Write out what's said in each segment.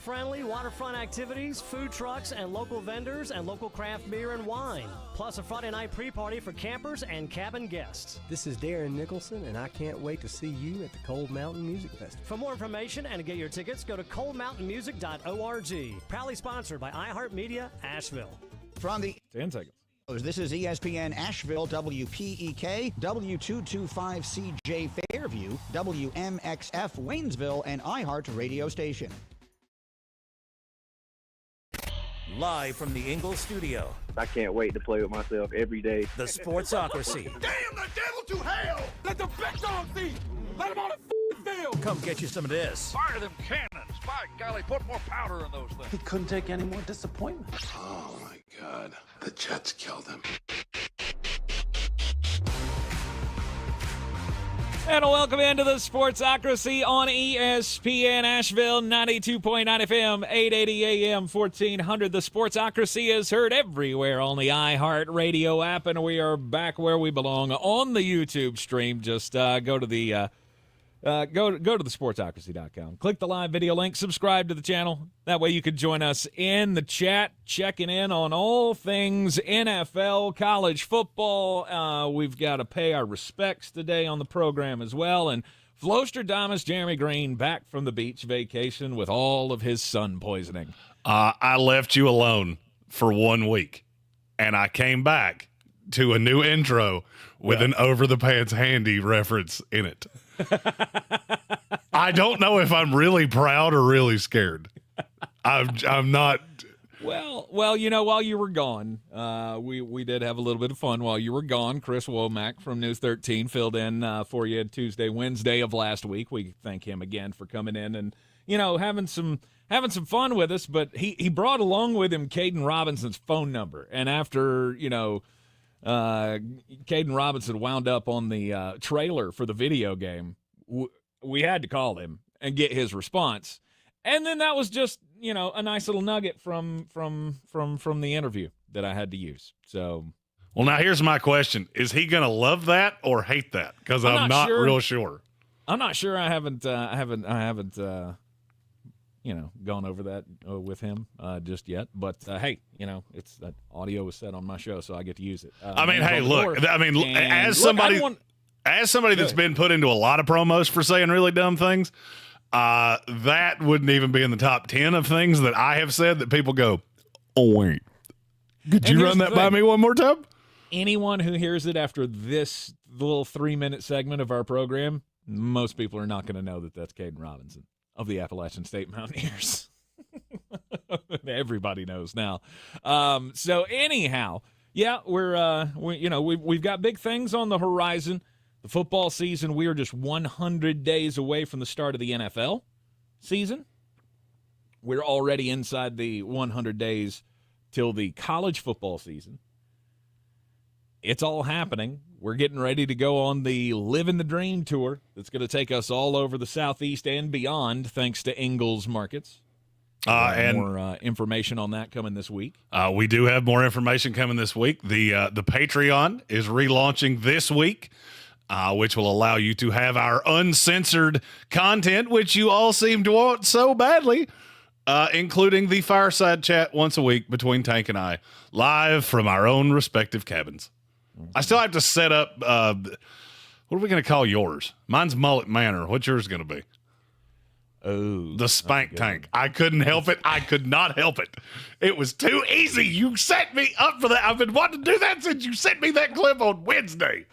family-friendly waterfront activities, food trucks, and local vendors, and local craft beer and wine. Plus a Friday night pre-party for campers and cabin guests. This is Darren Nicholson, and I can't wait to see you at the Cold Mountain Music Festival. For more information and to get your tickets, go to coldmountainmusic.org. Proudly sponsored by iHeartMedia, Asheville. From the 10 seconds. This is ESPN Asheville, WPEK, W225CJ Fairview, WMXF Waynesville, and iHeart radio station. Live from the Ingalls studio. I can't wait to play with myself every day. The Sportsocracy. Damn the devil to hell! Let the big dog see! Let him on the field! Come get you some of this. Fire them cannons! By golly, put more powder in those things. He couldn't take any more disappointment. Oh my God, the Jets killed him. And welcome into the Sportsocracy on ESPN Asheville, 92.9 FM, 880 AM, 1400. The Sportsocracy is heard everywhere on the iHeart Radio app, and we are back where we belong on the YouTube stream. Just go to the sportsocracy.com. Click the live video link, subscribe to the channel. That way you can join us in the chat, checking in on all things NFL, college football. We've got to pay our respects today on the program as well. And Flostradamus Jeremy Greene back from the beach vacation with all of his sun poisoning. I left you alone for 1 week, and I came back to a new intro with an over-the-pants handy reference in it. I don't know if I'm really proud or really scared. I'm not. Well, you know, while you were gone, we did have a little bit of fun while you were gone. Chris Womack from News 13 filled in for you Tuesday, Wednesday of last week. We thank him again for coming in and, you know, having some fun with us. But he brought along with him Caden Robinson's phone number, and after, you know, Caden Robinson wound up on the trailer for the video game, we had to call him and get his response. And then that was just, you know, a nice little nugget from the interview that I had to use. So, well, now here's my question: is he going to love that or hate that? Because I'm not sure. Real sure. I'm not sure. I haven't you know, gone over that with him just yet. But, hey, you know, it's that audio was set on my show, so I get to use it. I mean, hey, look, as somebody that's been put into a lot of promos for saying really dumb things, that wouldn't even be in the top 10 of things that I have said that people go, oh, wait, could you run that by me one more time? Anyone who hears it after this little 3-minute segment of our program, most people are not going to know that that's Caden Robinson of the Appalachian State Mountaineers. Everybody knows now. So anyhow, yeah, we've got big things on the horizon. The football season, we are just 100 days away from the start of the NFL season. We're already inside the 100 days till the college football season. It's all happening. We're getting ready to go on the Living the Dream tour that's going to take us all over the Southeast and beyond, thanks to Ingalls Markets. And more information on that coming this week. We do have more information coming this week. The Patreon is relaunching this week, which will allow you to have our uncensored content, which you all seem to want so badly, including the fireside chat once a week between Tank and I, live from our own respective cabins. I still have to set up, what are we going to call yours? Mine's Mullet Manor. What's yours going to be? Oh, the Spank Tank. I couldn't help it. I could not help it. It was too easy. You set me up for that. I've been wanting to do that since you sent me that clip on Wednesday.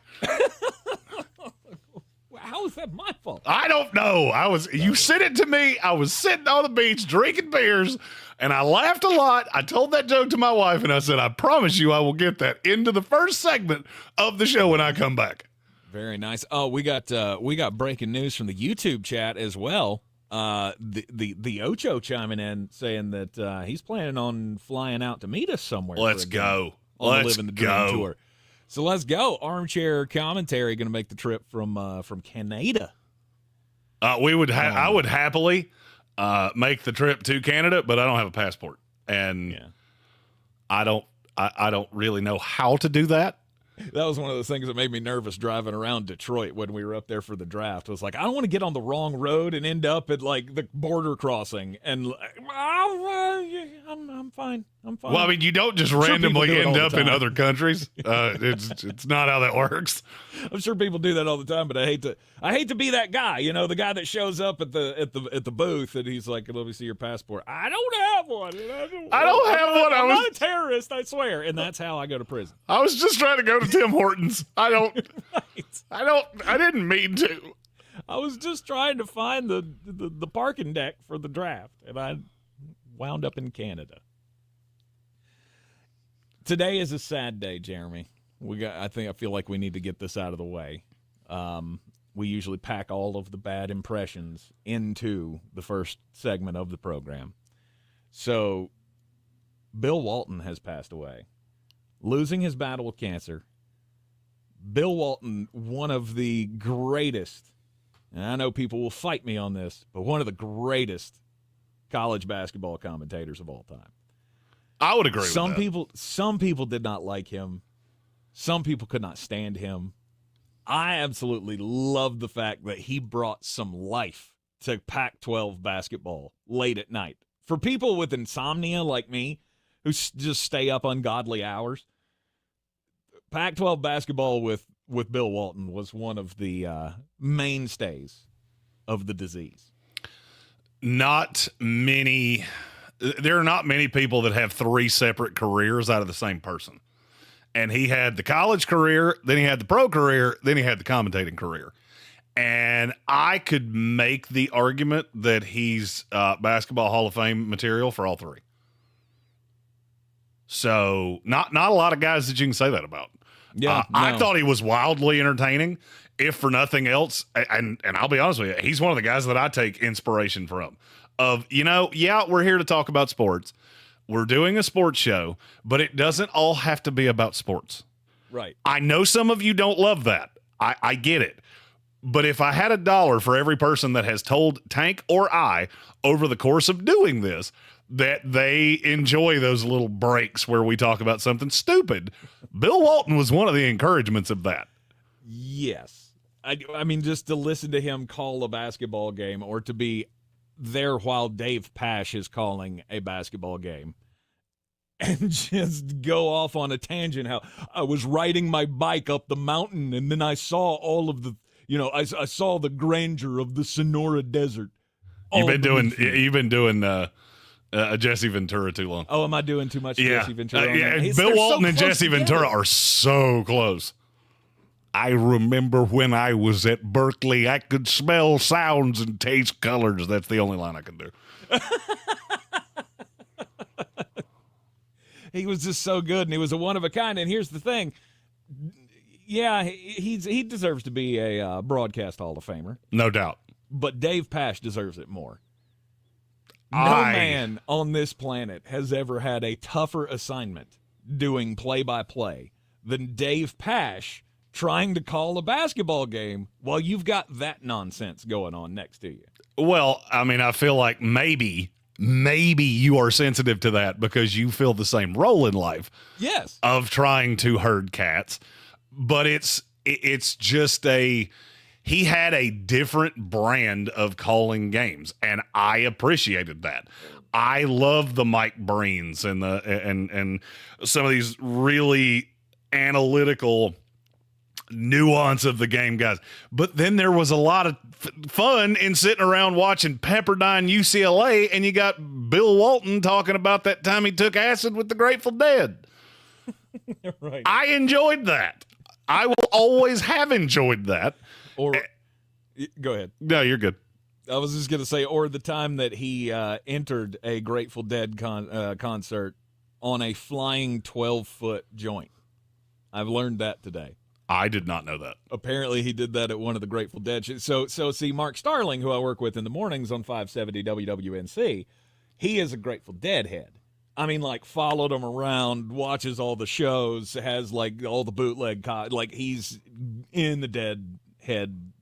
How is that my fault? I don't know. You sent it to me. I was sitting on the beach drinking beers, and I laughed a lot. I told that joke to my wife, and I said, I promise you I will get that into the first segment of the show when I come back. Very nice. Oh, we got breaking news from the YouTube chat as well. The Ocho chiming in saying that he's planning on flying out to meet us somewhere. Let's go. On the Living the Dream tour. So let's go. Armchair commentary going to make the trip from Canada. I would happily make the trip to Canada, but I don't have a passport, and I don't really know how to do that. That was one of those things that made me nervous driving around Detroit when we were up there for the draft. It was like, I don't want to get on the wrong road and end up at like the border crossing. And I'm fine. I'm fine. Well, I mean, you don't just randomly end up in other countries. It's not how that works. I'm sure people do that all the time, but I hate to be that guy. You know, the guy that shows up at the booth and he's like, "Let me see your passport." I don't have one. I don't have one. I'm not a terrorist, I swear. And that's how I go to prison. I was just trying to go to Tim Hortons. I didn't mean to. I was just trying to find the parking deck for the draft, and I wound up in Canada. Today is a sad day, Jeremy. I feel like we need to get this out of the way. We usually pack all of the bad impressions into the first segment of the program. So, Bill Walton has passed away, losing his battle with cancer. Bill Walton, one of the greatest, and I know people will fight me on this, but one of the greatest college basketball commentators of all time. I would agree with that. Some people did not like him. Some people could not stand him. I absolutely love the fact that he brought some life to Pac-12 basketball late at night. For people with insomnia like me, who just stay up ungodly hours, Pac-12 basketball with Bill Walton was one of the mainstays of the disease. There are not many people that have three separate careers out of the same person. And he had the college career, then he had the pro career, then he had the commentating career. And I could make the argument that he's Basketball Hall of Fame material for all three. So not a lot of guys that you can say that about. Yeah, I thought he was wildly entertaining, if for nothing else. And I'll be honest with you, he's one of the guys that I take inspiration from. We're here to talk about sports. We're doing a sports show, but it doesn't all have to be about sports. Right. I know some of you don't love that. I get it. But if I had $1 for every person that has told Tank or I over the course of doing this that they enjoy those little breaks where we talk about something stupid, Bill Walton was one of the encouragements of that. Yes. I mean, just to listen to him call a basketball game or to be there while Dave Pasch is calling a basketball game and just go off on a tangent how I was riding my bike up the mountain and then I saw all of the, I saw the grandeur of the Sonora Desert. You've been doing Jesse Ventura too long. Oh, am I doing too much Jesse Ventura? Bill Walton and Jesse Ventura are so close. I remember when I was at Berkeley, I could smell sounds and taste colors. That's the only line I can do. He was just so good, and he was a one of a kind. And here's the thing. Yeah, he deserves to be a broadcast Hall of Famer. No doubt. But Dave Pasch deserves it more. No man on this planet has ever had a tougher assignment doing play-by-play than Dave Pasch trying to call a basketball game while you've got that nonsense going on next to you. Well, I mean, I feel like maybe you are sensitive to that because you feel the same role in life. Yes. Of trying to herd cats. But it's just he had a different brand of calling games, and I appreciated that. I love the Mike Breens and some of these really analytical nuance of the game guys. But then there was a lot of fun in sitting around watching Pepperdine UCLA, and you got Bill Walton talking about that time he took acid with the Grateful Dead. Right. I enjoyed that. I will always have enjoyed that. Or go ahead. No, you're good. I was just going to say, or the time that he entered a Grateful Dead concert on a flying 12-foot joint. I've learned that today. I did not know that. Apparently he did that at one of the Grateful Dead shows. So see, Mark Starling, who I work with in the mornings on 570 WWNC, he is a Grateful Dead head. I mean, like, followed him around, watches all the shows, has, like, all the bootleg, like, he's in the Deadhead,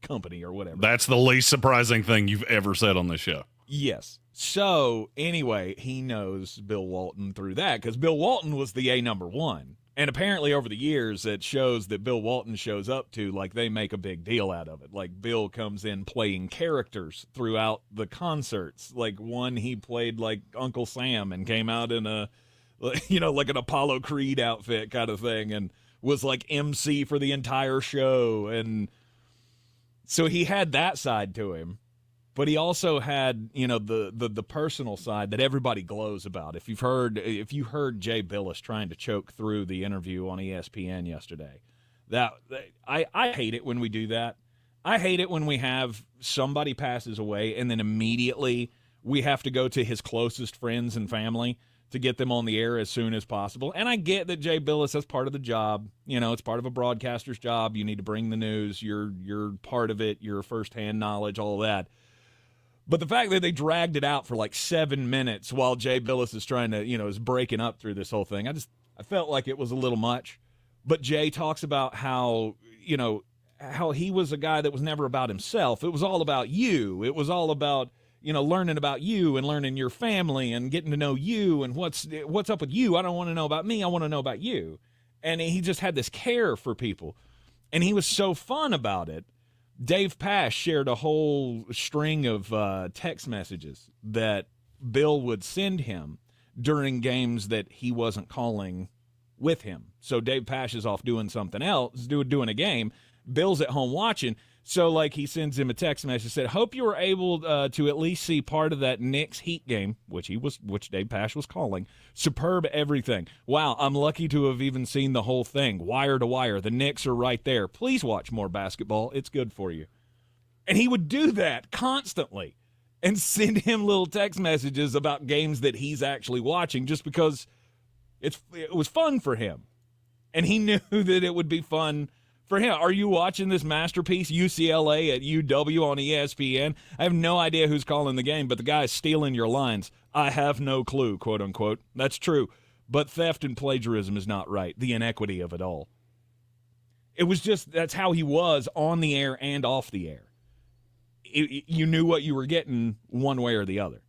company or whatever. That's the least surprising thing you've ever said on this show. Yes. So, anyway, he knows Bill Walton through that, because Bill Walton was the number one. And apparently over the years, it shows that Bill Walton shows up to, like, they make a big deal out of it. Like, Bill comes in playing characters throughout the concerts. Like, one, he played, like, Uncle Sam and came out in a, you know, like an Apollo Creed outfit kind of thing, and was, like, MC for the entire show. And so he had that side to him. But he also had, you know, the personal side that everybody glows about. If you heard Jay Billis trying to choke through the interview on ESPN yesterday, I hate it when we do that. I hate it when we have somebody passes away and then immediately we have to go to his closest friends and family to get them on the air as soon as possible. And I get that Jay Billis, that's part of the job. You know, it's part of a broadcaster's job. You need to bring the news. You're part of it. You're firsthand knowledge, all of that. But the fact that they dragged it out for like 7 minutes while Jay Billis is trying to, you know, is breaking up through this whole thing, I felt like it was a little much. But Jay talks about how, you know, how he was a guy that was never about himself. It was all about you. It was all about, you know, learning about you and learning your family and getting to know you and what's up with you. I don't want to know about me. I want to know about you. And he just had this care for people. And he was so fun about it. Dave Pasch shared a whole string of text messages that Bill would send him during games that he wasn't calling with him. So Dave Pasch is off doing something else, doing a game. Bill's at home watching. So, like, he sends him a text message, said, hope you were able to at least see part of that Knicks Heat game, which Dave Pasch was calling. Superb everything. Wow, I'm lucky to have even seen the whole thing, wire to wire. The Knicks are right there. Please watch more basketball. It's good for you. And he would do that constantly and send him little text messages about games that he's actually watching just because it was fun for him. And he knew that it would be fun for him. Are you watching this masterpiece, UCLA at UW on ESPN? I have no idea who's calling the game, but the guy's stealing your lines. I have no clue, quote unquote. That's true. But theft and plagiarism is not right. The inequity of it all. It was just, that's how he was on the air and off the air. You knew what you were getting one way or the other.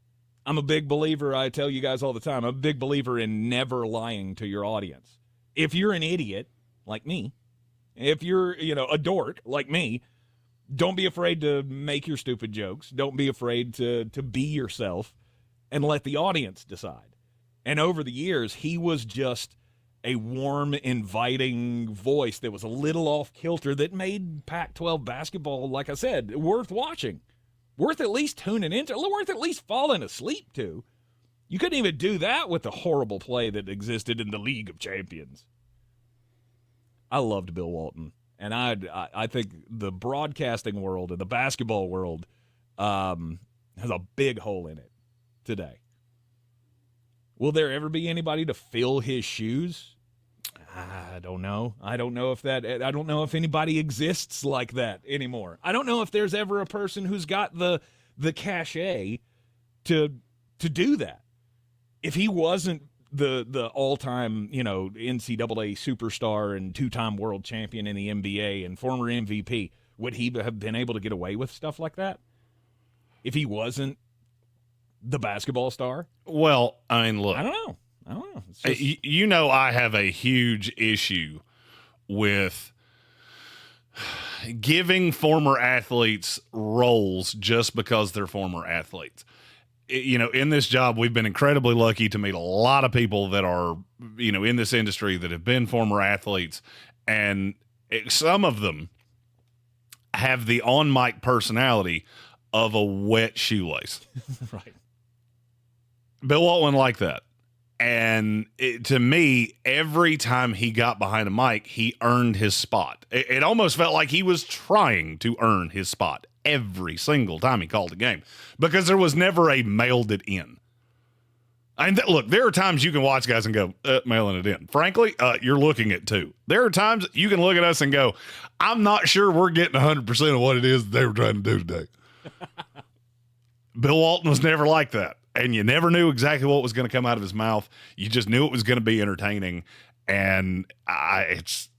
I'm a big believer, I tell you guys all the time, I'm a big believer in never lying to your audience. If you're an idiot, like me, if you're, you know, a dork like me, don't be afraid to make your stupid jokes. Don't be afraid to be yourself and let the audience decide. And over the years, he was just a warm, inviting voice that was a little off kilter that made Pac-12 basketball, like I said, worth watching, worth at least tuning into, worth at least falling asleep to. You couldn't even do that with the horrible play that existed in the League of Champions. I loved Bill Walton, and I think the broadcasting world and the basketball world has a big hole in it today. Will there ever be anybody to fill his shoes? I don't know. I don't know if anybody exists like that anymore. I don't know if there's ever a person who's got the cachet to do that. If he wasn't the all-time, you know, NCAA superstar and two-time world champion in the NBA and former MVP, would he have been able to get away with stuff like that? If he wasn't the basketball star? Well, I mean, look. I don't know. It's just... You know, I have a huge issue with giving former athletes roles just because they're former athletes. You know, in this job, we've been incredibly lucky to meet a lot of people that are, you know, in this industry that have been former athletes. And some of them have the on-mic personality of a wet shoelace. Right. Bill Walton like that. And to me, every time he got behind a mic, he earned his spot. It almost felt like he was trying to earn his spot every single time he called a game because there was never a mailed it in. And look, there are times you can watch guys and go, mailing it in. Frankly, you're looking at two. There are times you can look at us and go, I'm not sure we're getting 100% of what it is that they were trying to do today. Bill Walton was never like that. And you never knew exactly what was going to come out of his mouth. You just knew it was going to be entertaining. And it's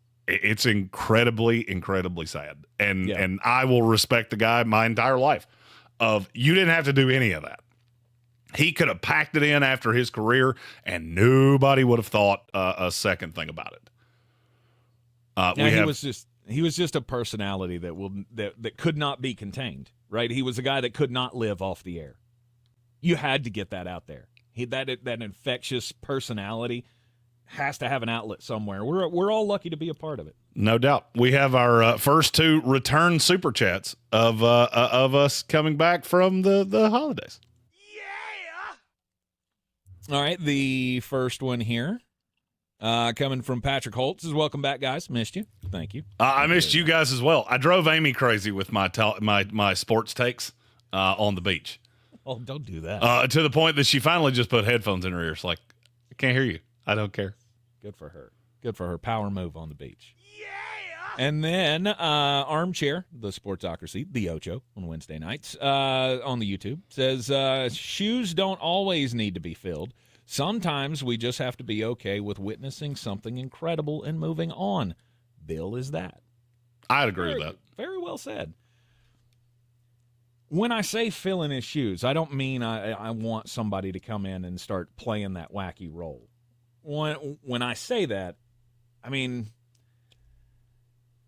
incredibly, incredibly sad. And I will respect the guy my entire life of you didn't have to do any of that. He could have packed it in after his career and nobody would have thought a second thing about it. He was just a personality that could not be contained, right? He was a guy that could not live off the air. You had to get that out there. That infectious personality has to have an outlet somewhere. We're all lucky to be a part of it. No doubt. We have our first 2 return super chats of us coming back from the holidays. Yeah. All right, the first one here. Coming from Patrick Holtz is welcome back, guys. Missed you. Thank you. I missed you guys as well. I drove Amy crazy with my sports takes on the beach. Oh, don't do that. To the point that she finally just put headphones in her ears. Like, I can't hear you. I don't care. Good for her. Good for her. Power move on the beach. Yeah. And then Armchair, the Sportsocracy, the Ocho on Wednesday nights on the YouTube says shoes don't always need to be filled. Sometimes we just have to be okay with witnessing something incredible and moving on. Bill is that. I'd agree with that. Very well said. When I say fill in his shoes, I don't mean I want somebody to come in and start playing that wacky role. When I say that, I mean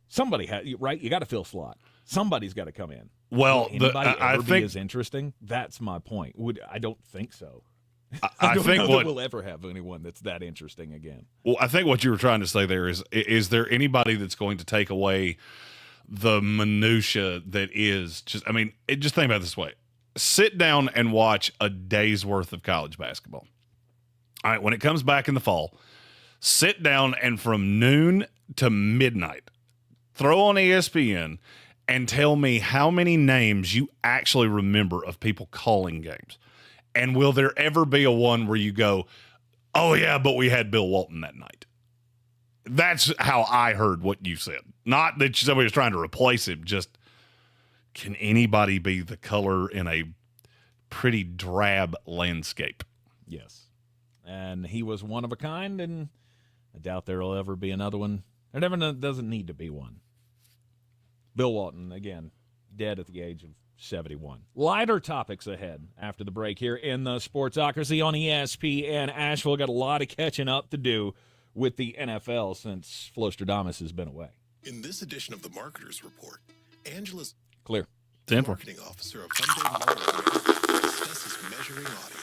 somebody right? You got to fill slot. Somebody's got to come in. Well, I think be as interesting. That's my point. I don't think so. I don't think know that we'll ever have anyone that's that interesting again. Well, I think what you were trying to say there is there anybody that's going to take away the minutia that is just, I mean, just think about it this way. Sit down and watch a day's worth of college basketball. All right, when it comes back in the fall, sit down and from noon to midnight, throw on ESPN and tell me how many names you actually remember of people calling games. And will there ever be a one where you go, oh, yeah, but we had Bill Walton that night? That's how I heard what you said. Not that somebody was trying to replace him. Just, can anybody be the color in a pretty drab landscape? Yes. And he was one of a kind, and I doubt there will ever be another one. There never doesn't need to be one. Bill Walton, again, dead at the age of 71. Lighter topics ahead after the break here in the Sportsocracy on ESPN Asheville. Got a lot of catching up to do with the NFL since Flostradamus has been away. In this edition of the Marketers Report, Angela's clear. Marketing officer of Hyundai discusses measuring audio.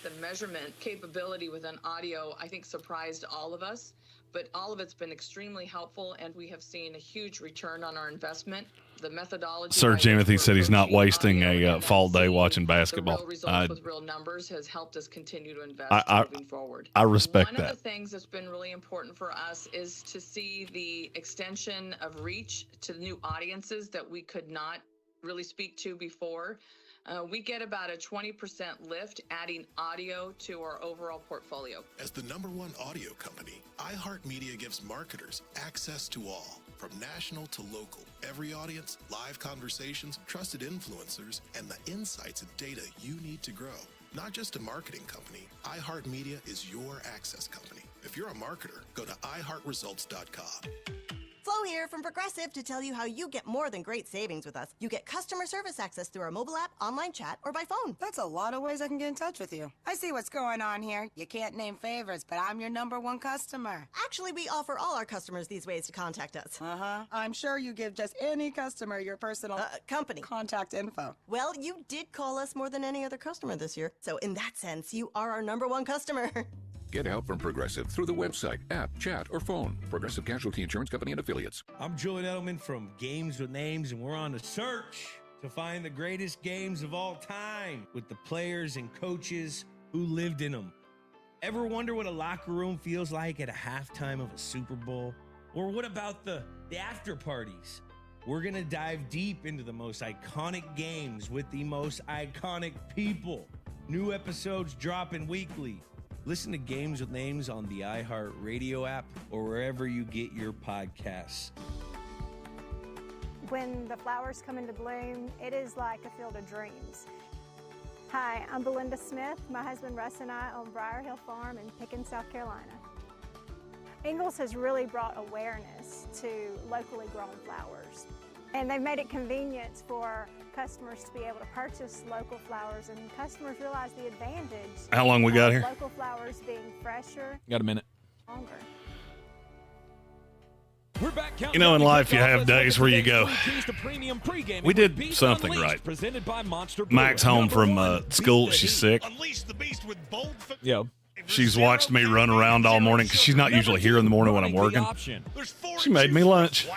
The measurement capability within audio, I think, surprised all of us, but all of it's been extremely helpful, and we have seen a huge return on our investment. The methodology. Sir Timothy said he's not wasting a fall day watching basketball. The real results with real numbers has helped us continue to invest moving forward. I respect that. One of the things that's been really important for us is to see the extension of reach to new audiences that we could not really speak to before. We get about a 20% lift adding audio to our overall portfolio. As the #1 audio company, iHeartMedia gives marketers access to all, from national to local. Every audience, live conversations, trusted influencers, and the insights and data you need to grow. Not just a marketing company, iHeartMedia is your access company. If you're a marketer, go to iHeartResults.com. Flo here from Progressive to tell you how you get more than great savings with us. You get customer service access through our mobile app, online chat, or by phone. That's a lot of ways I can get in touch with you. I see what's going on here. You can't name favorites, but I'm your #1 customer. Actually, we offer all our customers these ways to contact us. I'm sure you give just any customer your personal company contact info. Well, you did call us more than any other customer this year. So in that sense, you are our #1 customer. Get help from Progressive through the website, app, chat, or phone. Progressive Casualty Insurance Company and Affiliates. I'm Julian Edelman from Games with Names, and we're on a search to find the greatest games of all time with the players and coaches who lived in them. Ever wonder what a locker room feels like at a halftime of a Super Bowl? Or what about the after parties? We're going to dive deep into the most iconic games with the most iconic people. New episodes dropping weekly. Listen to Games with Names on the iHeart Radio app or wherever you get your podcasts. When the flowers come into bloom, it is like a field of dreams. Hi, I'm Belinda Smith. My husband Russ and I own Briar Hill Farm in Pickens, South Carolina. Ingles has really brought awareness to locally grown flowers. And they've made it convenient for customers to be able to purchase local flowers, and customers realize the advantage. How long we got here? Local flowers being fresher. Got a minute. Longer. We're back counting You know, in down the life, you kickoff. have Let's look days at where you today's go, three keys to premium pregame we did with Beast something Unleashed, right. presented by Monster Max Brewing. home Number from one, school. Beast She's the Heat. sick. Unleash the beast with bold. Yeah. She's watched me run around all morning because she's not usually here in the morning when I'm working. She made me lunch.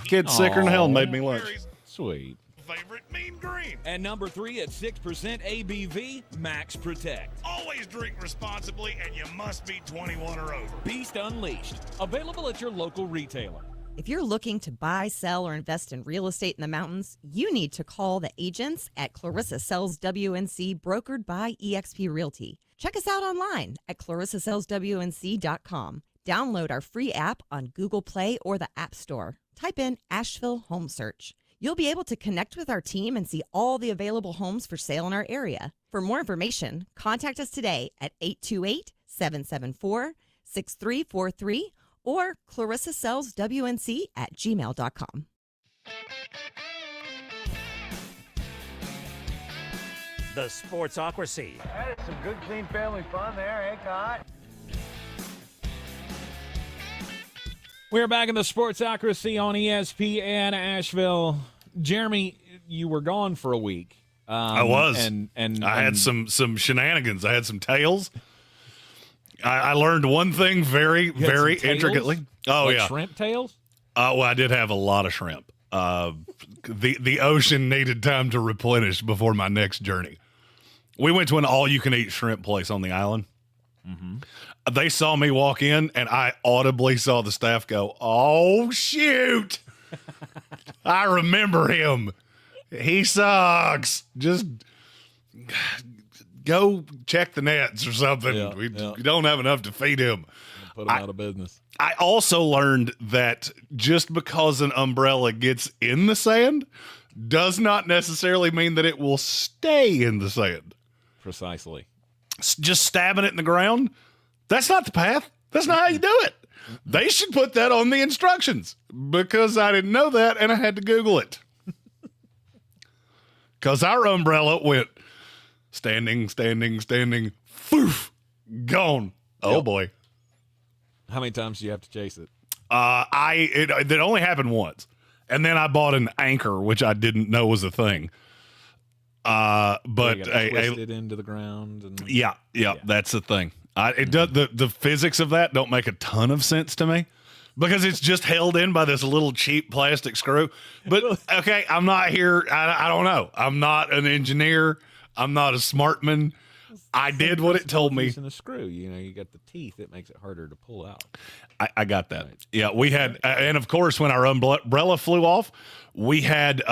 Kid's sicker than hell and made me lunch. Sweet. Favorite Mean Green. And number 3 at 6% ABV, Max Protect. Always drink responsibly, and you must be 21 or over. Beast Unleashed. Available at your local retailer. If you're looking to buy, sell, or invest in real estate in the mountains, you need to call the agents at Clarissa Sells WNC, brokered by eXp Realty. Check us out online at clarissasellswnc.com. Download our free app on Google Play or the App Store. Type in Asheville Home Search. You'll be able to connect with our team and see all the available homes for sale in our area. For more information, contact us today at 828-774-6343 or clarissasellswnc@gmail.com. The Sportsocracy. That is some good, clean family fun there, eh, Cot? We're back in the Sportsocracy on ESPN Asheville. Jeremy, you were gone for a week. I was. And I had some shenanigans. I had some tales. I learned one thing very intricately. Oh, like yeah. Shrimp tails? Well, I did have a lot of shrimp. The ocean needed time to replenish before my next journey. We went to an all-you-can-eat shrimp place on the island. Mm-hmm. They saw me walk in, and I audibly saw the staff go, "Oh, shoot. I remember him. He sucks. Just go check the nets or something. We don't have enough to feed him." Put him out of business. I also learned that just because an umbrella gets in the sand does not necessarily mean that it will stay in the sand. Precisely. Just stabbing it in the ground, that's not the path. That's not how you do it. They should put that on the instructions, because I didn't know that and I had to Google it. Because our umbrella went standing, poof, gone. Oh, boy. How many times do you have to chase it? It only happened once. And then I bought an anchor, which I didn't know was a thing. But twist it into the ground. And yeah, that's the thing. It does the physics of that don't make a ton of sense to me, because it's just held in by this little cheap plastic screw. But okay, I'm not here. I don't know. I'm not an engineer. I'm not a smartman. I did what it told me. Using a screw, you got the teeth. It makes it harder to pull out. I got that. Right. Yeah, we had, and of course, when our umbrella flew off, we had.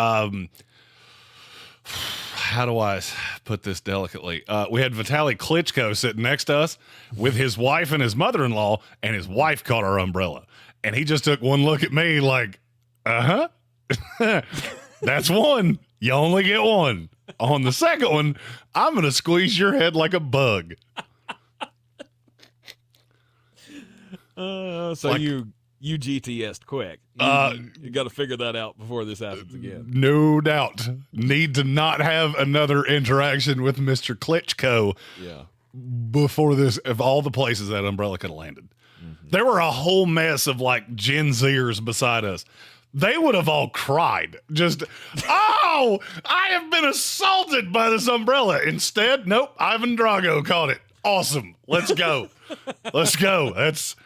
How do I put this delicately? We had Vitaly Klitschko sitting next to us with his wife and his mother-in-law, and his wife caught our umbrella. And he just took one look at me like, that's one. You only get one. On the second one, I'm going to squeeze your head like a bug. So like, you GTS'd quick. You got to figure that out before this happens again. No doubt. Need to not have another interaction with Mr. Klitschko before this, of all the places that umbrella could have landed. Mm-hmm. There were a whole mess of like Gen Zers beside us. They would have all cried. Just, oh, I have been assaulted by this umbrella. Instead, nope, Ivan Drago caught it. Awesome. Let's go. Let's go. That's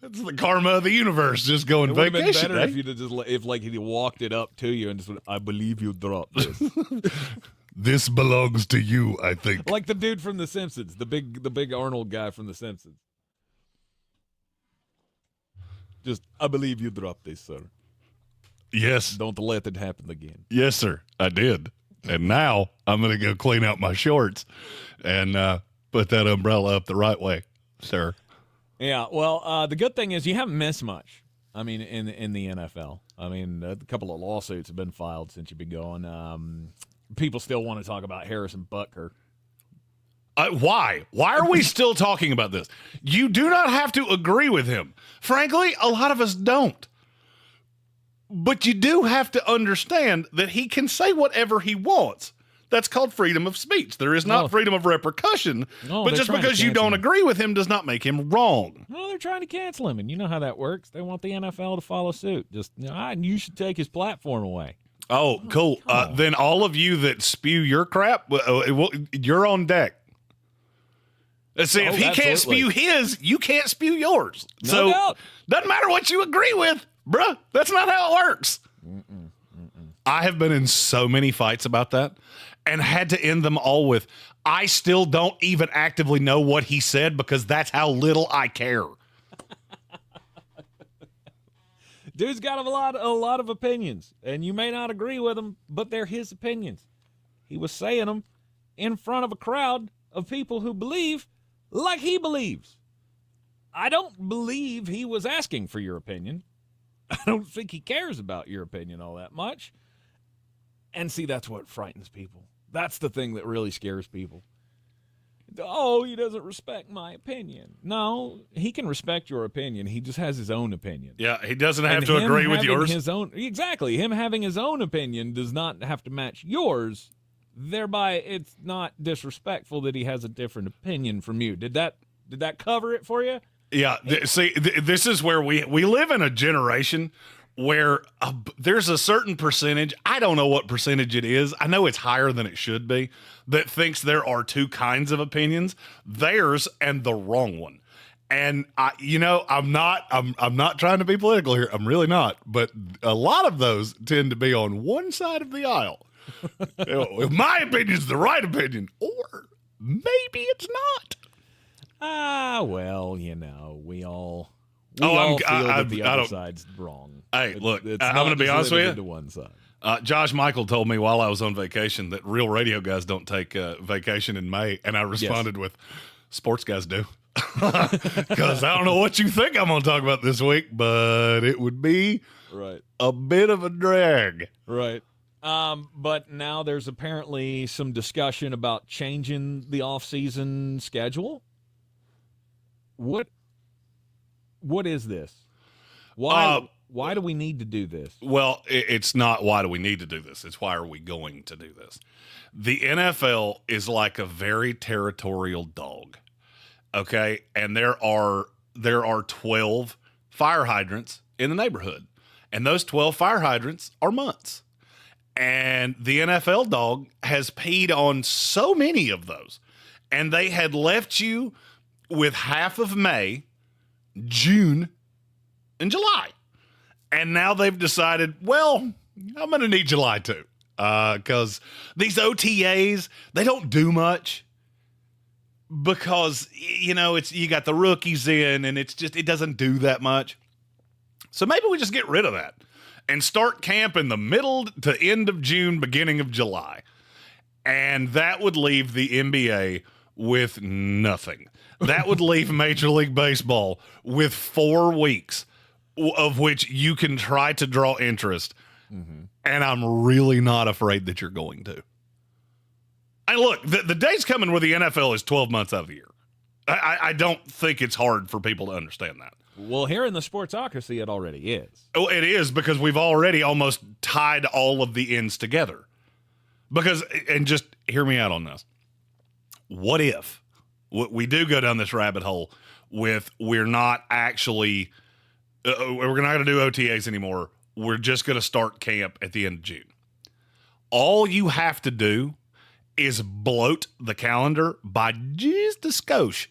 the karma of the universe. Just going it would vacation. Have been better if you just if he walked it up to you and just went, I believe you dropped this. This belongs to you, I think. Like the dude from The Simpsons, the big Arnold guy from The Simpsons. Just, I believe you dropped this, sir. Yes. Don't let it happen again. Yes, sir. I did. And now I'm going to go clean out my shorts and put that umbrella up the right way, sir. Yeah, well, the good thing is you haven't missed much. I mean, in the NFL. I mean, a couple of lawsuits have been filed since you've been going. People still want to talk about Harrison Butker. Why? Why are we still talking about this? You do not have to agree with him. Frankly, a lot of us don't. But you do have to understand that he can say whatever he wants. That's called freedom of speech. There is not freedom of repercussion. No, but just because you don't agree with him does not make him wrong. Well, they're trying to cancel him, and you know how that works. They want the NFL to follow suit. Just, you should take his platform away. Oh, cool. Then all of you that spew your crap, you're on deck. See, if he can't spew his, you can't spew yours. No doubt. Doesn't matter what you agree with, bruh. That's not how it works. I have been in so many fights about that and had to end them all with, I still don't even actively know what he said because that's how little I care. Dude's got a lot of opinions, and you may not agree with them, but they're his opinions. He was saying them in front of a crowd of people who believe like he believes. I don't believe he was asking for your opinion. I don't think he cares about your opinion all that much. And see, that's what frightens people. That's the thing that really scares people. Oh, he doesn't respect my opinion. No, he can respect your opinion. He just has his own opinion. Yeah, he doesn't have to agree with yours. Exactly. Him having his own opinion does not have to match yours. Thereby, it's not disrespectful that he has a different opinion from you. Did that cover it for you? Yeah. This is where we live in a generation where there's a certain percentage, I don't know what percentage it is, I know it's higher than it should be, that thinks there are two kinds of opinions, theirs and the wrong one. And I'm not trying to be political here. I'm really not. But a lot of those tend to be on one side of the aisle. My opinion is the right opinion, or maybe it's not. Well, we all feel that the other side's wrong. Hey, look, I'm going to be honest with you. To one side. Josh Michael told me while I was on vacation that real radio guys don't take vacation in May, and I responded with, sports guys do. Because I don't know what you think I'm going to talk about this week, but it would be a bit of a drag. Right. But now there's apparently some discussion about changing the offseason schedule. What is this? Why do we need to do this? Well, it's not why do we need to do this. It's why are we going to do this? The NFL is like a very territorial dog. Okay? And there are 12 fire hydrants in the neighborhood. And those 12 fire hydrants are months. And the NFL dog has peed on so many of those. And they had left you with half of May, June, and July. And now they've decided, well, I'm going to need July too. Because these OTAs, they don't do much. Because, you got the rookies in, and it doesn't do that much. So maybe we just get rid of that and start camp in the middle to end of June, beginning of July. And that would leave the NBA with nothing. That would leave Major League Baseball with 4 weeks of which you can try to draw interest. Mm-hmm. And I'm really not afraid that you're going to. And look, the day's coming where the NFL is 12 months out of the year. I don't think it's hard for people to understand that. Well, here in the Sportsocracy, it already is. Oh, it is, because we've already almost tied all of the ends together. Because, and just hear me out on this. What if we do go down this rabbit hole with we're not actually, we're not going to do OTAs anymore. We're just going to start camp at the end of June. All you have to do is bloat the calendar by just a skosh,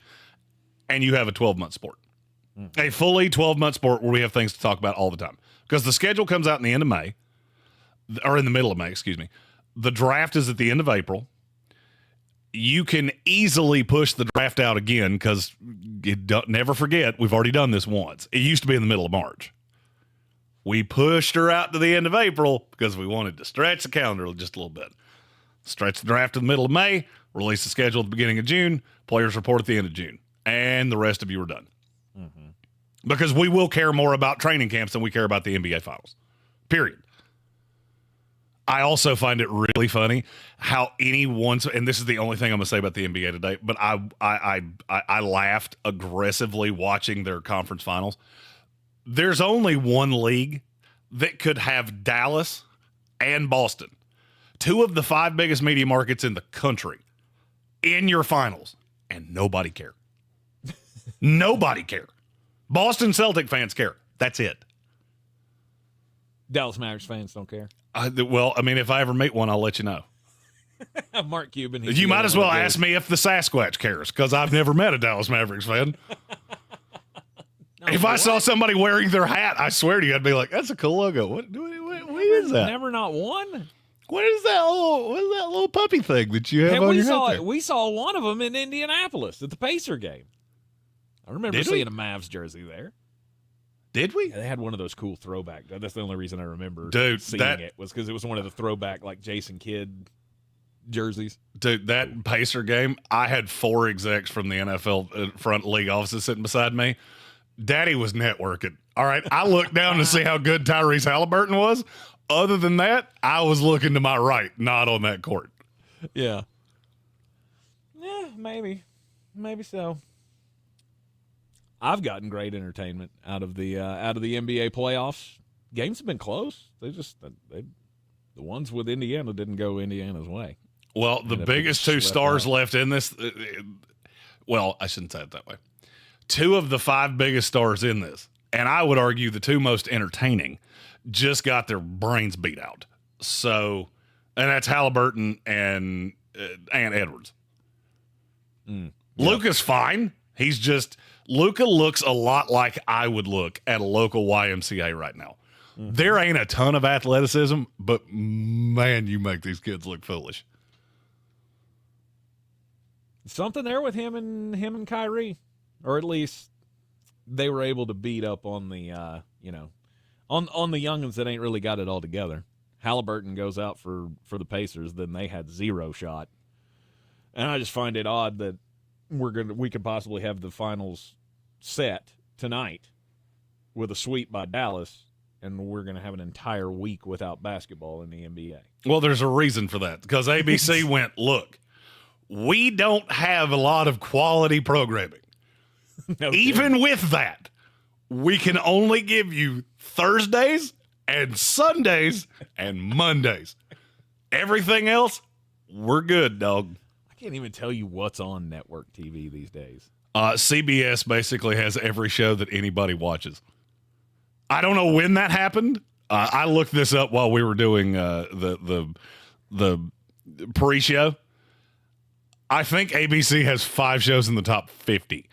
and you have a 12-month sport. A fully 12-month sport where we have things to talk about all the time. Because the schedule comes out in the end of May, or in the middle of May, excuse me. The draft is at the end of April. You can easily push the draft out again because never forget, we've already done this once. It used to be in the middle of March. We pushed her out to the end of April because we wanted to stretch the calendar just a little bit. Stretch the draft to the middle of May, release the schedule at the beginning of June, players report at the end of June, and the rest of you are done. Mm-hmm. Because we will care more about training camps than we care about the NBA Finals. Period. I also find it really funny how anyone's, and this is the only thing I'm going to say about the NBA today, but I laughed aggressively watching their conference finals. There's only one league that could have Dallas and Boston 2 of the 5 biggest media markets in the country in your finals, and nobody cared. Nobody cared. Boston Celtic fans care. That's it. Dallas Mavericks fans don't care. Well, I mean, if I ever meet one, I'll let you know. Mark Cuban. You might as well ask me if the Sasquatch cares, because I've never met a Dallas Mavericks fan. If I saw somebody wearing their hat, I swear to you, I'd be like, that's a cool logo. What is that? Never not one. What is that little puppy thing that you have on your hat there? We saw one of them in Indianapolis at the Pacer game. I remember seeing a Mavs jersey there. Did we? Yeah, they had one of those cool throwback. That's the only reason I remember seeing it was because it was one of the throwback like Jason Kidd jerseys. Dude, that Pacer game, I had 4 execs from the NFL front league offices sitting beside me. Daddy was networking. All right, I looked down to see how good Tyrese Halliburton was. Other than that, I was looking to my right, not on that court. Yeah. Yeah, maybe so. I've gotten great entertainment out of the NBA playoffs. Games have been close. The ones with Indiana didn't go Indiana's way. Well, the biggest 2 stars left in this. Well, I shouldn't say it that way. 2 of the 5 biggest stars in this, and I would argue the 2 most entertaining, just got their brains beat out. So, and that's Halliburton and Edwards. Luka's fine. He's just Luka looks a lot like I would look at a local YMCA right now. Mm-hmm. There ain't a ton of athleticism, but man, you make these kids look foolish. Something there with him and Kyrie, or at least they were able to beat up on the on the youngins that ain't really got it all together. Halliburton goes out for the Pacers, then they had 0 shot, and I just find it odd that we could possibly have the finals set tonight with a sweep by Dallas, and we're going to have an entire week without basketball in the NBA. Well, there's a reason for that, because ABC went, look, we don't have a lot of quality programming. Even with that, we can only give you Thursdays and Sundays and Mondays. Everything else, we're good, dog. I can't even tell you what's on network TV these days. CBS basically has every show that anybody watches. I don't know when that happened. I looked this up while we were doing the pre-show. I think ABC has 5 shows in the top 50.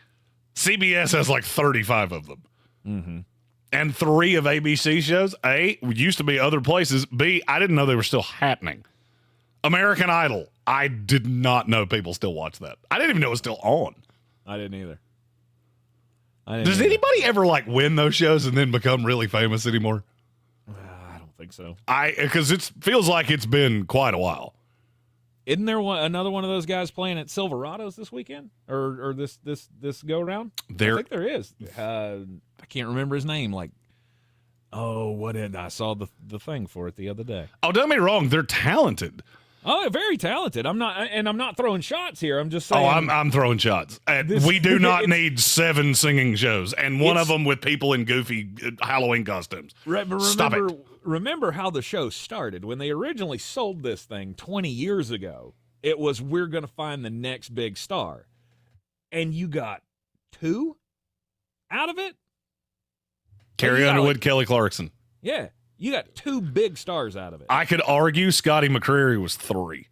CBS has like 35 of them. Mm-hmm. And 3 of ABC shows, A, used to be other places. B, I didn't know they were still happening. American Idol. I did not know people still watch that. I didn't even know it was still on. I didn't either. Does anybody ever like win those shows and then become really famous anymore? I don't think so. Because it feels like it's been quite a while. Isn't there another one of those guys playing at Silverado's this weekend or this go around? I think there is. I can't remember his name. I saw the thing for it the other day. Oh, don't get me wrong. They're talented. Oh, very talented. I'm not throwing shots here. I'm just saying. Oh, I'm throwing shots. We do not need 7 singing shows, and one of them with people in goofy Halloween costumes. Stop it. Remember how the show started. When they originally sold this thing 20 years ago, it was, we're going to find the next big star. And you got 2 out of it? Carrie Underwood, Kelly Clarkson. Yeah. You got 2 big stars out of it. I could argue Scotty McCreery was 3.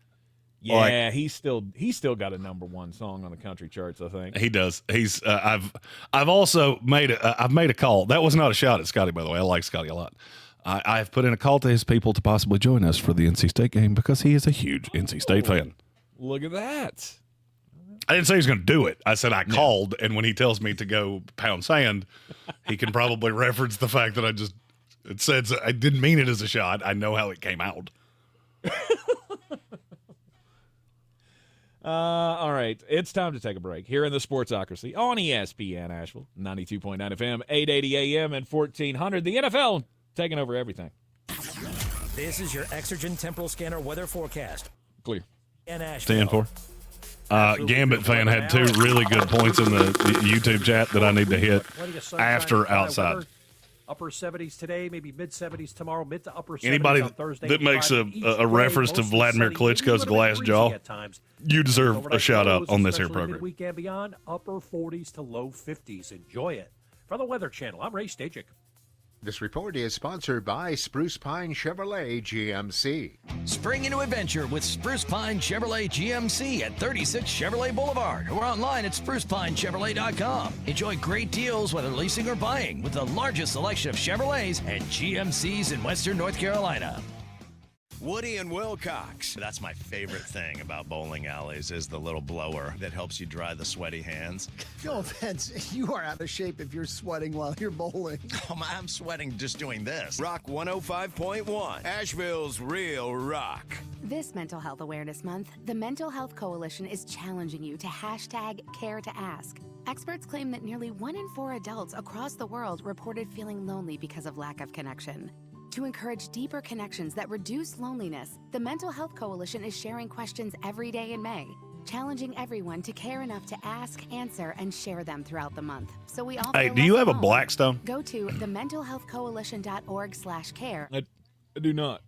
Yeah, he's still got a #1 song on the country charts, I think. He does. He's I've also made a call. That was not a shot at Scotty, by the way. I like Scotty a lot. I've put in a call to his people to possibly join us for the NC State game because he is a huge NC State fan. Look at that. I didn't say he was going to do it. I said I called, and when he tells me to go pound sand, he can probably reference the fact that it said I didn't mean it as a shot. I know how it came out. All right. It's time to take a break here in the Sportsocracy on ESPN Asheville, 92.9 FM, 880 AM, and 1400. The NFL taking over everything. This is your Exergen Temporal Scanner weather forecast. Clear. In Asheville. 10-4. Gambit fan had 2 really good points in the YouTube chat that I need to hit after outside. Upper 70s today, maybe mid-70s tomorrow, mid to upper 70s Anybody on Thursday. that makes a reference to Vladimir Klitschko's glass jaw, you deserve a shout-out on this here program. Midweek and beyond, upper 40s to low 50s. Enjoy it. For the Weather Channel, I'm Ray Stajic. This report is sponsored by Spruce Pine Chevrolet GMC. Spring into adventure with Spruce Pine Chevrolet GMC at 36 Chevrolet Boulevard or online at sprucepinechevrolet.com. Enjoy great deals whether leasing or buying with the largest selection of Chevrolets and GMCs in Western North Carolina. Woody and Wilcox. That's my favorite thing about bowling alleys is the little blower that helps you dry the sweaty hands. No offense, you are out of shape if you're sweating while you're bowling. I'm sweating just doing this. Rock 105.1, Asheville's real rock. This Mental Health Awareness Month, the Mental Health Coalition is challenging you to #CareToAsk. Experts claim that nearly 1 in 4 adults across the world reported feeling lonely because of lack of connection. To encourage deeper connections that reduce loneliness, the Mental Health Coalition is sharing questions every day in May, challenging everyone to care enough to ask, answer, and share them throughout the month. So we all Hey, do you have a Blackstone? Go to thementalhealthcoalition.org/care. I do not.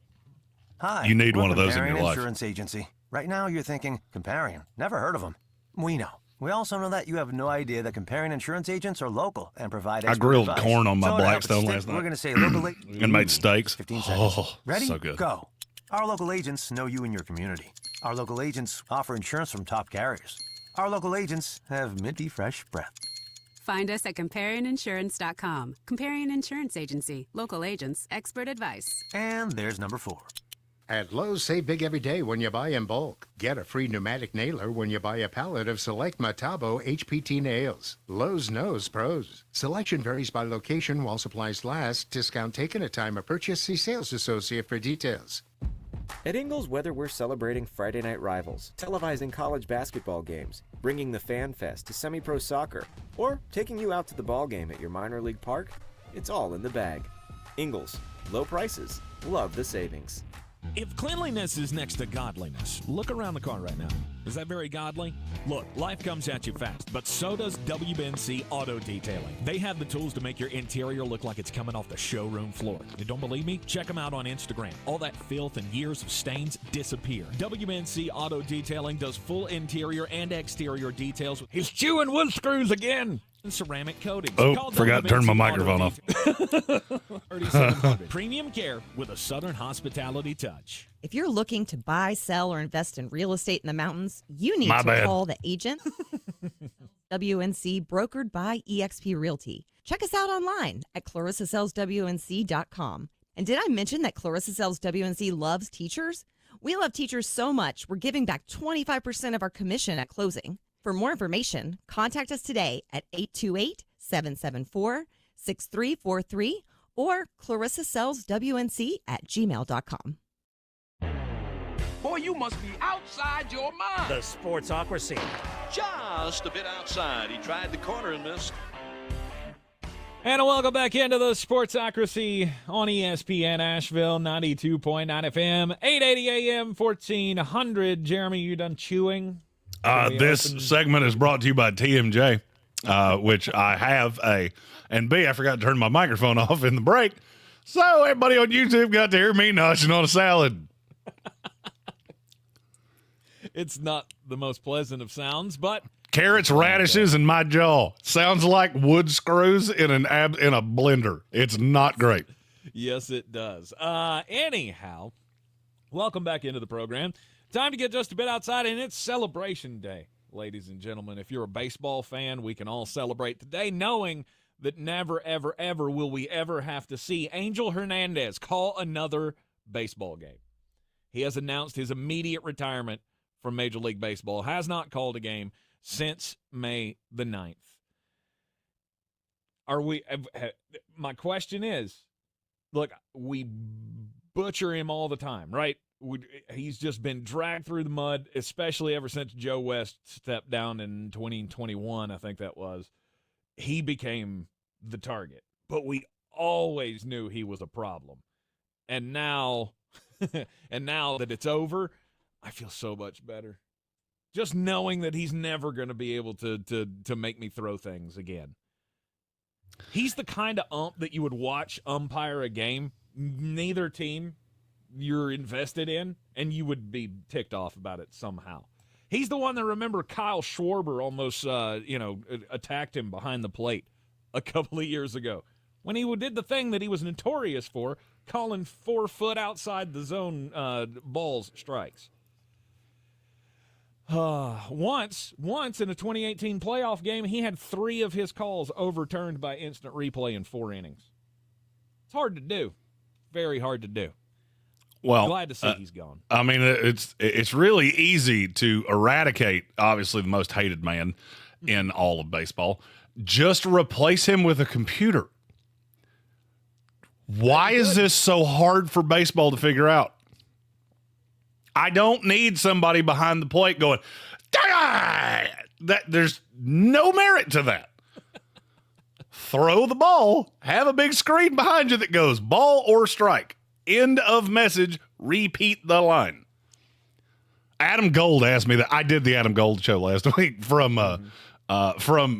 Hi. You need we're one of those in your Comparian life. Insurance Agency. Right now you're thinking, Comparian, never heard of them. We know. We also know that you have no idea that Comparian Insurance agents are local and provide I expert grilled advice. corn on my So to help Blackstone it stick, last night. We're going to say locally And made steaks. 15 seconds. Oh, Ready? so good. Go. Our local agents know you and your community. Our local agents offer insurance from top carriers. Our local agents have minty fresh breath. Find us at ComparionInsurance.com. Comparion Insurance Agency. Local agents. Expert advice. And there's number 4. At Lowe's, save big every day when you buy in bulk. Get a free pneumatic nailer when you buy a pallet of select Metabo HPT nails. Lowe's knows pros. Selection varies by location while supplies last. Discount taken at time of purchase. See sales associate for details. At Ingles, whether we're celebrating Friday night rivals, televising college basketball games, bringing the Fan Fest to semi-pro soccer, or taking you out to the ball game at your minor league park, it's all in the bag. Ingles, low prices, love the savings. If cleanliness is next to godliness, look around the car right now. Is that very godly? Look, life comes at you fast, but so does WBNC Auto Detailing. They have the tools to make your interior look like it's coming off the showroom floor. You don't believe me? Check them out on Instagram. All that filth and years of stains disappear. WBNC Auto Detailing does full interior and exterior details. He's chewing wood screws again. And ceramic coatings. Oh, forgot to turn my microphone off. 3700. Premium care with a Southern hospitality touch. If you're looking to buy, sell, or invest in real estate in the mountains, you need My to bad. call the agent. WNC, brokered by eXp Realty. Check us out online at ClarissaSellsWNC.com. And did I mention that Clarissa Sells WNC loves teachers? We love teachers so much, we're giving back 25% of our commission at closing. For more information, contact us today at 828-774-6343 or ClarissaSellsWNC@gmail.com. Boy, you must be outside your mind. The Sportsocracy. Just a bit outside. He tried the corner and missed. And welcome back into the Sportsocracy on ESPN Asheville, 92.9 FM, 880 AM, 1400. Jeremy, you done chewing? This segment is brought to you by TMJ, which I have and B, I forgot to turn my microphone off in the break. So everybody on YouTube got to hear me noshing on a salad. It's not the most pleasant of sounds, but Carrots, radishes, and my jaw. Sounds like wood screws in a blender. It's not great. Yes, it does. Anyhow, welcome back into the program. Time to get just a bit outside, and it's Celebration Day, ladies and gentlemen. If you're a baseball fan, we can all celebrate today, knowing that never, ever, ever will we ever have to see Angel Hernandez call another baseball game. He has announced his immediate retirement from Major League Baseball, has not called a game since May the 9th. My question is, look, we butcher him all the time, right? He's just been dragged through the mud, especially ever since Joe West stepped down in 2021, I think that was. He became the target, but we always knew he was a problem. And now, now that it's over, I feel so much better. Just knowing that he's never going to be able to make me throw things again. He's the kind of ump that you would watch umpire a game, neither team you're invested in, and you would be ticked off about it somehow. He's the one that, remember, Kyle Schwarber almost, attacked him behind the plate a couple of years ago when he did the thing that he was notorious for, calling 4 foot outside the zone balls strikes. Once in a 2018 playoff game, he had 3 of his calls overturned by instant replay in 4 innings. It's hard to do. Very hard to do. Well, glad to see he's gone. I mean, it's really easy to eradicate, obviously, the most hated man in all of baseball. Just replace him with a computer. Why is this so hard for baseball to figure out? I don't need somebody behind the plate going, there's no merit to that. Throw the ball, have a big screen behind you that goes ball or strike. End of message, repeat the line. Adam Gold asked me that. I did the Adam Gold show last week from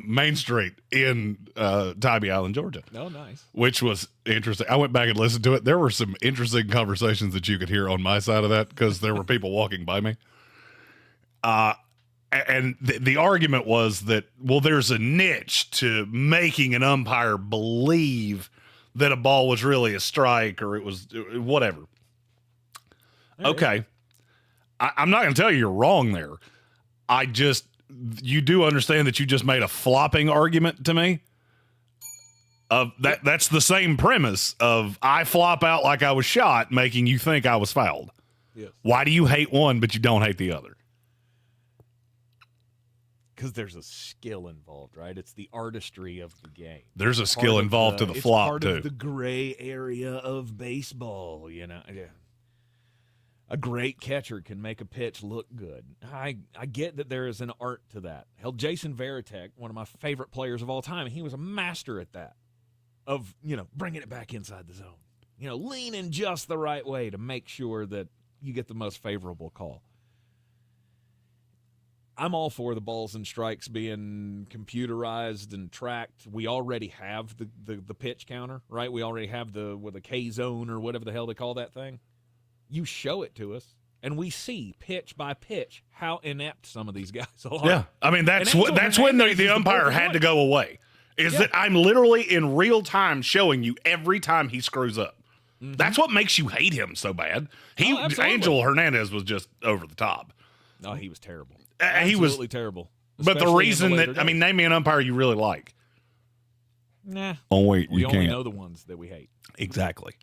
Main Street in Tybee Island, Georgia. Oh, nice. Which was interesting. I went back and listened to it. There were some interesting conversations that you could hear on my side of that because there were people walking by me. And the argument was that, well, there's a niche to making an umpire believe that a ball was really a strike or it was whatever. Okay. I'm not going to tell you you're wrong there. You do understand that you just made a flopping argument to me. That's the same premise of I flop out like I was shot, making you think I was fouled. Yes. Why do you hate one, but you don't hate the other? Because there's a skill involved, right? It's the artistry of the game. There's a skill involved to the flop, too. It's part of the gray area of baseball, you know. Yeah. A great catcher can make a pitch look good. I get that there is an art to that. Hell, Jason Varitek, one of my favorite players of all time, he was a master at that, of, bringing it back inside the zone. Leaning just the right way to make sure that you get the most favorable call. I'm all for the balls and strikes being computerized and tracked. We already have the pitch counter, right? We already have with a K zone or whatever the hell they call that thing. You show it to us, and we see pitch by pitch how inept some of these guys are. Yeah, I mean that's when the umpire had to go away. That I'm literally in real time showing you every time he screws up. Mm-hmm. That's what makes you hate him so bad. Angel Hernandez was just over the top. No, he was terrible. He was terrible. But the reason name me an umpire you really like. Nah. Oh wait, we only know the ones that we hate. Exactly.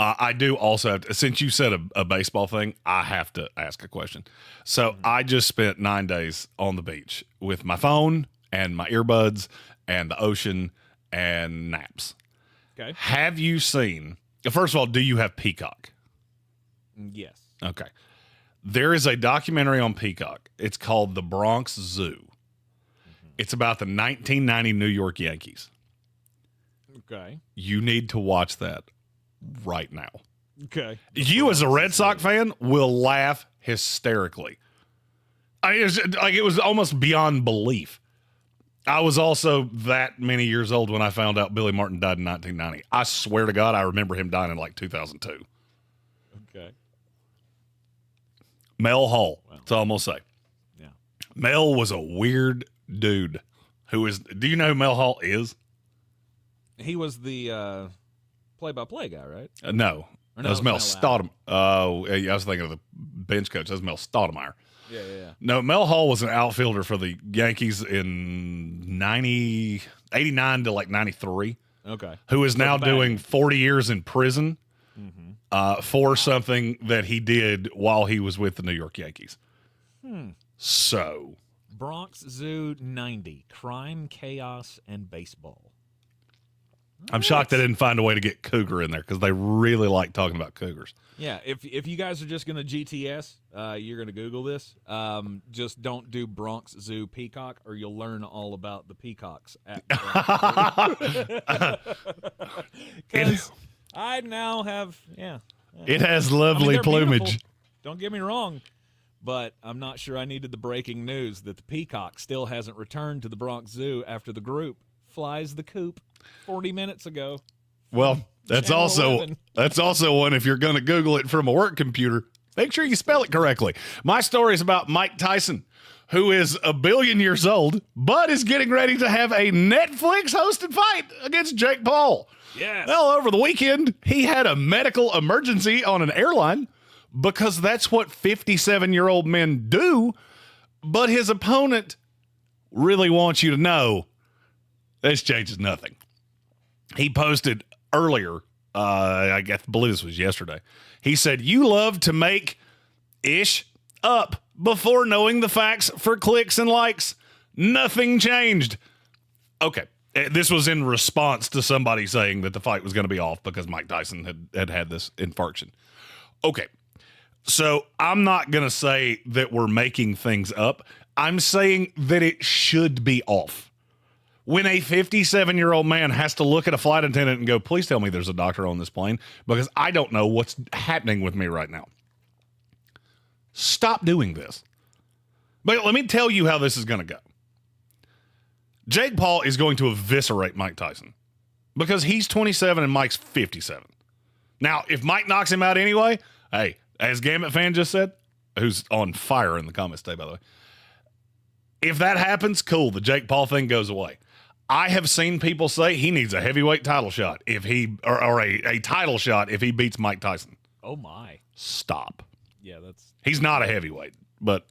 I do also have to, since you said a baseball thing, I have to ask a question. So I just spent 9 days on the beach with my phone and my earbuds and the ocean and naps. Okay. Have you seen? First of all, do you have Peacock? Yes. Okay. There is a documentary on Peacock. It's called The Bronx Zoo. Mm-hmm. It's about the 1990 New York Yankees. Okay. You need to watch that right now. Okay. You, as a Red Sox fan, will laugh hysterically. It was almost beyond belief. I was also that many years old when I found out Billy Martin died in 1990. I swear to God, I remember him dying in 2002. Okay. Mel Hall. That's all I'm going to say. Yeah. Mel was a weird dude do you know who Mel Hall is? He was the play-by-play guy, right? No. That was Mel Stoudemire. Oh, I was thinking of the bench coach. That was Mel Stoudemire. Yeah. No, Mel Hall was an outfielder for the Yankees in 89 to 93. Okay. Who is now doing 40 years in prison for something that he did while he was with the New York Yankees. So. Bronx Zoo 90, Crime, Chaos, and Baseball. I'm shocked they didn't find a way to get Cougar in there because they really like talking about Cougars. Yeah, if you guys are just going to GTS, you're going to Google this. Just don't do Bronx Zoo Peacock, or you'll learn all about the peacocks. Because I now have, It has lovely plumage. Beautiful. Don't get me wrong, but I'm not sure I needed the breaking news that the peacock still hasn't returned to the Bronx Zoo after the group flies the coop 40 minutes ago. Well, that's Channel also 11. that's also one. If you're going to Google it from a work computer, make sure you spell it correctly. My story is about Mike Tyson, who is 1 billion years old, but is getting ready to have a Netflix-hosted fight against Jake Paul. Yes. Well, over the weekend, he had a medical emergency on an airline because that's what 57-year-old men do. But his opponent really wants you to know this changes nothing. He posted earlier, I believe this was yesterday. He said, "You love to make ish up before knowing the facts for clicks and likes. Nothing changed." Okay. This was in response to somebody saying that the fight was going to be off because Mike Tyson had this infarction. Okay. So I'm not going to say that we're making things up. I'm saying that it should be off. When a 57-year-old man has to look at a flight attendant and go, "Please tell me there's a doctor on this plane because I don't know what's happening with me right now." Stop doing this. But let me tell you how this is going to go. Jake Paul is going to eviscerate Mike Tyson because he's 27 and Mike's 57. Now, if Mike knocks him out anyway, hey, as Gamut fan just said, who's on fire in the comments today, by the way, if that happens, cool, the Jake Paul thing goes away. I have seen people say he needs a heavyweight title shot if he or a title shot if he beats Mike Tyson. Oh my. Stop. Yeah, that's He's not a heavyweight, but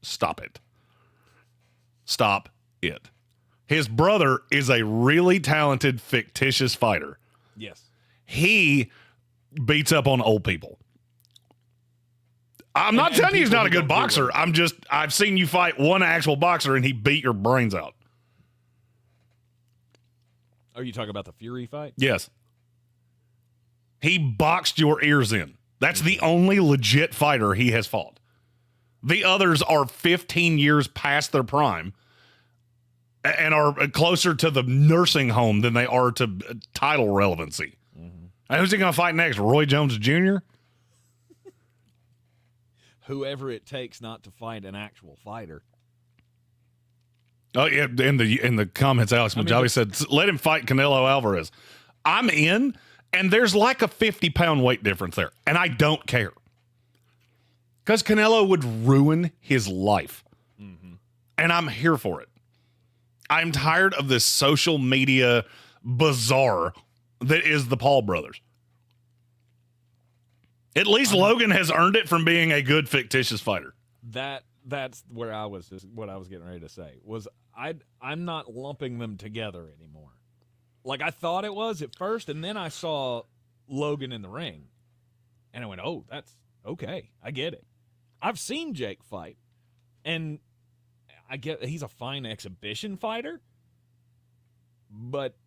stop it. Stop it. His brother is a really talented fictitious fighter. Yes. He beats up on old people. I'm not telling you he's not a good boxer. I've seen you fight one actual boxer and he beat your brains out. Are you talking about the Fury fight? Yes. He boxed your ears in. That's the only legit fighter he has fought. The others are 15 years past their prime and are closer to the nursing home than they are to title relevancy. Mm-hmm. And who's he going to fight next? Roy Jones Jr.? Whoever it takes not to fight an actual fighter. Oh, yeah, in the comments, Alex Majawi said, "Let him fight Canelo Alvarez." I'm in, and there's like a 50-pound weight difference there, and I don't care. Because Canelo would ruin his life. Mm-hmm. And I'm here for it. I'm tired of this social media bazaar that is the Paul brothers. At least Logan has earned it from being a good fictitious fighter. That's where I was what I was getting ready to say was I'm not lumping them together anymore. Like I thought it was at first, and then I saw Logan in the ring, and I went, "Oh, that's okay. I get it." I've seen Jake fight, and I get he's a fine exhibition fighter, but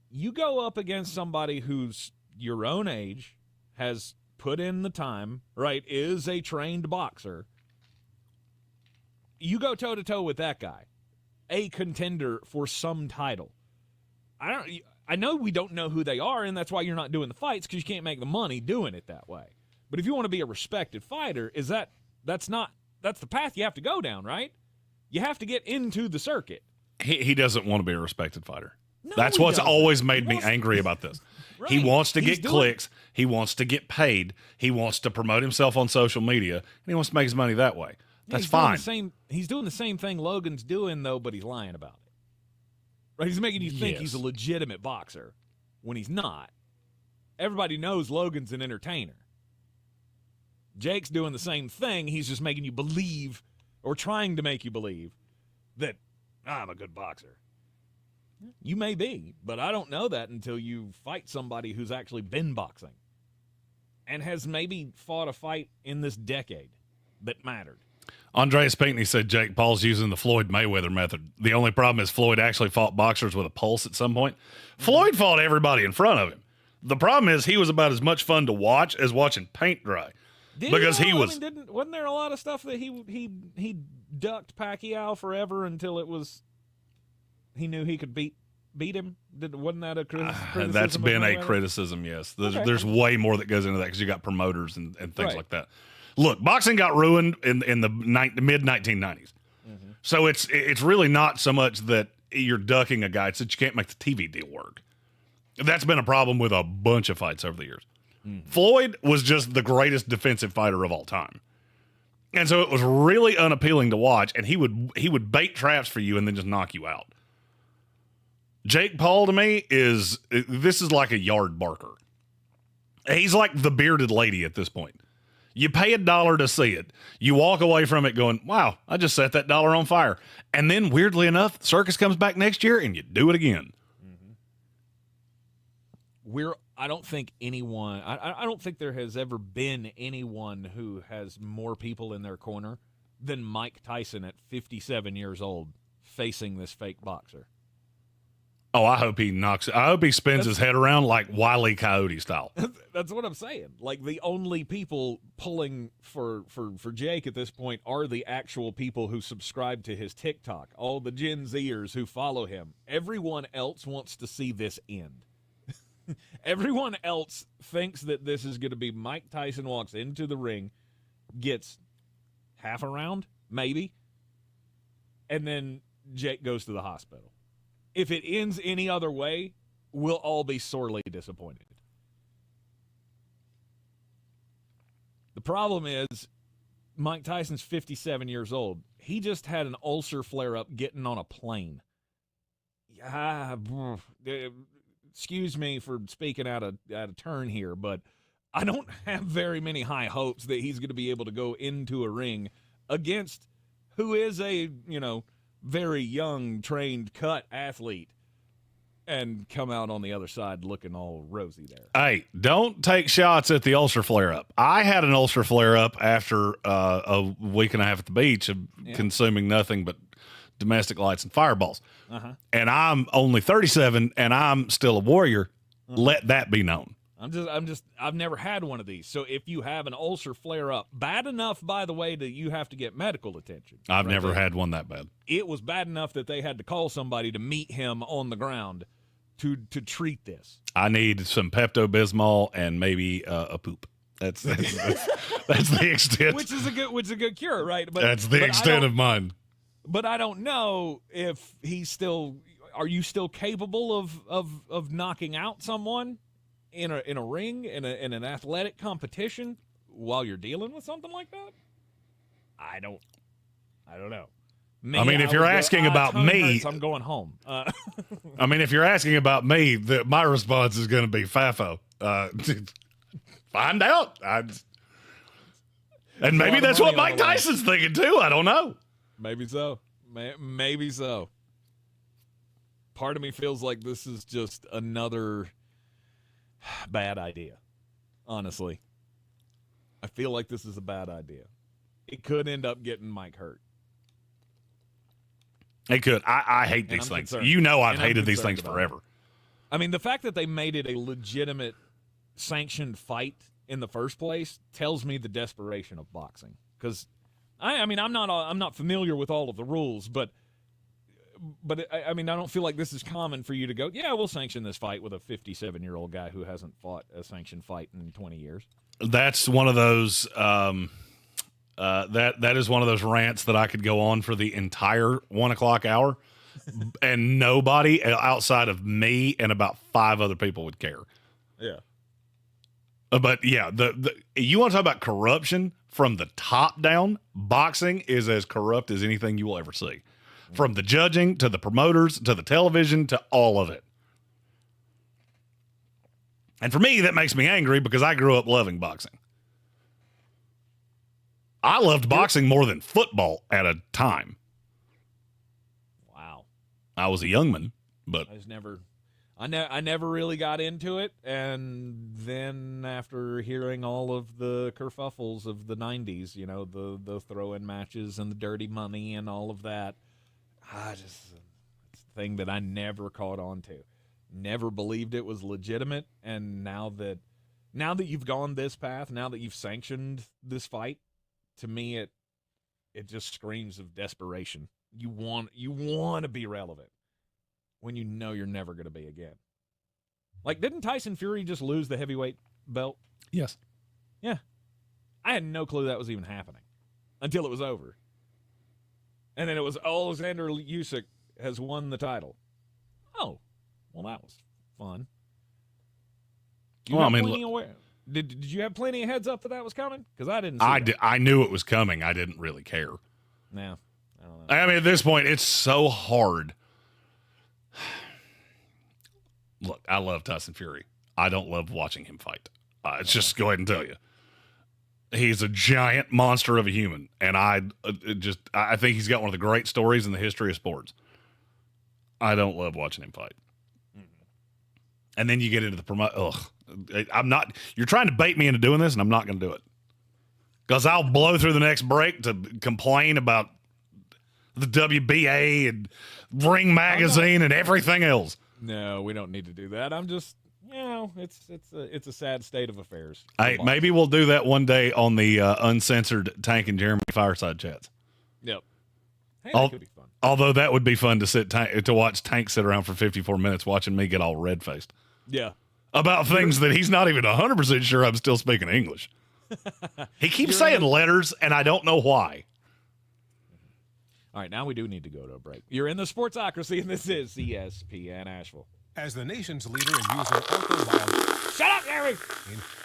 you go up against somebody who's your own age, has put in the time, right, is a trained boxer. You go toe-to-toe with that guy, a contender for some title. I know we don't know who they are, and that's why you're not doing the fights, because you can't make the money doing it that way. But if you want to be a respected fighter, that's the path you have to go down, right? You have to get into the circuit. He doesn't want to be a respected fighter. No, that's what's always made me angry about this. Right. He wants to get clicks. He wants to get paid. He wants to promote himself on social media, and he wants to make his money that way. That's fine. He's doing the same thing Logan's doing, though, but he's lying about it. Right? He's making you think he's a legitimate boxer when he's not. Everybody knows Logan's an entertainer. Jake's doing the same thing. He's just making you believe, or trying to make you believe, that I'm a good boxer. You may be, but I don't know that until you fight somebody who's actually been boxing and has maybe fought a fight in this decade that mattered. Andreas Pinckney said Jake Paul's using the Floyd Mayweather method. The only problem is Floyd actually fought boxers with a pulse at some point. Floyd fought everybody in front of him. The problem is he was about as much fun to watch as watching paint dry. Wasn't there a lot of stuff that he ducked Pacquiao forever until it was he knew he could beat him? Wasn't that a criticism? That's been a criticism, yes. There's way more that goes into that because you got promoters and things like that. Look, boxing got ruined in the mid-1990s. Mm-hmm. So it's really not so much that you're ducking a guy so that you can't make the TV deal work. That's been a problem with a bunch of fights over the years. Floyd was just the greatest defensive fighter of all time. And so it was really unappealing to watch, and he would bait traps for you and then just knock you out. Jake Paul, to me, is like a yard barker. He's like the bearded lady at this point. You pay $1 to see it. You walk away from it going, wow, I just set that $1 on fire. And then, weirdly enough, circus comes back next year, and you do it again. I don't think anyone, I don't think there has ever been anyone who has more people in their corner than Mike Tyson at 57 years old facing this fake boxer. Oh, I hope he spins his head around like Wile E. Coyote style. That's what I'm saying. Like, the only people pulling for Jake at this point are the actual people who subscribe to his TikTok, all the Gen Zers who follow him. Everyone else wants to see this end. Everyone else thinks that this is going to be Mike Tyson walks into the ring, gets half a round, maybe, and then Jake goes to the hospital. If it ends any other way, we'll all be sorely disappointed. The problem is Mike Tyson's 57 years old. He just had an ulcer flare-up getting on a plane. Excuse me for speaking out of turn here, but I don't have very many high hopes that he's going to be able to go into a ring against who is a, very young, trained, cut athlete and come out on the other side looking all rosy there. Hey, don't take shots at the ulcer flare-up. I had an ulcer flare-up after a week and a half at the beach of consuming nothing but domestic lights and fireballs. And I'm only 37 and I'm still a warrior. Let that be known. I've never had one of these. So if you have an ulcer flare up, bad enough, by the way, that you have to get medical attention. I've never had one that bad. It was bad enough that they had to call somebody to meet him on the ground to treat this. I need some Pepto-Bismol and maybe a poop. That's the extent. Which is a good cure, right? But that's the extent of mine. But I don't know if he's still. Are you still capable of knocking out someone in a ring in an athletic competition while you're dealing with something like that? I don't know. I mean, if you're asking about me, I'm going home. I mean, if you're asking about me, my response is going to be FAFO. Find out. And maybe that's what Mike Tyson's thinking too. I don't know. Maybe so. Maybe so. Part of me feels like this is just another bad idea. Honestly. I feel like this is a bad idea. It could end up getting Mike hurt. It could. I hate these things. Concerned. I've hated these things forever. I mean, the fact that they made it a legitimate sanctioned fight in the first place tells me the desperation of boxing. Because I'm not familiar with all of the rules, but I don't feel like this is common for you to go, yeah, we'll sanction this fight with a 57-year-old guy who hasn't fought a sanctioned fight in 20 years. That's one of those that is one of those rants that I could go on for the entire 1 o'clock hour, and nobody outside of me and about 5 other people would care. Yeah. But yeah, you want to talk about corruption from the top down? Boxing is as corrupt as anything you will ever see. From the judging to the promoters to the television to all of it. And for me, that makes me angry because I grew up loving boxing. I loved boxing more than football at a time. Wow. I was a youngman, but I never really got into it, and then after hearing all of the kerfuffles of the 90s, the throw-in matches and the dirty money and all of that, it's a thing that I never caught on to. Never believed it was legitimate, and now that you've gone this path, now that you've sanctioned this fight, to me it just screams of desperation. You want to be relevant when you know you're never going to be again. Like, didn't Tyson Fury just lose the heavyweight belt? Yes. Yeah. I had no clue that was even happening until it was over. And then it was Alexander Usyk has won the title. Oh, well, that was fun. Did you have plenty of heads up that was coming? Because I didn't see that. I knew it was coming. I didn't really care. No, I don't know. I mean, at this point, it's so hard. Look, I love Tyson Fury. I don't love watching him fight. Let's just go ahead and tell you. He's a giant monster of a human, and I think he's got one of the great stories in the history of sports. I don't love watching him fight. And then you get into the I'm not. You're trying to bait me into doing this, and I'm not going to do it because I'll blow through the next break to complain about the WBA and Ring Magazine and everything else. No, we don't need to do that. I'm just, it's a sad state of affairs. Hey, maybe we'll do that one day on the uncensored Tank and Jeremy fireside chats. Yep. Hey, that could be fun. Although that would be fun to watch Tank sit around for 54 minutes watching me get all red faced. Yeah. About things that he's not even 100% sure I'm still speaking English. He keeps saying letters, and I don't know why. All right, now we do need to go to a break. You're in the Sportsocracy, and this is ESPN Asheville. As the nation's leader in using orthobiology, shut up, Gary!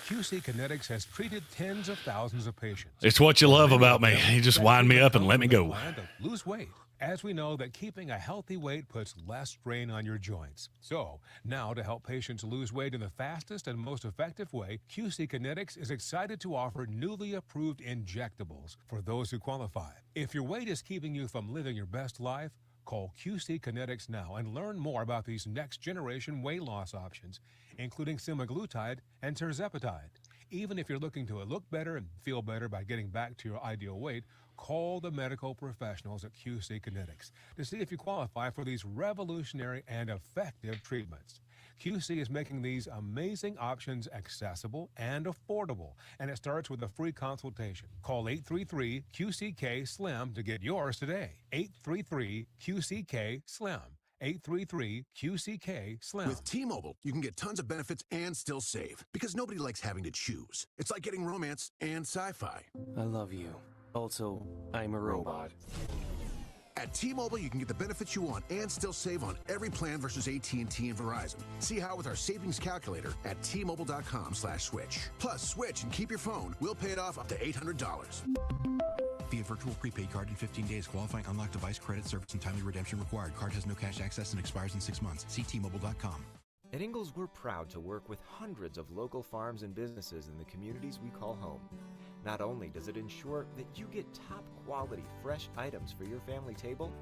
QC Kinetics has treated tens of thousands of patients. It's what you love about me. You just wind me up and let me go. Lose weight. As we know that keeping a healthy weight puts less strain on your joints. So, now to help patients lose weight in the fastest and most effective way, QC Kinetics is excited to offer newly approved injectables for those who qualify. If your weight is keeping you from living your best life, call QC Kinetics now and learn more about these next-generation weight loss options, including semaglutide and tirzepatide. Even if you're looking to look better and feel better by getting back to your ideal weight, call the medical professionals at QC Kinetics to see if you qualify for these revolutionary and effective treatments. QC is making these amazing options accessible and affordable, and it starts with a free consultation. Call 833-QCK-SLIM to get yours today. 833-QCK-SLIM. 833-QCK-SLIM. With T-Mobile, you can get tons of benefits and still save, because nobody likes having to choose. It's like getting romance and sci-fi. I love you. Also, I'm a robot. At T-Mobile, you can get the benefits you want and still save on every plan versus AT&T and Verizon. See how with our savings calculator at T-Mobile.com/switch. Plus, switch and keep your phone. We'll pay it off up to $800. Via virtual prepaid card in 15 days. Qualifying unlocked device credit service and timely redemption required. Card has no cash access and expires in 6 months. See T-Mobile.com. At Ingalls, we're proud to work with hundreds of local farms and businesses in the communities we call home. Not only does it ensure that you get top-quality, fresh items for your family table,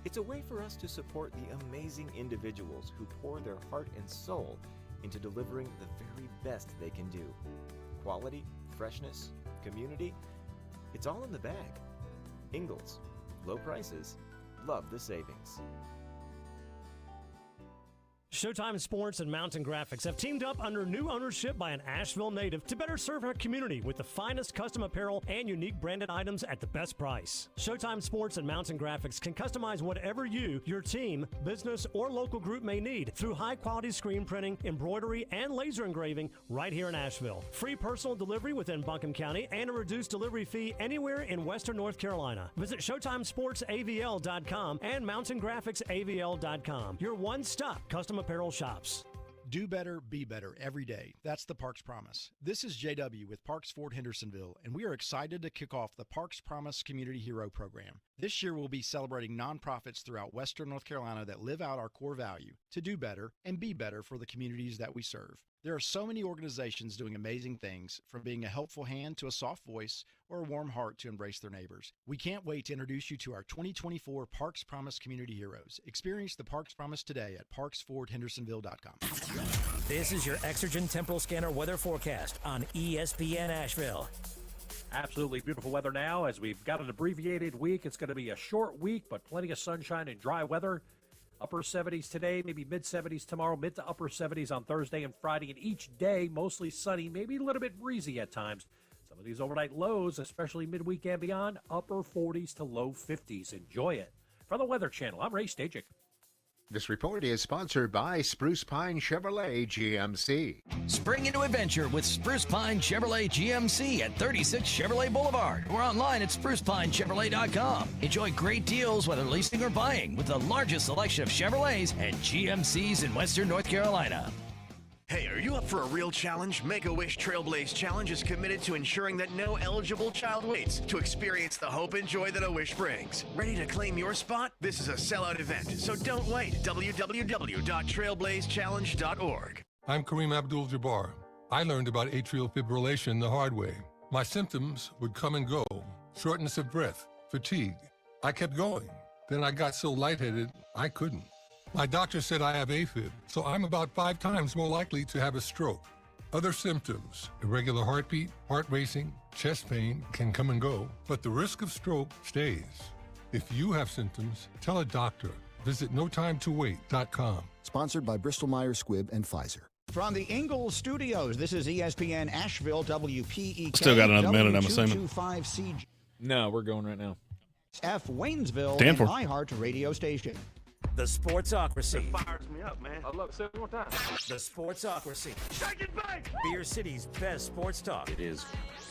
it's a way for us to support the amazing individuals who pour their heart and soul into delivering the very best they can do. Quality, freshness, community, it's all in the bag. Ingalls, low prices, love the savings. Showtime Sports and Mountain Graphics have teamed up under new ownership by an Asheville native to better serve our community with the finest custom apparel and unique branded items at the best price. Showtime Sports and Mountain Graphics can customize whatever you, your team, business, or local group may need through high-quality screen printing, embroidery, and laser engraving right here in Asheville. Free personal delivery within Buncombe County and a reduced delivery fee anywhere in Western North Carolina. Visit ShowtimeSportsAVL.com and MountainGraphicsAVL.com. Your one-stop custom apparel shops. Do better, be better every day. That's the Parks Promise. This is JW with Parks Ford Hendersonville, and we are excited to kick off the Parks Promise Community Hero Program. This year, we'll be celebrating nonprofits throughout Western North Carolina that live out our core value to do better and be better for the communities that we serve. There are so many organizations doing amazing things, from being a helpful hand to a soft voice or a warm heart to embrace their neighbors. We can't wait to introduce you to our 2024 Parks Promise Community Heroes. Experience the Parks Promise today at parksfordhendersonville.com. This is your Exergen Temporal Scanner weather forecast on ESPN Asheville. Absolutely beautiful weather now as we've got an abbreviated week. It's going to be a short week, but plenty of sunshine and dry weather. Upper 70s today, maybe mid 70s tomorrow, mid to upper 70s on Thursday and Friday, and each day mostly sunny, maybe a little bit breezy at times. Some of these overnight lows, especially midweek and beyond, upper 40s to low 50s. Enjoy it. From the Weather Channel, I'm Ray Stajic. This report is sponsored by Spruce Pine Chevrolet GMC. Spring into adventure with Spruce Pine Chevrolet GMC at 36 Chevrolet Boulevard or online at sprucepinechevrolet.com. Enjoy great deals whether leasing or buying with the largest selection of Chevrolets and GMCs in Western North Carolina. Hey, are you up for a real challenge? Make-A-Wish Trailblaze Challenge is committed to ensuring that no eligible child waits to experience the hope and joy that a wish brings. Ready to claim your spot? This is a sellout event, so don't wait. www.trailblazechallenge.org. I'm Kareem Abdul-Jabbar. I learned about atrial fibrillation the hard way. My symptoms would come and go. Shortness of breath, fatigue. I kept going. Then I got so lightheaded, I couldn't. My doctor said I have AFib, so I'm about 5 times more likely to have a stroke. Other symptoms, irregular heartbeat, heart racing, chest pain can come and go, but the risk of stroke stays. If you have symptoms, tell a doctor. Visit notimetowait.com. Sponsored by Bristol-Myers Squibb and Pfizer. From the Ingalls Studios, this is ESPN Asheville, WPEK. Still got another minute, I'm assuming. W225CG. No, we're going right now. F Waynesville, Stanford. an iHeart radio station. The Sportsocracy. It fires me up, man. I love it. Say it one more time. The Sportsocracy. Shake it back! Beer City's best sports talk. It is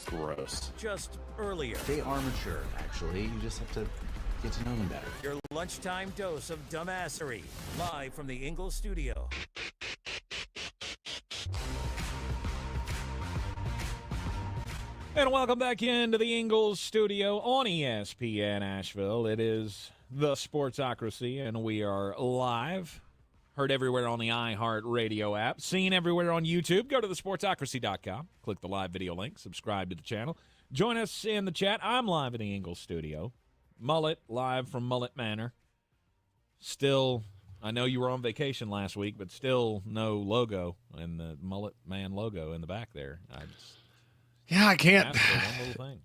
gross. Just earlier. They are mature, actually. You just have to get to know them better. Your lunchtime dose of dumbassery. Live from the Ingalls Studio. And welcome back into the Ingalls Studio on ESPN Asheville. It is the Sportsocracy, and we are live. Heard everywhere on the iHeart Radio app. Seen everywhere on YouTube. Go to thesportsocracy.com. Click the live video link. Subscribe to the channel. Join us in the chat. I'm live in the Ingalls Studio. Mullet, live from Mullet Manor. Still, I know you were on vacation last week, but still no logo, and the Mullet Man logo in the back there. Yeah, I can't.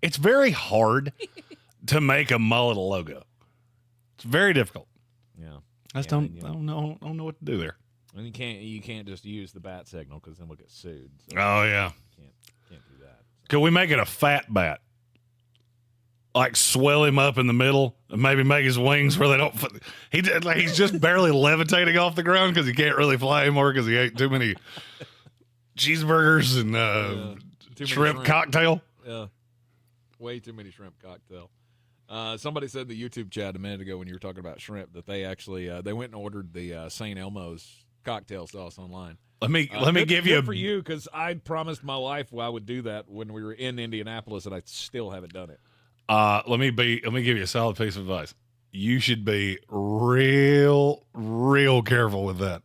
It's very hard to make a mullet a logo. It's very difficult. Yeah, I just don't know what to do there. And you can't just use the bat signal because then we'll get sued. So Oh yeah, can't do that. Could we make it a fat bat? Like swell him up in the middle and maybe make his wings where they don't. He's just barely levitating off the ground because he can't really fly anymore because he ate too many cheeseburgers and shrimp cocktail. Yeah, way too many shrimp cocktail. Somebody said in the YouTube chat a minute ago when you were talking about shrimp that they actually they went and ordered the St. Elmo's cocktail sauce online. Let me give you for you because I promised my wife I would do that when we were in Indianapolis and I still haven't done it. Let me give you a solid piece of advice. You should be real careful with that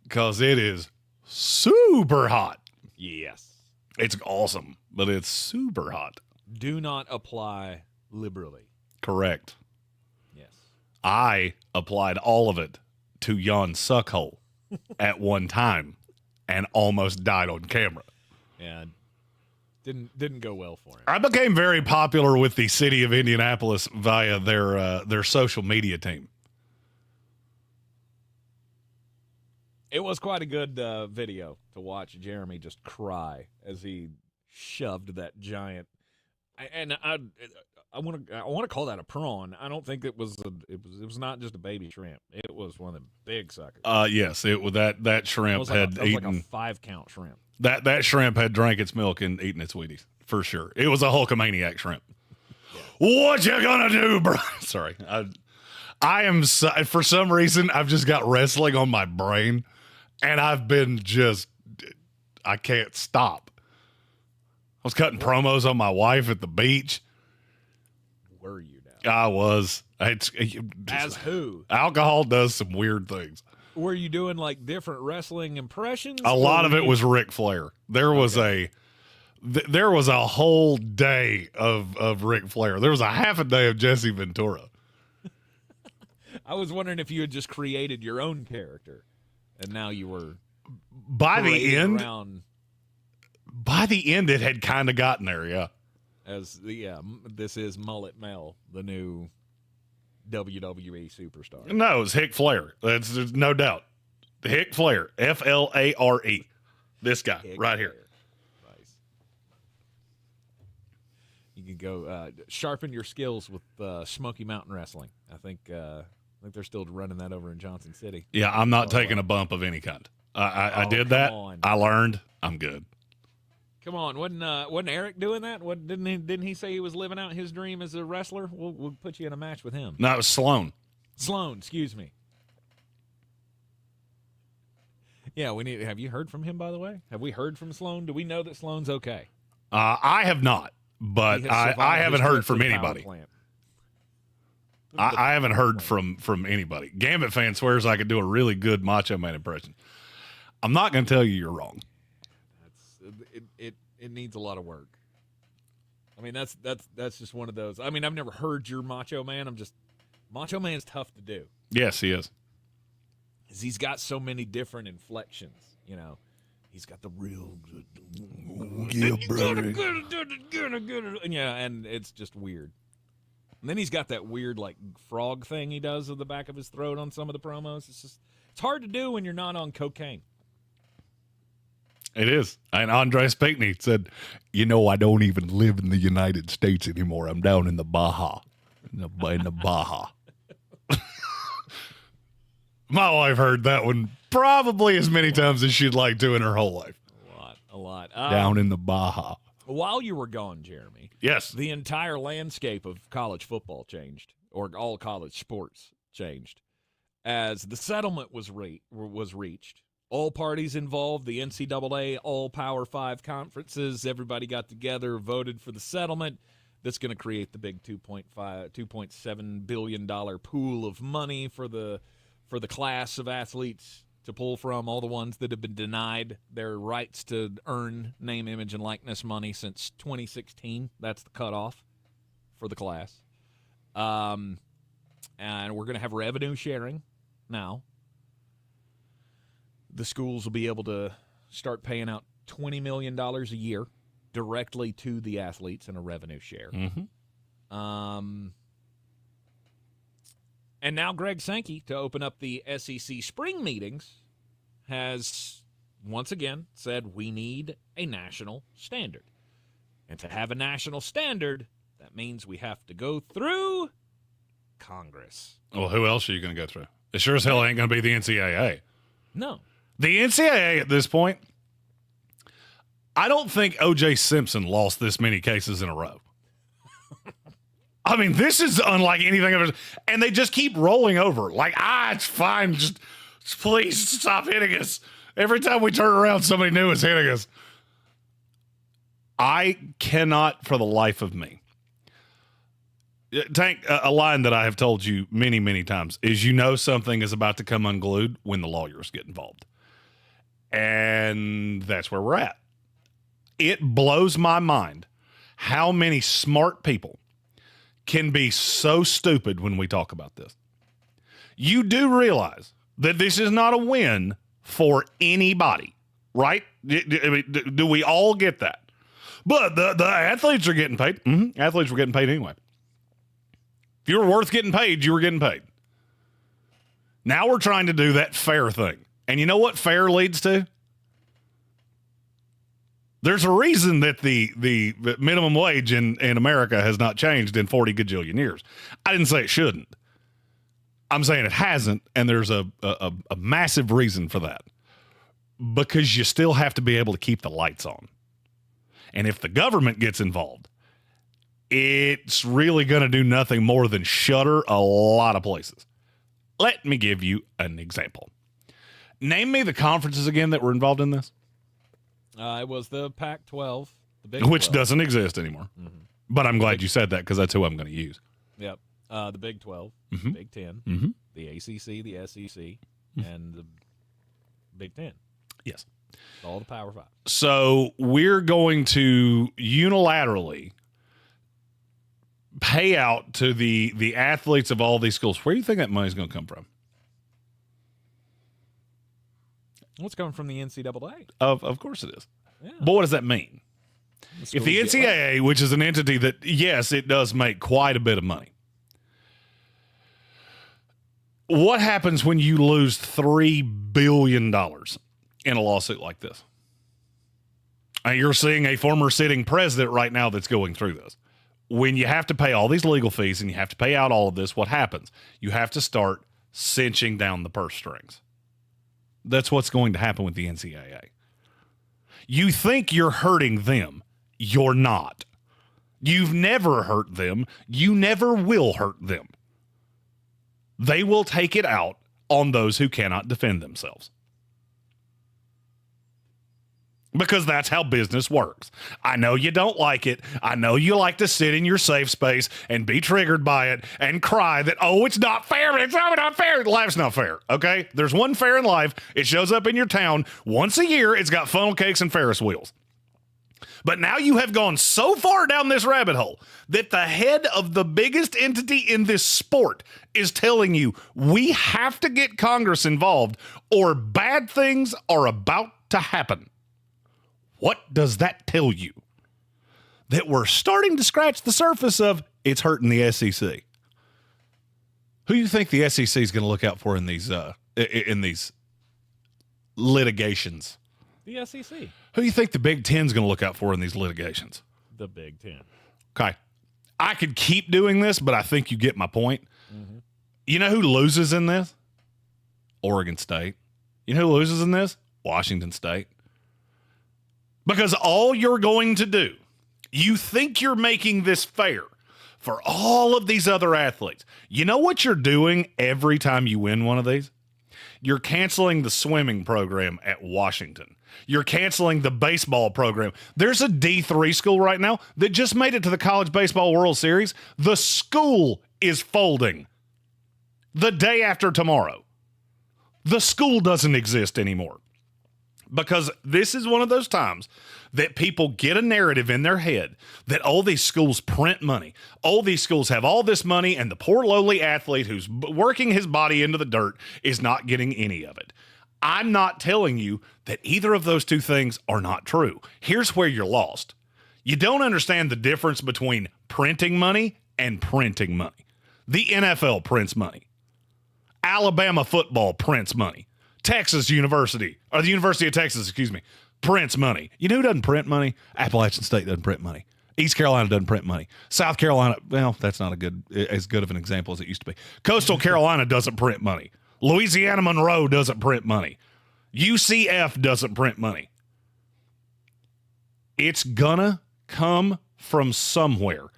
because it is super hot. Yes. It's awesome, but it's super hot. Do not apply liberally. Correct. Yes. I applied all of it to Jan's suckhole at one time and almost died on camera. Yeah. Didn't go well for him. I became very popular with the city of Indianapolis via their social media team. It was quite a good video to watch Jeremy just cry as he shoved that giant. And I want to call that a prawn. I don't think it was not just a baby shrimp. It was one of the big suckers. Yes, that shrimp had eaten like a 5-count shrimp. That shrimp had drank its milk and eaten its Wheaties for sure. It was a Hulkamaniac shrimp. Yeah. What you gonna do, bro? Sorry, I am for some reason I've just got wrestling on my brain. And I've been I can't stop. I was cutting promos on my wife at the beach. Were you now? I was. As who? Alcohol does some weird things. Were you doing like different wrestling impressions? A lot of it was Ric Flair. There was a whole day of Ric Flair. There was a half a day of Jesse Ventura. I was wondering if you had just created your own character. And now you were by the end, it had kind of gotten there, yeah. This is Mullet Mel, the new WWE superstar. No, it's Hick Flair. There's no doubt. Hick Flair, Flare. This guy right here. Nice. You can go sharpen your skills with Smoky Mountain Wrestling. I think think they're still running that over in Johnson City. Yeah, I'm not taking a bump of any kind. I did that. On. I learned. I'm good. Come on, wasn't Eric doing that? Didn't he say he was living out his dream as a wrestler? We'll put you in a match with him. No, it was Sloan. Sloan, excuse me. Yeah, have you heard from him, by the way? Have we heard from Sloan? Do we know that Sloan's okay? I have not, but I haven't heard from anybody. I haven't heard from anybody. Gambit fan swears I could do a really good Macho Man impression. I'm not going to tell you you're wrong. It needs a lot of work. I mean, that's just one of those. I mean, I've never heard your Macho Man. Macho Man's tough to do. Yes, he is. He's got so many different inflections, you know. He's got the real yeah, brother. Yeah, and it's just weird. And then he's got that weird like frog thing he does at the back of his throat on some of the promos. It's hard to do when you're not on cocaine. It is. And Andres Pinckney said, I don't even live in the United States anymore. I'm down in the Baja. In the Baja. My wife heard that one probably as many times as she'd like to in her whole life. A lot. Down in the Baja. While you were gone, Jeremy. Yes. The entire landscape of college football changed, or all college sports changed, as the settlement was reached. All parties involved, the NCAA, all Power 5 conferences, everybody got together, voted for the settlement. That's going to create the big $2.7 billion pool of money for the class of athletes to pull from, all the ones that have been denied their rights to earn name, image, and likeness money since 2016. That's the cutoff for the class. And we're going to have revenue sharing now. The schools will be able to start paying out $20 million a year directly to the athletes in a revenue share. Mm-hmm. And now Greg Sankey, to open up the SEC spring meetings, has once again said we need a national standard. And to have a national standard, that means we have to go through Congress. Well, who else are you going to go through? It sure as hell ain't going to be the NCAA. No. The NCAA at this point, I don't think O.J. Simpson lost this many cases in a row. I mean, this is unlike anything I've ever. And they just keep rolling over. Like, it's fine. Just please stop hitting us. Every time we turn around, somebody new is hitting us. I cannot, for the life of me. Tank, a line that I have told you many, many times is something is about to come unglued when the lawyers get involved. And that's where we're at. It blows my mind how many smart people can be so stupid when we talk about this. You do realize that this is not a win for anybody, right? Do we all get that? But the athletes are getting paid. Mm-hmm. Athletes were getting paid anyway. If you were worth getting paid, you were getting paid. Now we're trying to do that fair thing. And you know what fair leads to? There's a reason that the minimum wage in America has not changed in 40 gajillion years. I didn't say it shouldn't. I'm saying it hasn't, and there's a massive reason for that. Because you still have to be able to keep the lights on. And if the government gets involved, it's really going to do nothing more than shutter a lot of places. Let me give you an example. Name me the conferences again that were involved in this. It was the Pac-12, the Big Which 12. Doesn't exist anymore. Mm-hmm. But I'm glad you said that because that's who I'm going to use. Yep. The Big 12, mm-hmm. Big 10, mm-hmm. the ACC, the SEC, and the Big 10. Yes. All the Power 5. So we're going to unilaterally pay out to the athletes of all these schools. Where do you think that money's going to come from? What's coming from the NCAA? Of course it is. Yeah. But what does that mean? If the NCAA, which is an entity that, yes, it does make quite a bit of money. What happens when you lose $3 billion in a lawsuit like this? You're seeing a former sitting president right now that's going through this. When you have to pay all these legal fees and you have to pay out all of this, what happens? You have to start cinching down the purse strings. That's what's going to happen with the NCAA. You think you're hurting them. You're not. You've never hurt them. You never will hurt them. They will take it out on those who cannot defend themselves. Because that's how business works. I know you don't like it. I know you like to sit in your safe space and be triggered by it and cry that, oh, it's not fair. It's not fair. Life's not fair, okay? There's one fair in life. It shows up in your town once a year. It's got funnel cakes and Ferris wheels. But now you have gone so far down this rabbit hole that the head of the biggest entity in this sport is telling you we have to get Congress involved or bad things are about to happen. What does that tell you? That we're starting to scratch the surface of it's hurting the SEC. Who do you think the SEC is going to look out for in these litigations? The SEC. Who do you think the Big Ten is going to look out for in these litigations? The Big Ten. Okay. I could keep doing this, but I think you get my point. Mm-hmm. You know who loses in this? Oregon State. You know who loses in this? Washington State. Because all you're going to do, you think you're making this fair for all of these other athletes. You know what you're doing every time you win one of these? You're canceling the swimming program at Washington. You're canceling the baseball program. There's a D3 school right now that just made it to the College Baseball World Series. The school is folding the day after tomorrow. The school doesn't exist anymore. Because this is one of those times that people get a narrative in their head that all these schools print money. All these schools have all this money, and the poor lowly athlete who's working his body into the dirt is not getting any of it. I'm not telling you that either of those two things are not true. Here's where you're lost. You don't understand the difference between printing money and printing money. The NFL prints money. Alabama football prints money. Texas University, or the University of Texas, prints money. You know who doesn't print money? Appalachian State doesn't print money. East Carolina doesn't print money. South Carolina, well, that's not as good of an example as it used to be. Coastal Carolina doesn't print money. Louisiana Monroe doesn't print money. UCF doesn't print money. It's gonna come from somewhere.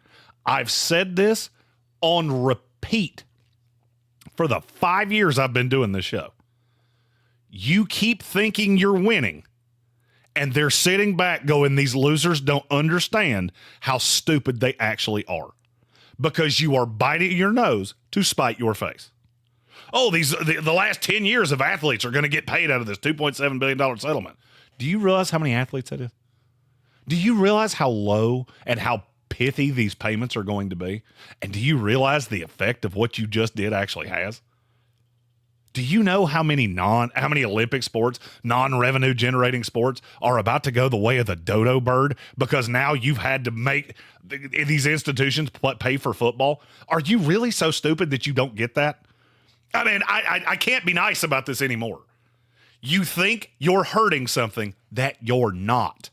I've said this on repeat for the 5 years I've been doing this show. You keep thinking you're winning, and they're sitting back going, these losers don't understand how stupid they actually are because you are biting your nose to spite your face. Oh, the last 10 years of athletes are going to get paid out of this $2.7 billion settlement. Do you realize how many athletes that is? Do you realize how low and how pithy these payments are going to be? And do you realize the effect of what you just did actually has? Do you know how many Olympic sports, non-revenue generating sports are about to go the way of the dodo bird because now you've had to make these institutions pay for football? Are you really so stupid that you don't get that? I mean, I can't be nice about this anymore. You think you're hurting something that you're not.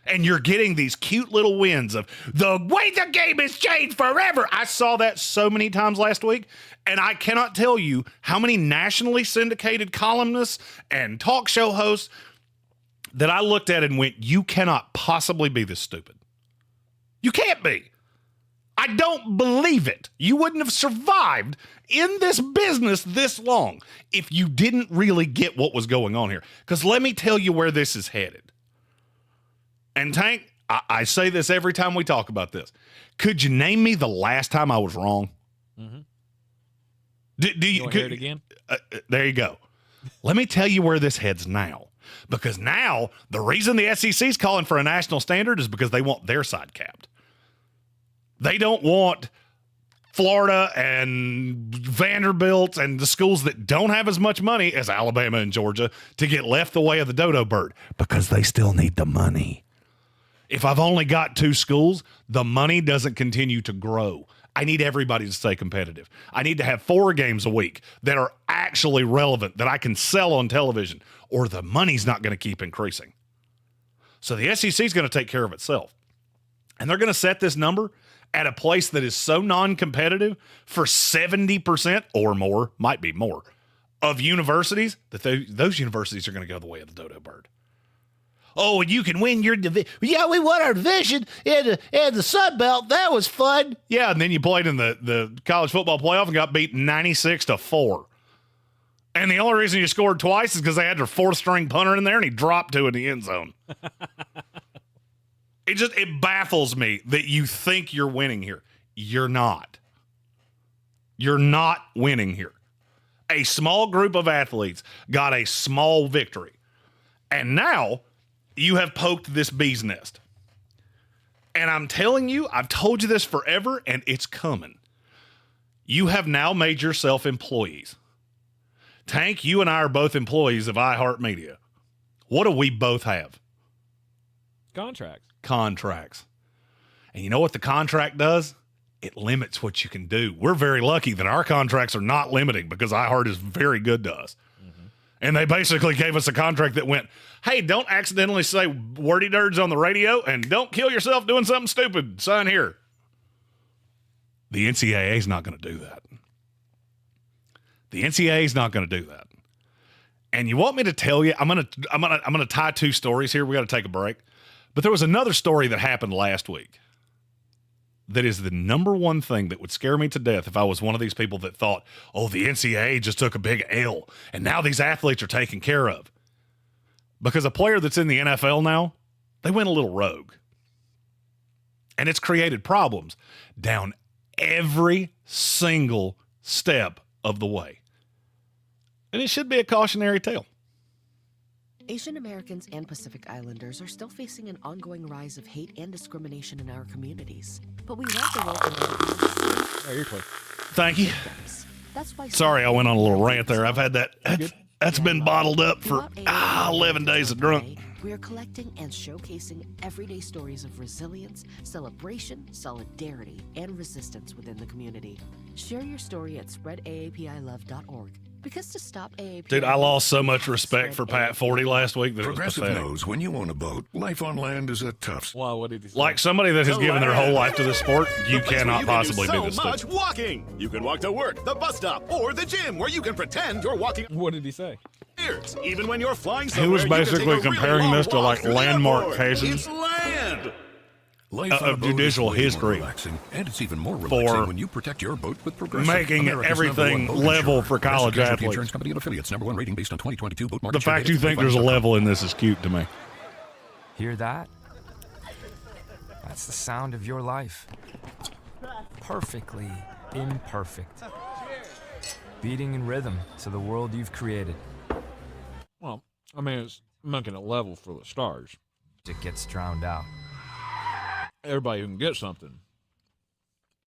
And you're getting these cute little wins of the way the game has changed forever. I saw that so many times last week, and I cannot tell you how many nationally syndicated columnists and talk show hosts that I looked at and went, you cannot possibly be this stupid. You can't be. I don't believe it. You wouldn't have survived in this business this long if you didn't really get what was going on here. Because let me tell you where this is headed. And Tank, I say this every time we talk about this. Could you name me the last time I was wrong? Mm-hmm. Do you hear it again? There you go. Let me tell you where this heads now. Because now the reason the SEC is calling for a national standard is because they want their side capped. They don't want Florida and Vanderbilt and the schools that don't have as much money as Alabama and Georgia to get left the way of the dodo bird because they still need the money. If I've only got 2 schools, the money doesn't continue to grow. I need everybody to stay competitive. I need to have 4 games a week that are actually relevant, that I can sell on television, or the money's not going to keep increasing. So the SEC is going to take care of itself. And they're going to set this number at a place that is so non-competitive for 70% or more, might be more, of universities, that those universities are going to go the way of the dodo bird. Oh, and you can win your division. Yeah, we won our division in the Sun Belt. That was fun. Yeah, and then you played in the college football playoff and got beat 96-4. And the only reason you scored twice is because they had their fourth-string punter in there, and he dropped two in the end zone. It baffles me that you think you're winning here. You're not. You're not winning here. A small group of athletes got a small victory. And now you have poked this bee's nest. And I'm telling you, I've told you this forever, and it's coming. You have now made yourself employees. Tank, you and I are both employees of iHeartMedia. What do we both have? Contracts. And you know what the contract does? It limits what you can do. We're very lucky that our contracts are not limiting because iHeart is very good to us. Mm-hmm. And they basically gave us a contract that went, hey, don't accidentally say wordy nerds on the radio and don't kill yourself doing something stupid. Sign here. The NCAA is not going to do that. The NCAA is not going to do that. And you want me to tell you, I'm going to tie two stories here. We got to take a break. But there was another story that happened last week that is the number one thing that would scare me to death if I was one of these people that thought, oh, the NCAA just took a big L, and now these athletes are taken care of. Because a player that's in the NFL now, they went a little rogue. And it's created problems down every single step of the way. And it should be a cautionary tale. Asian Americans and Pacific Islanders are still facing an ongoing rise of hate and discrimination in our communities. But we want the world to know that you're clear. Thank you. That's why. Sorry, I went on a little rant there. I've had that. That's been bottled up for 11 days of drunk. We are collecting and showcasing everyday stories of resilience, celebration, solidarity, and resistance within the community. Share your story at spreadaapilove.org. Because to stop AAPI... Dude, I lost so much respect for Pat Forty last week that Progressive it was pathetic. knows when you own a boat, life on land is a tough... Wow, what did he say? Like somebody that has given their whole life to this sport, you cannot possibly do this so much stuff. walking. You can walk to work, the bus stop, or the gym, where you can pretend you're walking... What did he say? Even when you're flying He somewhere, was basically comparing this to like through the landmark airport. cases It's land! of judicial history and it's even more relaxing for when you protect your boat with Progressive. making America's everything #1 boat level insurer. for college Progressive athletes. Insurance Company and affiliates, #1 rating based on 2022 boat market The fact share you data. think there's a level in this is cute to me. Hear that? That's the sound of your life. Perfectly imperfect. Beating in rhythm to the world you've created. Well, I mean, it's making a level for the stars. It gets drowned out. Everybody who can get something.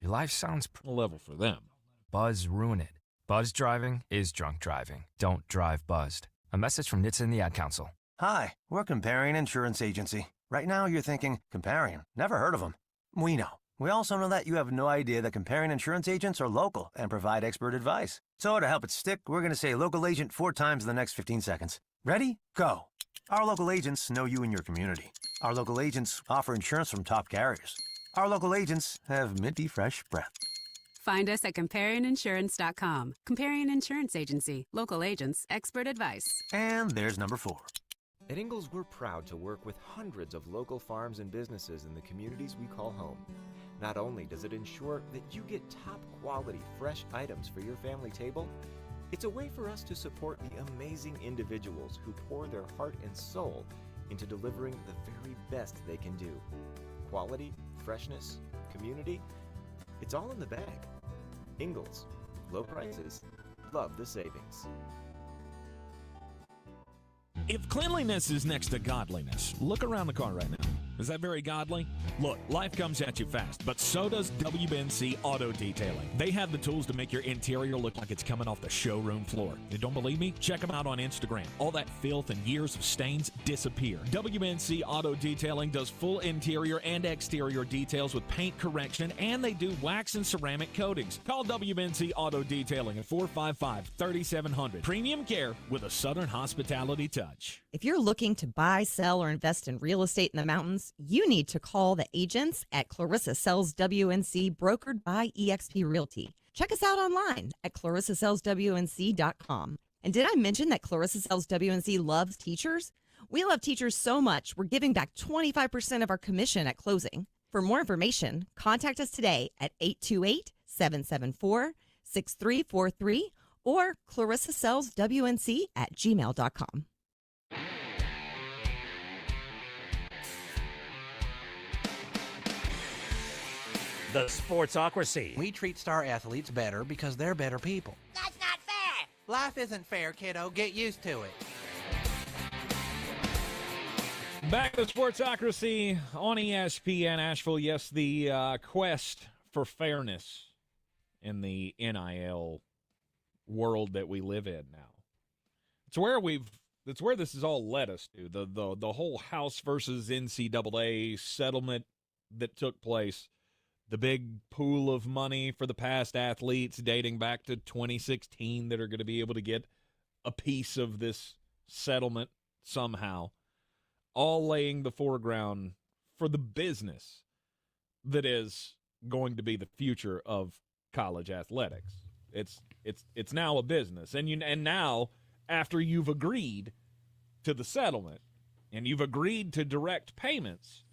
Your life sounds a level for them. Buzz ruin it. Buzz driving is drunk driving. Don't drive buzzed. A message from NHTSA and the Ad Council. Hi, we're Comparion Insurance Agency. Right now you're thinking, Comparion, never heard of them. We know. We also know that you have no idea that Comparion Insurance agents are local and provide expert advice. So to help it stick, we're going to say local agent 4 times in the next 15 seconds. Ready? Go. Our local agents know you and your community. Our local agents offer insurance from top carriers. Our local agents have minty fresh breath. Find us at ComparionInsurance.com. Comparion Insurance Agency. Local agents, expert advice. And there's number 4. At Ingalls, we're proud to work with hundreds of local farms and businesses in the communities we call home. Not only does it ensure that you get top-quality, fresh items for your family table, it's a way for us to support the amazing individuals who pour their heart and soul into delivering the very best they can do. Quality, freshness, community, it's all in the bag. Ingalls, low prices, love the savings. If cleanliness is next to godliness, look around the car right now. Is that very godly? Look, life comes at you fast, but so does WBNC Auto Detailing. They have the tools to make your interior look like it's coming off the showroom floor. You don't believe me? Check them out on Instagram. All that filth and years of stains disappear. WBNC Auto Detailing does full interior and exterior details with paint correction, and they do wax and ceramic coatings. Call WBNC Auto Detailing at 455-3700. Premium care with a Southern hospitality touch. If you're looking to buy, sell, or invest in real estate in the mountains, deals, you need to call the agents at Clarissa Sells WNC, brokered by eXp Realty. Check us out online at clarissasellswnc.com. And did I mention that Clarissa Sells WNC loves teachers? We love teachers so much, we're giving back 25% of our commission at closing. For more information, contact us today at 828-774-6343 or clarissasellswnc@gmail.com. The Sportsocracy. We treat star athletes better because they're better people. That's not fair. Life isn't fair, kiddo. Get used to it. Back to the Sportsocracy on ESPN Asheville. Yes, the quest for fairness in the NIL world that we live in now. It's where this has all led us to. The whole House versus NCAA settlement that took place. The big pool of money for the past athletes dating back to 2016 that are going to be able to get a piece of this settlement somehow, all laying the foreground for the business that is going to be the future of college athletics. It's now a business, and now after you've agreed to the settlement and you've agreed to direct payments,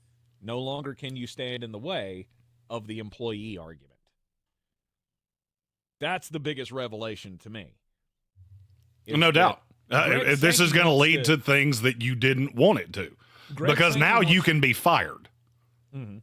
no longer can you stand in the way of the employee argument. That's the biggest revelation to me. No doubt. This is going to lead to things that you didn't want it to. Because now you can be fired. Mm-hmm.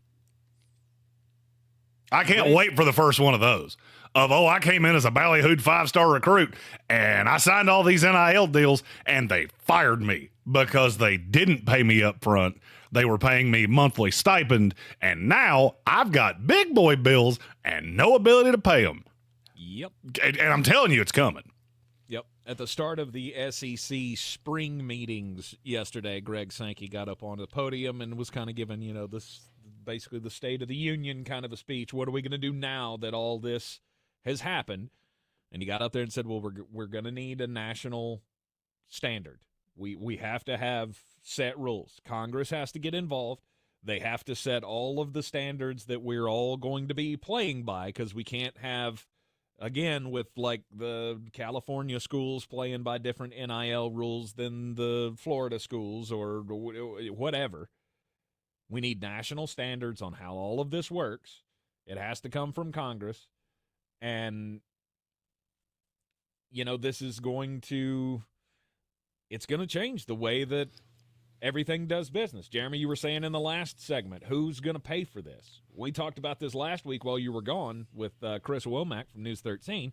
I can't wait for the first one of those. I came in as a ballyhooed 5-star recruit, and I signed all these NIL deals, and they fired me because they didn't pay me up front. They were paying me monthly stipend, and now I've got big boy bills and no ability to pay them. Yep. And I'm telling you, it's coming. Yep. At the start of the SEC spring meetings yesterday, Greg Sankey got up on the podium and was kind of giving, basically the State of the Union kind of a speech. What are we going to do now that all this has happened? And he got up there and said, well, we're going to need a national standard. We have to have set rules. Congress has to get involved. They have to set all of the standards that we're all going to be playing by, because we can't have, again, with like the California schools playing by different NIL rules than the Florida schools or whatever. We need national standards on how all of this works. It has to come from Congress. And, this is going to change the way that everything does business. Jeremy, you were saying in the last segment, who's going to pay for this? We talked about this last week while you were gone with Chris Womack from News 13,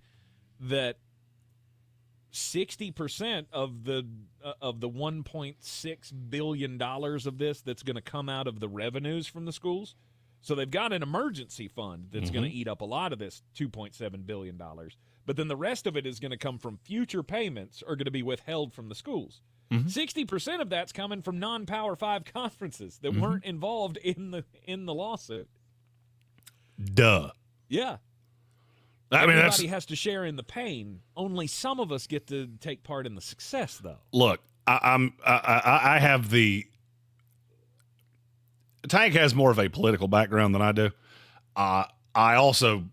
that 60% of the $1.6 billion of this that's going to come out of the revenues from the schools. So they've got an emergency fund that's going to eat up a lot of this $2.7 billion. But then the rest of it is going to come from future payments are going to be withheld from the schools. 60% of that's coming from non-Power 5 conferences that weren't involved in the lawsuit. Duh. Yeah. Everybody has to share in the pain. Only some of us get to take part in the success, though. Look, I have the Tank has more of a political background than I do. I also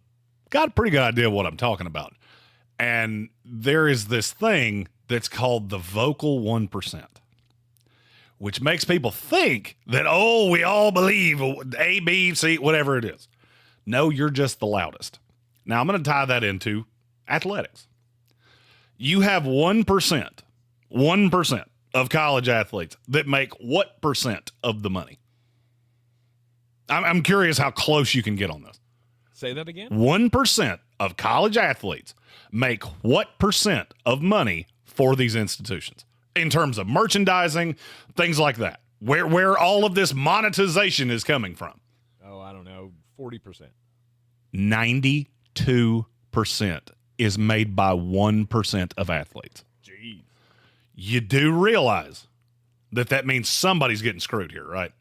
got a pretty good idea of what I'm talking about. And there is this thing that's called the vocal 1%, which makes people think that, we all believe A, B, C, whatever it is. No, you're just the loudest. Now, I'm going to tie that into athletics. You have 1% of college athletes that make what percent of the money? I'm curious how close you can get on this. Say that again? 1% of college athletes make what percent of money for these institutions in terms of merchandising, things like that, where all of this monetization is coming from? Oh, I don't know, 40%. 92% is made by 1% of athletes. Jeez. You do realize that means somebody's getting screwed here, right?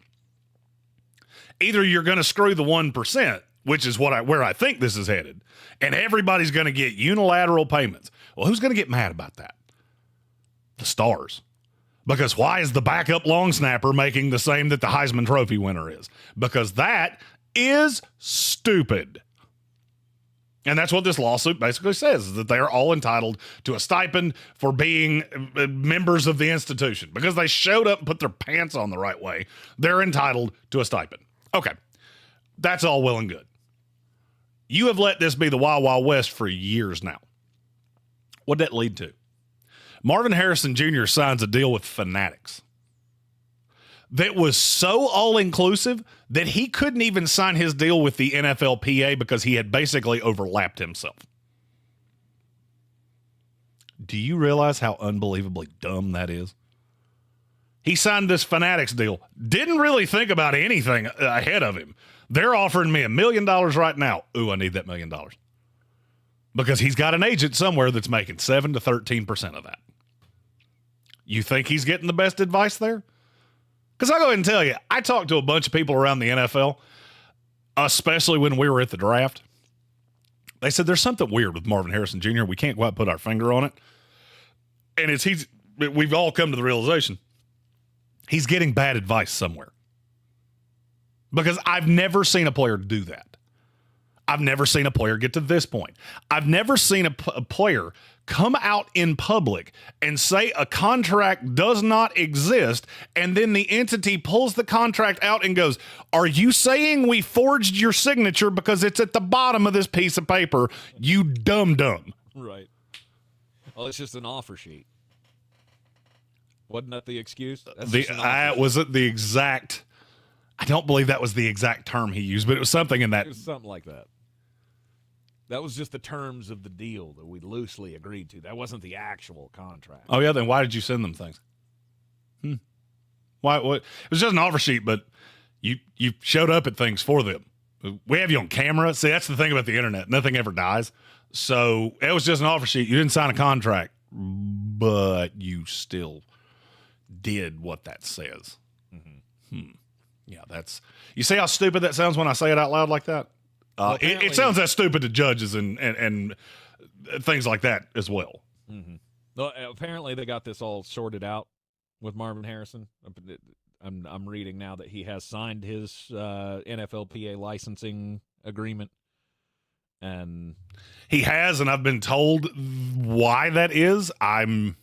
Either you're going to screw the 1%, which is where I think this is headed, and everybody's going to get unilateral payments. Well, who's going to get mad about that? The stars. Because why is the backup long snapper making the same that the Heisman Trophy winner is? Because that is stupid. And that's what this lawsuit basically says, is that they are all entitled to a stipend for being members of the institution. Because they showed up and put their pants on the right way, they're entitled to a stipend. Okay, that's all well and good. You have let this be the Wild Wild West for years now. What did that lead to? Marvin Harrison Jr. signs a deal with Fanatics that was so all-inclusive that he couldn't even sign his deal with the NFLPA because he had basically overlapped himself. Do you realize how unbelievably dumb that is? He signed this Fanatics deal, didn't really think about anything ahead of him. They're offering me $1 million right now. Ooh, I need that $1 million. Because he's got an agent somewhere that's making 7 to 13% of that. You think he's getting the best advice there? Because I'll go ahead and tell you, I talked to a bunch of people around the NFL, especially when we were at the draft. They said there's something weird with Marvin Harrison Jr. We can't quite put our finger on it. And we've all come to the realization he's getting bad advice somewhere. Because I've never seen a player do that. I've never seen a player get to this point. I've never seen a player come out in public and say a contract does not exist, and then the entity pulls the contract out and goes, "Are you saying we forged your signature because it's at the bottom of this piece of paper, you dumb?" Right. Well, it's just an offer sheet. Wasn't that the excuse? Wasn't the exact... I don't believe that was the exact term he used, but it was something in that. It was something like that. That was just the terms of the deal that we loosely agreed to. That wasn't the actual contract. Oh, yeah, then why did you send them things? Why? What? It was just an offer sheet, but you showed up at things for them. We have you on camera. See, that's the thing about the internet. Nothing ever dies. So it was just an offer sheet. You didn't sign a contract, but you still did what that says. Yeah, you see how stupid that sounds when I say it out loud like that? Well, it sounds that stupid to judges and things like that as well. Mm-hmm. Well, apparently they got this all sorted out with Marvin Harrison. I'm reading now that he has signed his NFLPA licensing agreement. And he has, and I've been told why that is. I am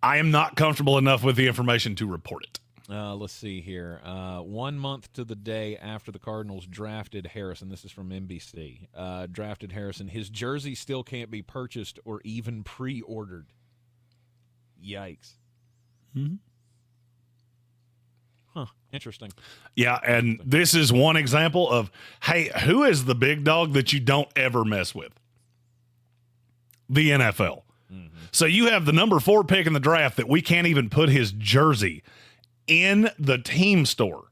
not comfortable enough with the information to report it. Let's see here. 1 month to the day after the Cardinals drafted Harrison, this is from NBC, drafted Harrison, his jersey still can't be purchased or even pre-ordered. Yikes. Mm-hmm. Huh. Interesting. Yeah, and this is one example of, hey, who is the big dog that you don't ever mess with? The NFL. Mm-hmm. So you have the number 4 pick in the draft that we can't even put his jersey in the team store.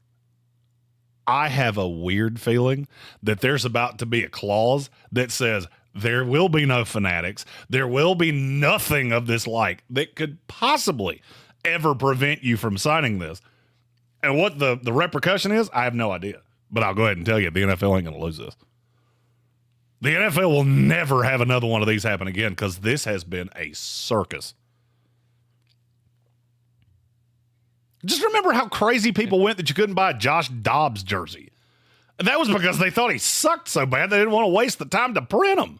I have a weird feeling that there's about to be a clause that says there will be no Fanatics. There will be nothing of this like that could possibly ever prevent you from signing this. And what the repercussion is, I have no idea. But I'll go ahead and tell you, the NFL ain't going to lose this. The NFL will never have another one of these happen again because this has been a circus. Just remember how crazy people went that you couldn't buy a Josh Dobbs jersey. And that was because they thought he sucked so bad they didn't want to waste the time to print him.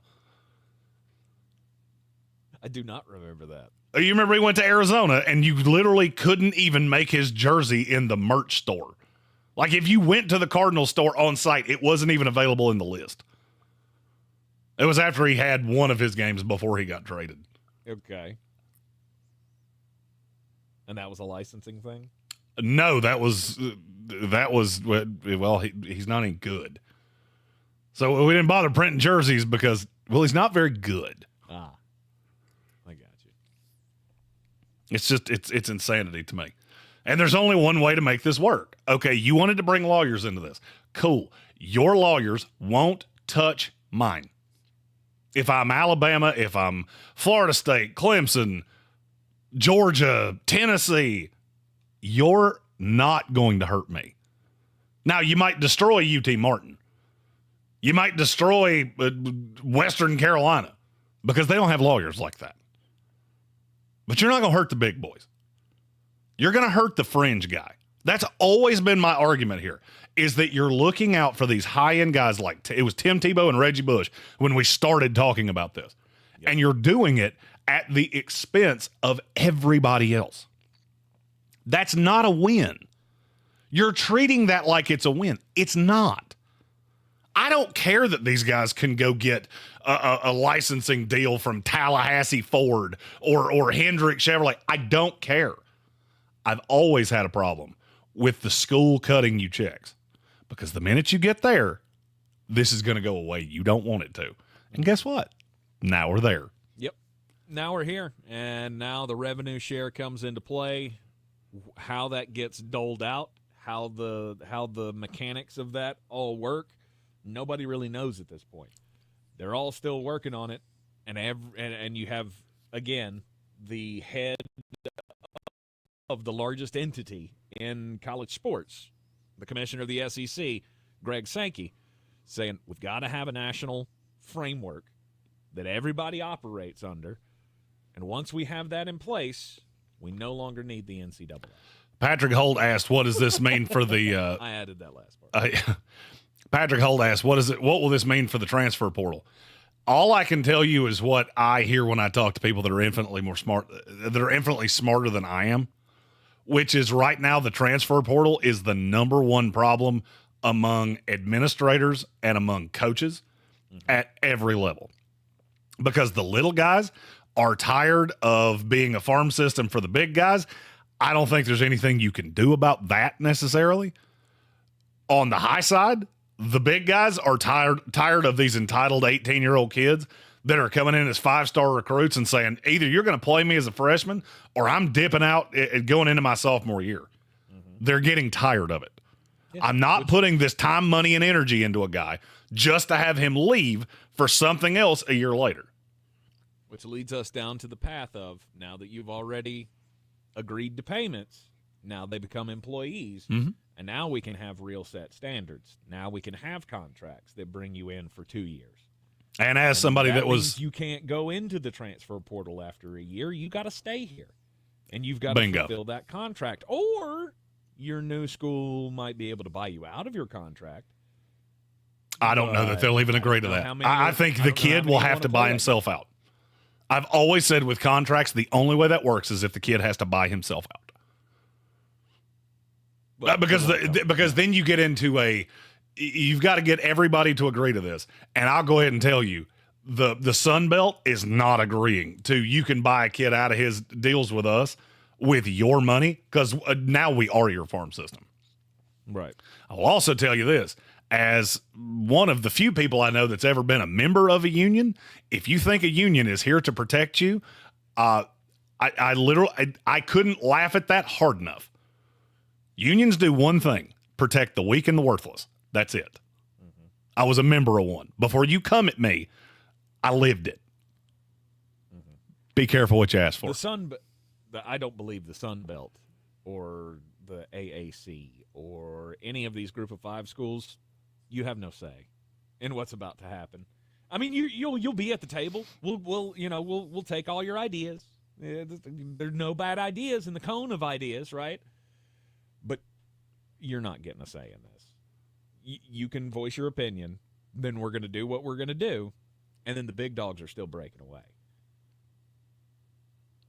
I do not remember that. You remember he went to Arizona and you literally couldn't even make his jersey in the merch store. Like if you went to the Cardinals store on site, it wasn't even available in the list. It was after he had one of his games before he got traded. Okay. And that was a licensing thing? No, that was well, he's not any good. So we didn't bother printing jerseys because, well, he's not very good. I got you. It's just, it's insanity to me. And there's only one way to make this work. Okay, you wanted to bring lawyers into this. Cool. Your lawyers won't touch mine. If I'm Alabama, if I'm Florida State, Clemson, Georgia, Tennessee, you're not going to hurt me. Now, you might destroy UT Martin. You might destroy Western Carolina because they don't have lawyers like that. But you're not going to hurt the big boys. You're going to hurt the fringe guy. That's always been my argument here, is that you're looking out for these high-end guys like it was Tim Tebow and Reggie Bush when we started talking about this. Yep. And you're doing it at the expense of everybody else. That's not a win. You're treating that like it's a win. It's not. I don't care that these guys can go get a licensing deal from Tallahassee Ford or Hendrick Chevrolet. I don't care. I've always had a problem with the school cutting you checks, because the minute you get there, this is going to go away. You don't want it to. And guess what? Now we're there. Yep. Now we're here. And now the revenue share comes into play. How that gets doled out, how the mechanics of that all work, nobody really knows at this point. They're all still working on it, and you have, again, the head of the largest entity in college sports, the commissioner of the SEC, Greg Sankey, saying we've got to have a national framework that everybody operates under, and once we have that in place, we no longer need the NCAA. Patrick Holt asked, what does this mean for the I added that last part. Patrick Holt asked, what will this mean for the transfer portal? All I can tell you is what I hear when I talk to people that are infinitely smarter than I am, which is right now the transfer portal is the number one problem among administrators and among coaches at every level. Because the little guys are tired of being a farm system for the big guys. I don't think there's anything you can do about that necessarily. On the high side, the big guys are tired of these entitled 18-year-old kids that are coming in as 5-star recruits and saying, either you're going to play me as a freshman or I'm dipping out and going into my sophomore year. They're getting tired of it. Yeah. I'm not putting this time, money, and energy into a guy just to have him leave for something else a year later. Which leads us down to the path of, now that you've already agreed to payments, now they become employees, and now we can have real set standards. Now we can have contracts that bring you in for 2 years. And as somebody that was... You can't go into the transfer portal after a year. You got to stay here, and you've got to fulfill that contract. Or your new school might be able to buy you out of your contract. I don't know that they'll even agree to that. I think the kid will have to buy himself out. I've always said with contracts, the only way that works is if the kid has to buy himself out. Well, because then you get into you've got to get everybody to agree to this. And I'll go ahead and tell you, the Sun Belt is not agreeing to you can buy a kid out of his deals with us with your money, because now we are your farm system. Right. I will also tell you this. As one of the few people I know that's ever been a member of a union, if you think a union is here to protect you, I couldn't laugh at that hard enough. Unions do one thing: protect the weak and the worthless. That's it. I was a member of one. Before you come at me, I lived it. Be careful what you ask for. I don't believe the Sun Belt or the AAC or any of these Group of 5 schools. You have no say in what's about to happen. I mean, you'll be at the table. We'll take all your ideas. There's no bad ideas in the cone of ideas, right? But you're not getting a say in this. You can voice your opinion. Then we're going to do what we're going to do, and then the big dogs are still breaking away.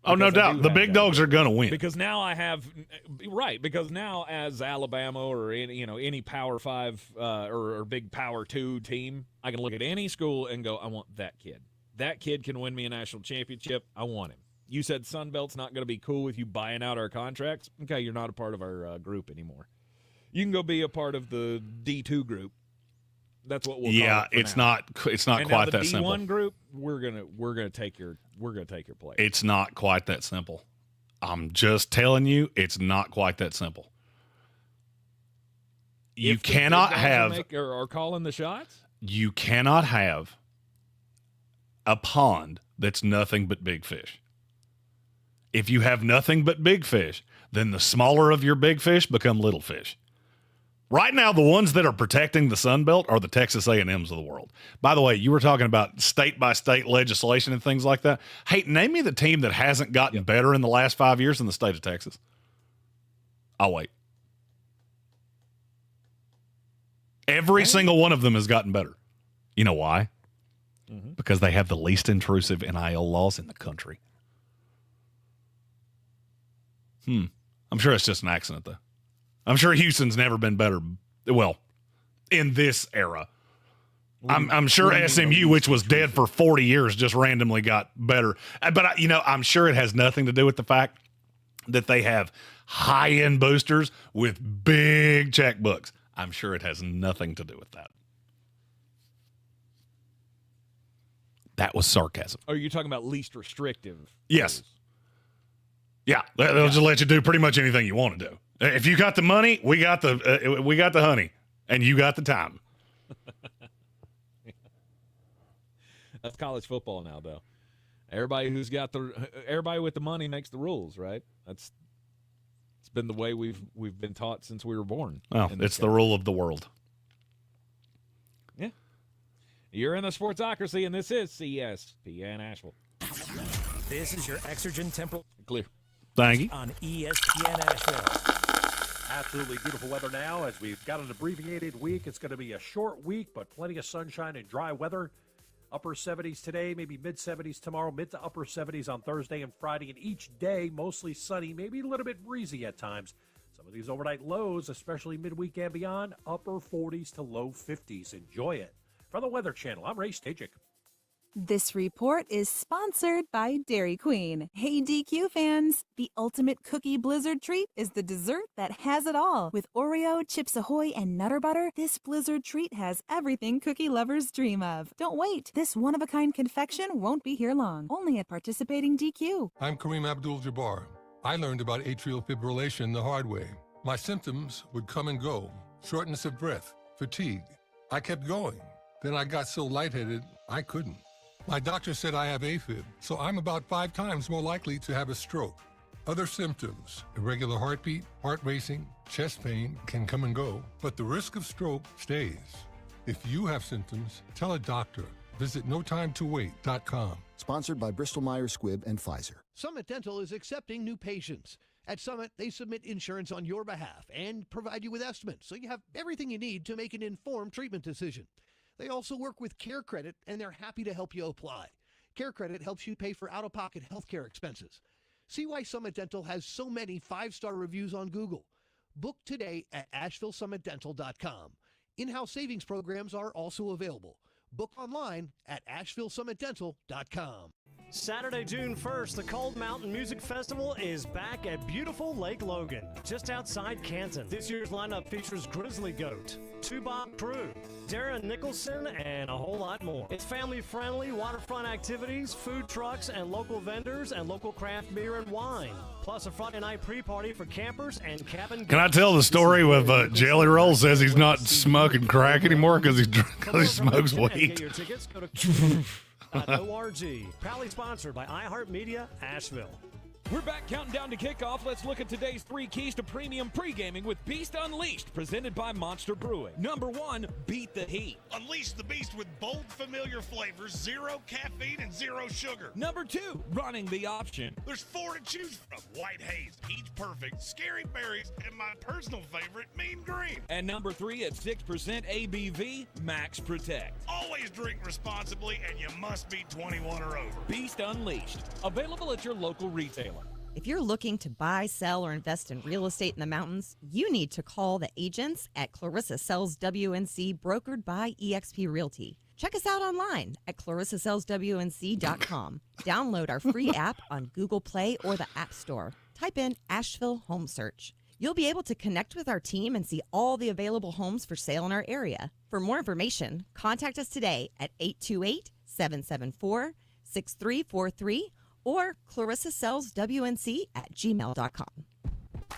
Oh, no doubt. The big dogs are going to win. Because now because now as Alabama or any Power 5 or Big Power 2 team, I can look at any school and go, I want that kid. That kid can win me a national championship. I want him. You said Sun Belt's not going to be cool with you buying out our contracts. Okay, you're not a part of our group anymore. You can go be a part of the D2 group. That's what we'll call it. It's not quite that simple. The D1 group, we're gonna take your place. It's not quite that simple. I'm just telling you, it's not quite that simple. You cannot have are calling the shots. You cannot have a pond that's nothing but big fish. If you have nothing but big fish, then the smaller of your big fish become little fish. Right now, the ones that are protecting the Sun Belt are the Texas A&Ms of the world. By the way, you were talking about state-by-state legislation and things like that. Hey, name me the team that hasn't gotten better in the last 5 years in the state of Texas. I'll wait. Every single one of them has gotten better. You know why? Mm-hmm. Because they have the least intrusive NIL laws in the country. I'm sure it's just an accident, though. I'm sure Houston's never been better. Well, in this era. I'm sure SMU, which was dead for 40 years, just randomly got better. But, I'm sure it has nothing to do with the fact that they have high-end boosters with big checkbooks. I'm sure it has nothing to do with that. That was sarcasm. Are you talking about least restrictive? Yes. Yeah, they'll just let you do pretty much anything you want to do. If you got the money, we got the honey, and you got the time. That's college football now, though. Everybody with the money makes the rules, right? It's been the way we've been taught since we were born. Well, it's the rule of the world. Yeah. You're in the Sportsocracy, and this is ESPN Asheville. This is your Exergen Temporal. Clear. Thank you. On ESPN Asheville. Absolutely beautiful weather now as we've got an abbreviated week. It's going to be a short week, but plenty of sunshine and dry weather. Upper 70s today, maybe mid-70s tomorrow, mid to upper 70s on Thursday and Friday. And each day, mostly sunny, maybe a little bit breezy at times. Some of these overnight lows, especially midweek and beyond, upper 40s to low 50s. Enjoy it. From the Weather Channel, I'm Ray Stajic. This report is sponsored by Dairy Queen. Hey DQ fans, the ultimate cookie blizzard treat is the dessert that has it all. With Oreo, Chips Ahoy, and Nutter Butter, this blizzard treat has everything cookie lovers dream of. Don't wait, this one-of-a-kind confection won't be here long. Only at participating DQ. I'm Kareem Abdul-Jabbar. I learned about atrial fibrillation the hard way. My symptoms would come and go. Shortness of breath, fatigue. I kept going. Then I got so lightheaded, I couldn't. My doctor said I have AFib, so I'm about 5 times more likely to have a stroke. Other symptoms, irregular heartbeat, heart racing, chest pain can come and go, but the risk of stroke stays. If you have symptoms, tell a doctor. Visit notimetowait.com. Sponsored by Bristol-Myers Squibb and Pfizer. Summit Dental is accepting new patients. At Summit, they submit insurance on your behalf and provide you with estimates, so you have everything you need to make an informed treatment decision. They also work with Care Credit, and they're happy to help you apply. Care Credit helps you pay for out-of-pocket healthcare expenses. See why Summit Dental has so many 5-star reviews on Google. Book today at AshevilleSummitDental.com. In-house savings programs are also available. Book online at AshevilleSummitDental.com. Saturday, June 1st, the Cold Mountain Music Festival is back at beautiful Lake Logan, just outside Canton. This year's lineup features Grizzly Goat, Two-Bob Crew, Darren Nicholson, and a whole lot more. It's family-friendly waterfront activities, food trucks, and local vendors, and local craft beer and wine. Plus a Friday night pre-party for campers and cabin guests. Can I tell the story with Jelly Roll says he's not smoking crack anymore because he smokes weed? Get your tickets, go to .org. Proudly sponsored by iHeartMedia, Asheville. We're back counting down to kickoff. Let's look at today's 3 keys to premium pre-gaming with Beast Unleashed, presented by Monster Brewing. Number 1, beat the heat. Unleash the beast with bold, familiar flavors, 0 caffeine and 0 sugar. Number 2, running the option. There's 4 to choose from: White Haze, Peach Perfect, Scary Berries, and my personal favorite, Mean Green. And number 3, at 6% ABV, Max Protect. Always drink responsibly, and you must be 21 or over. Beast Unleashed, available at your local retailer. If you're looking to buy, sell, or invest in real estate in the mountains, you need to call the agents at Clarissa Sells WNC, brokered by eXp Realty. Check us out online at clarissasellswnc.com. Download our free app on Google Play or the App Store. Type in Asheville Home Search. You'll be able to connect with our team and see all the available homes for sale in our area. For more information, contact us today at 828-774-6343 or clarissasellswnc@gmail.com.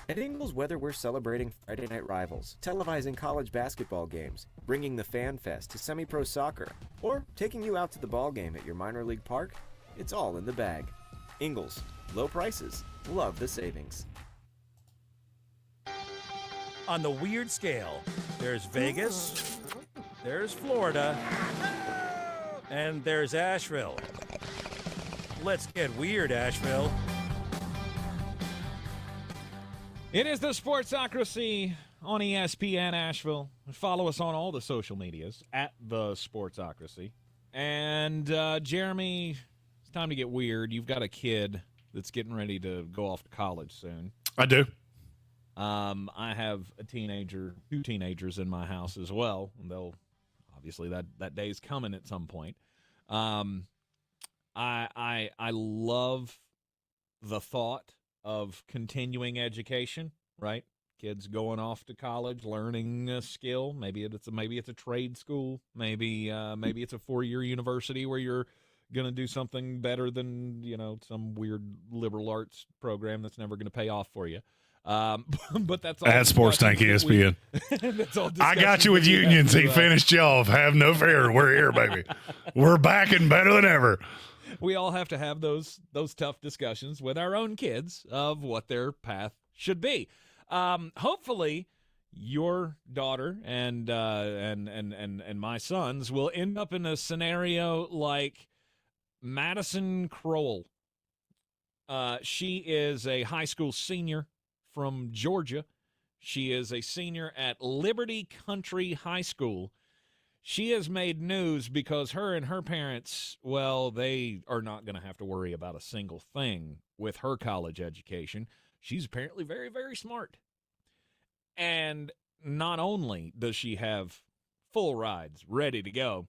At Ingles Weather, we're celebrating Friday night rivals, televising college basketball games, bringing the Fan Fest to semi-pro soccer, or taking you out to the ball game at your minor league park. It's all in the bag. Ingles, low prices, love the savings. On the weird scale, there's Vegas, there's Florida, and there's Asheville. Let's get weird, Asheville. It is the Sportsocracy on ESPN Asheville. Follow us on all the social medias at the Sportsocracy. And Jeremy, it's time to get weird. You've got a kid that's getting ready to go off to college soon. I do. I have two teenagers in my house as well. And they'll obviously that day's coming at some point. I love the thought of continuing education, right? Kids going off to college, learning a skill. Maybe it's a trade school. Maybe it's a 4-year university where you're going to do something better than, some weird liberal arts program that's never going to pay off for you. But that's all. At Sports Tank ESPN. That's all. I got you with unions. He finished you off. Have no fear. We're here, baby. We're back and better than ever. We all have to have those tough discussions with our own kids of what their path should be. Hopefully, your daughter and my sons will end up in a scenario like Madison Crowell. She is a high school senior from Georgia. She is a senior at Liberty Country High School. She has made news because her and her parents, well, they are not going to have to worry about a single thing with her college education. She's apparently very, very smart. And not only does she have full rides ready to go,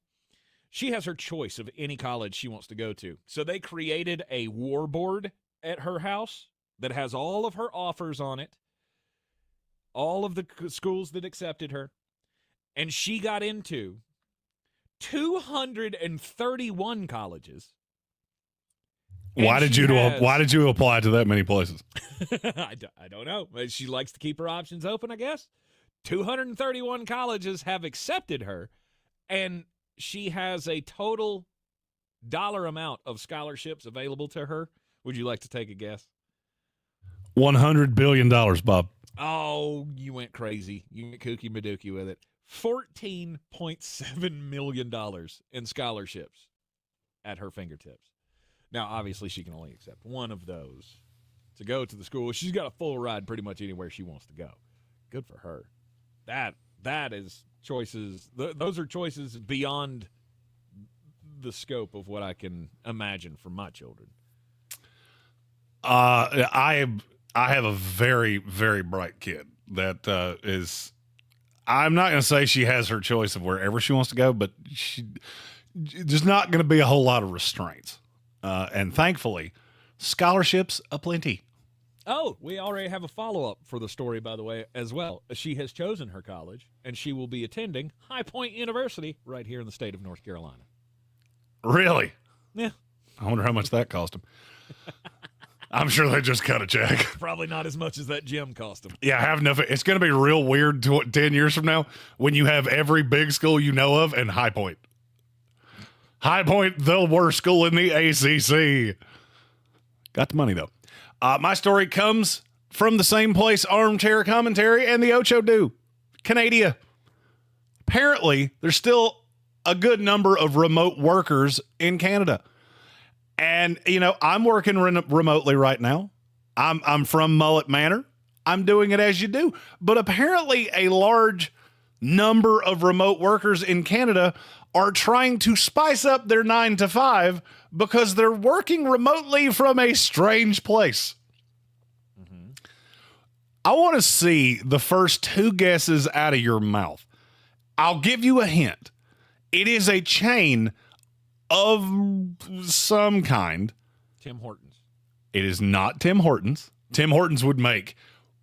she has her choice of any college she wants to go to. So they created a war board at her house that has all of her offers on it, all of the schools that accepted her, and she got into 231 colleges. Why did you apply to that many places? I don't know. She likes to keep her options open, I guess. 231 colleges have accepted her, and she has a total dollar amount of scholarships available to her. Would you like to take a guess? $100 billion, Bob. Oh, you went crazy. You went kooky madookie with it. $14.7 million in scholarships at her fingertips. Now, obviously, she can only accept one of those to go to the school. She's got a full ride pretty much anywhere she wants to go. Good for her. That is choices. Those are choices beyond the scope of what I can imagine for my children. I have a very, very bright kid that is. I'm not going to say she has her choice of wherever she wants to go, but there's not going to be a whole lot of restraints. And thankfully, scholarships aplenty. Oh, we already have a follow-up for the story, by the way, as well. She has chosen her college, and she will be attending High Point University right here in the state of North Carolina. Really? Yeah. I wonder how much that cost him. I'm sure they just cut a check. Probably not as much as that gym cost them. Yeah, I have enough. It's going to be real weird 10 years from now when you have every big school you know of and High Point. High Point, the worst school in the ACC. Got the money, though. My story comes from the same place Armchair Commentary and the Ocho do. Canada. Apparently, there's still a good number of remote workers in Canada. And, I'm working remotely right now. I'm from Mullet Manor. I'm doing it as you do. But apparently a large number of remote workers in Canada are trying to spice up their 9 to 5 because they're working remotely from a strange place. Mm-hmm. I want to see the first 2 guesses out of your mouth. I'll give you a hint. It is a chain of some kind. Tim Hortons. It is not Tim Hortons. Tim Hortons would make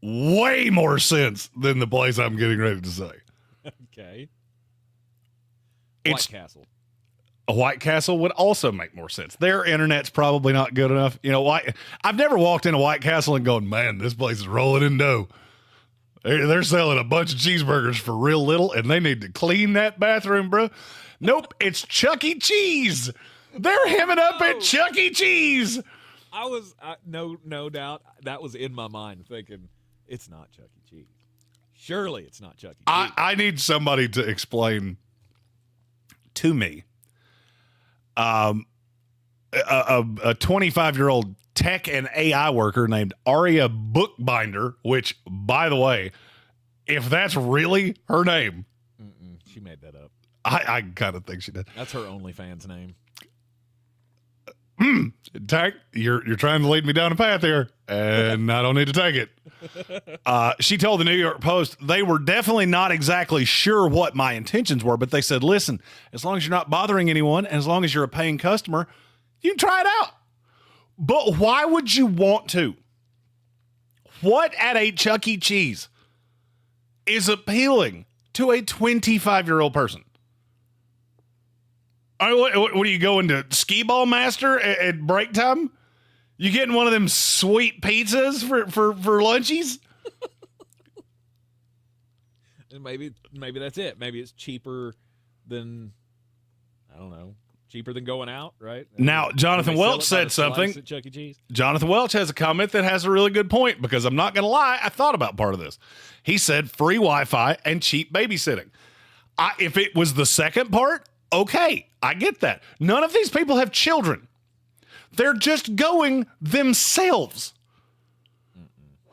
way more sense than the place I'm getting ready to say. Okay. It's White Castle. A White Castle would also make more sense. Their internet's probably not good enough. I've never walked in a White Castle and gone, man, this place is rolling in dough. They're selling a bunch of cheeseburgers for real little, and they need to clean that bathroom, bro. Nope, it's Chuck E. Cheese. They're hemming up at Chuck E. Cheese. I was no doubt that was in my mind thinking it's not Chuck E. Cheese. Surely it's not Chuck E. Cheese. I need somebody to explain to me a 25-year-old tech and AI worker named Aria Bookbinder, which, by the way, if that's really her name. She made that up. I kind of think she did. That's her OnlyFans name. Tech, you're trying to lead me down a path here, and I don't need to take it. She told the New York Post they were definitely not exactly sure what my intentions were, but they said, listen, as long as you're not bothering anyone, and as long as you're a paying customer, you can try it out. But why would you want to? What at a Chuck E. Cheese is appealing to a 25-year-old person? What are you going to Skee-Ball Master at break time? You getting one of them sweet pizzas for lunchies? Maybe that's it. Maybe it's cheaper than, I don't know, cheaper than going out, right? Now, Jonathan Welch said something. At Chuck E. Cheese? Jonathan Welch has a comment that has a really good point, because I'm not going to lie, I thought about part of this. He said free Wi-Fi and cheap babysitting. If it was the second part, okay, I get that. None of these people have children. They're just going themselves.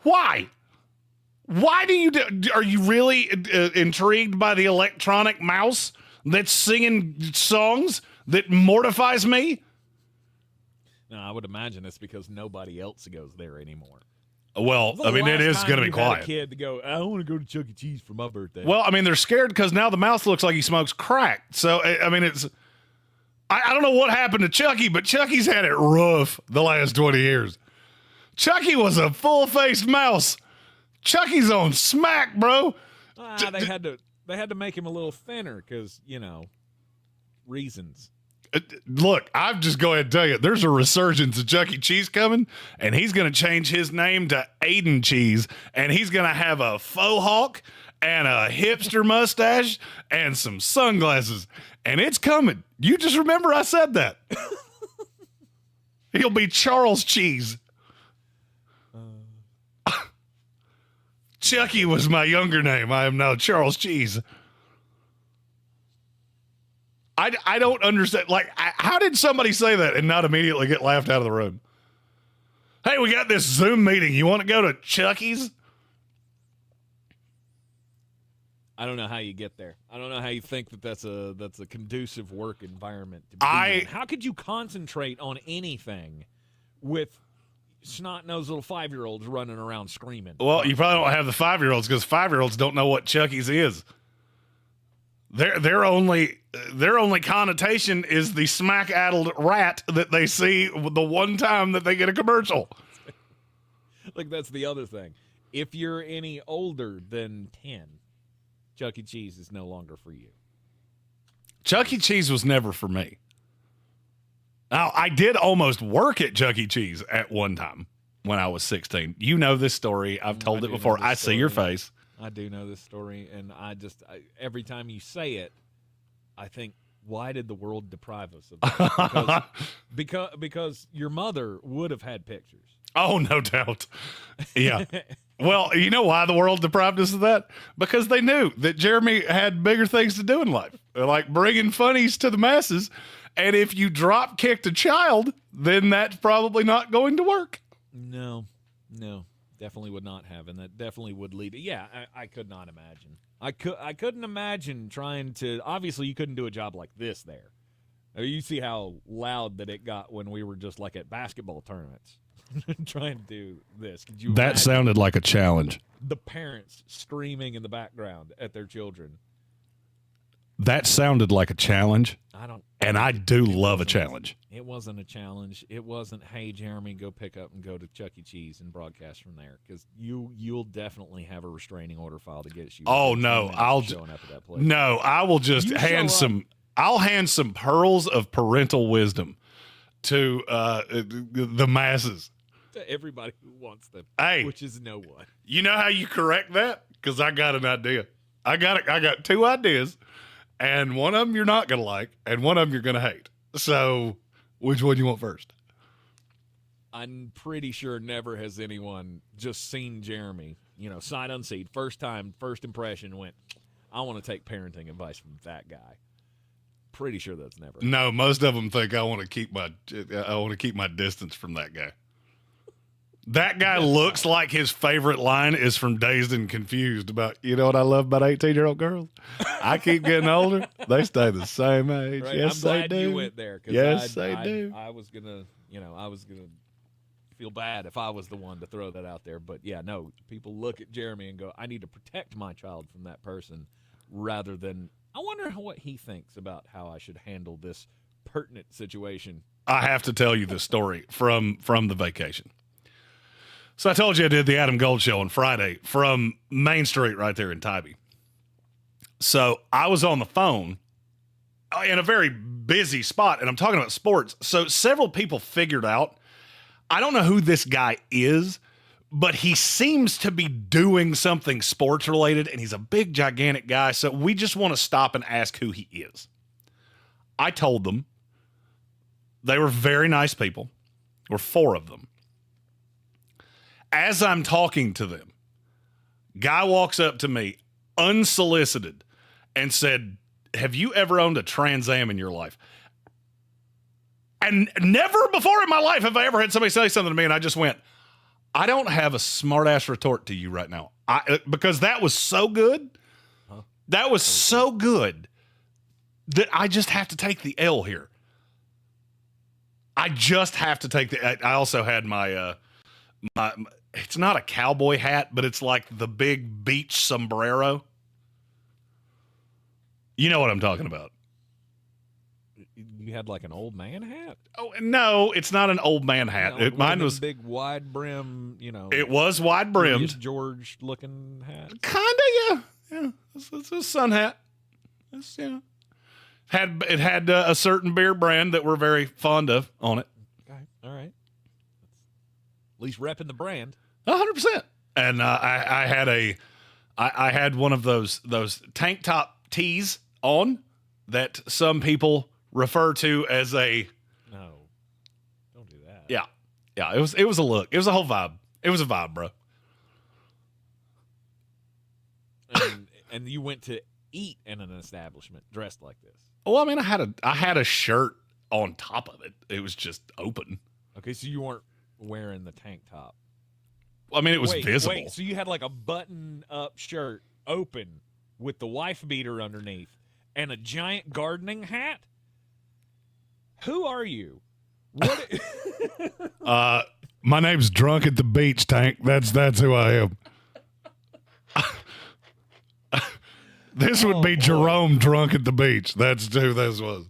Why? Why are you really intrigued by the electronic mouse that's singing songs that mortifies me? No, I would imagine it's because nobody else goes there anymore. Well, I mean, it is going to be quiet. A kid to go, I want to go to Chuck E. Cheese for my birthday. Well, I mean, they're scared because now the mouse looks like he smokes crack. So, I mean, I don't know what happened to Chucky, but Chucky's had it rough the last 20 years. Chucky was a full-faced mouse. Chucky's on smack, bro. They had to make him a little thinner because, reasons. Look, I'll just go ahead and tell you, there's a resurgence of Chuck E. Cheese coming, and he's going to change his name to Aiden Cheese, and he's going to have a faux hawk and a hipster mustache and some sunglasses, and it's coming. You just remember I said that. He'll be Charles Cheese. Chucky was my younger name. I am now Charles Cheese. I don't understand. Like, how did somebody say that and not immediately get laughed out of the room? Hey, we got this Zoom meeting. You want to go to Chucky's? I don't know how you get there. I don't know how you think that's a conducive work environment to be in. How could you concentrate on anything with snot-nosed little 5-year-olds running around screaming? Well, you probably don't have the 5-year-olds because 5-year-olds don't know what Chucky's is. Their only connotation is the smack-addled rat that they see the one time that they get a commercial. Like, that's the other thing. If you're any older than 10, Chuck E. Cheese is no longer for you. Chuck E. Cheese was never for me. Now, I did almost work at Chuck E. Cheese at one time when I was 16. You know this story. I've told it before. I see your face. I do know this story, and every time you say it, I think, why did the world deprive us of that? Because your mother would have had pictures. Oh, no doubt. Yeah. Well, you know why the world deprived us of that? Because they knew that Jeremy had bigger things to do in life, like bringing funnies to the masses. And if you drop kicked a child, then that's probably not going to work. No, definitely would not have, and that definitely would lead. Yeah, I could not imagine. I couldn't imagine trying to. Obviously, you couldn't do a job like this there. You see how loud that it got when we were just like at basketball tournaments trying to do this. Could you? That sounded like a challenge. The parents screaming in the background at their children. That sounded like a challenge. And I do love a challenge. It wasn't a challenge. It wasn't, hey, Jeremy, go pick up and go to Chuck E. Cheese and broadcast from there, because you'll definitely have a restraining order filed against you. Oh no, I will just I'll hand some pearls of parental wisdom to the masses. To everybody who wants them, which is no one. You know how you correct that? Because I got an idea. I got 2 ideas. And one of them you're not going to like, and one of them you're going to hate. So, which one do you want first? I'm pretty sure never has anyone just seen Jeremy, sight unseen, first time, first impression, went, I want to take parenting advice from that guy. pretty sure that's never. No, most of them think I want to keep my distance from that guy. That guy looks like his favorite line is from Dazed and Confused about, you know what I love about 18-year-old girls? I keep getting older. They stay the same age. Right? Yes, I'm they glad do. you went there. Yes, they do. I was gonna feel bad if I was the one to throw that out there. But yeah, no, people look at Jeremy and go, I need to protect my child from that person rather than, I wonder what he thinks about how I should handle this pertinent situation. I have to tell you this story from the vacation. So I told you I did the Adam Gold Show on Friday from Main Street right there in Tybee. So I was on the phone in a very busy spot, and I'm talking about sports. So several people figured out, I don't know who this guy is, but he seems to be doing something sports related, and he's a big, gigantic guy. So we just want to stop and ask who he is. I told them. They were very nice people. There were 4 of them. As I'm talking to them, guy walks up to me unsolicited and said, have you ever owned a Trans Am in your life? And never before in my life have I ever had somebody say something to me, and I just went, I don't have a smart-ass retort to you right now. Because that was so good. Huh? That was so good that I just have to take the L here. I just have to take the. I also had my it's not a cowboy hat, but it's like the big beach sombrero. You know what I'm talking about. You had like an old man hat? Oh, no, it's not an old man hat. You know, mine was big wide brim, It was wide brimmed. George looking hat. Kinda, yeah. It's a sun hat. It's, it had a certain beer brand that we're very fond of on it. Okay, all right. At least repping the brand. 100%. And I had one of those tank top tees on that some people refer to as a. No, don't do that. Yeah. It was a look. It was a whole vibe. It was a vibe, bro. And you went to eat in an establishment dressed like this. Well, I mean, I had a shirt on top of it. It was just open. Okay, so you weren't wearing the tank top. I mean, it was visible. Wait, so you had like a button-up shirt open with the wife beater underneath and a giant gardening hat? Who are you? What? My name's Drunk at the Beach, Tank. That's who I am. This would be Jerome Drunk at the Beach. That's who this was.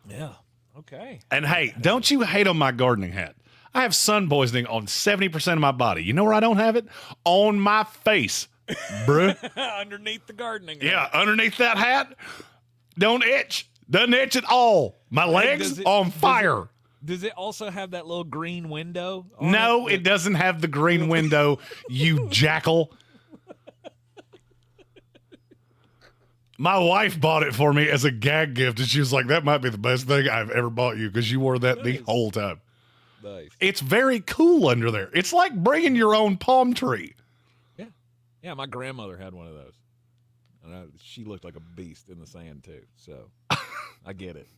Yeah. Okay. And hey, don't you hate on my gardening hat? I have sun poisoning on 70% of my body. You know where I don't have it? On my face, bruh. Underneath the gardening hat. Yeah, underneath that hat. Don't itch. Doesn't itch at all. My legs on fire. Does it also have that little green window? No, it doesn't have the green window, you jackal. My wife bought it for me as a gag gift, and she was like, that might be the best thing I've ever bought you because you wore that the whole time. Nice. It's very cool under there. It's like bringing your own palm tree. Yeah. Yeah, my grandmother had one of those. And she looked like a beast in the sand, too. So I get it.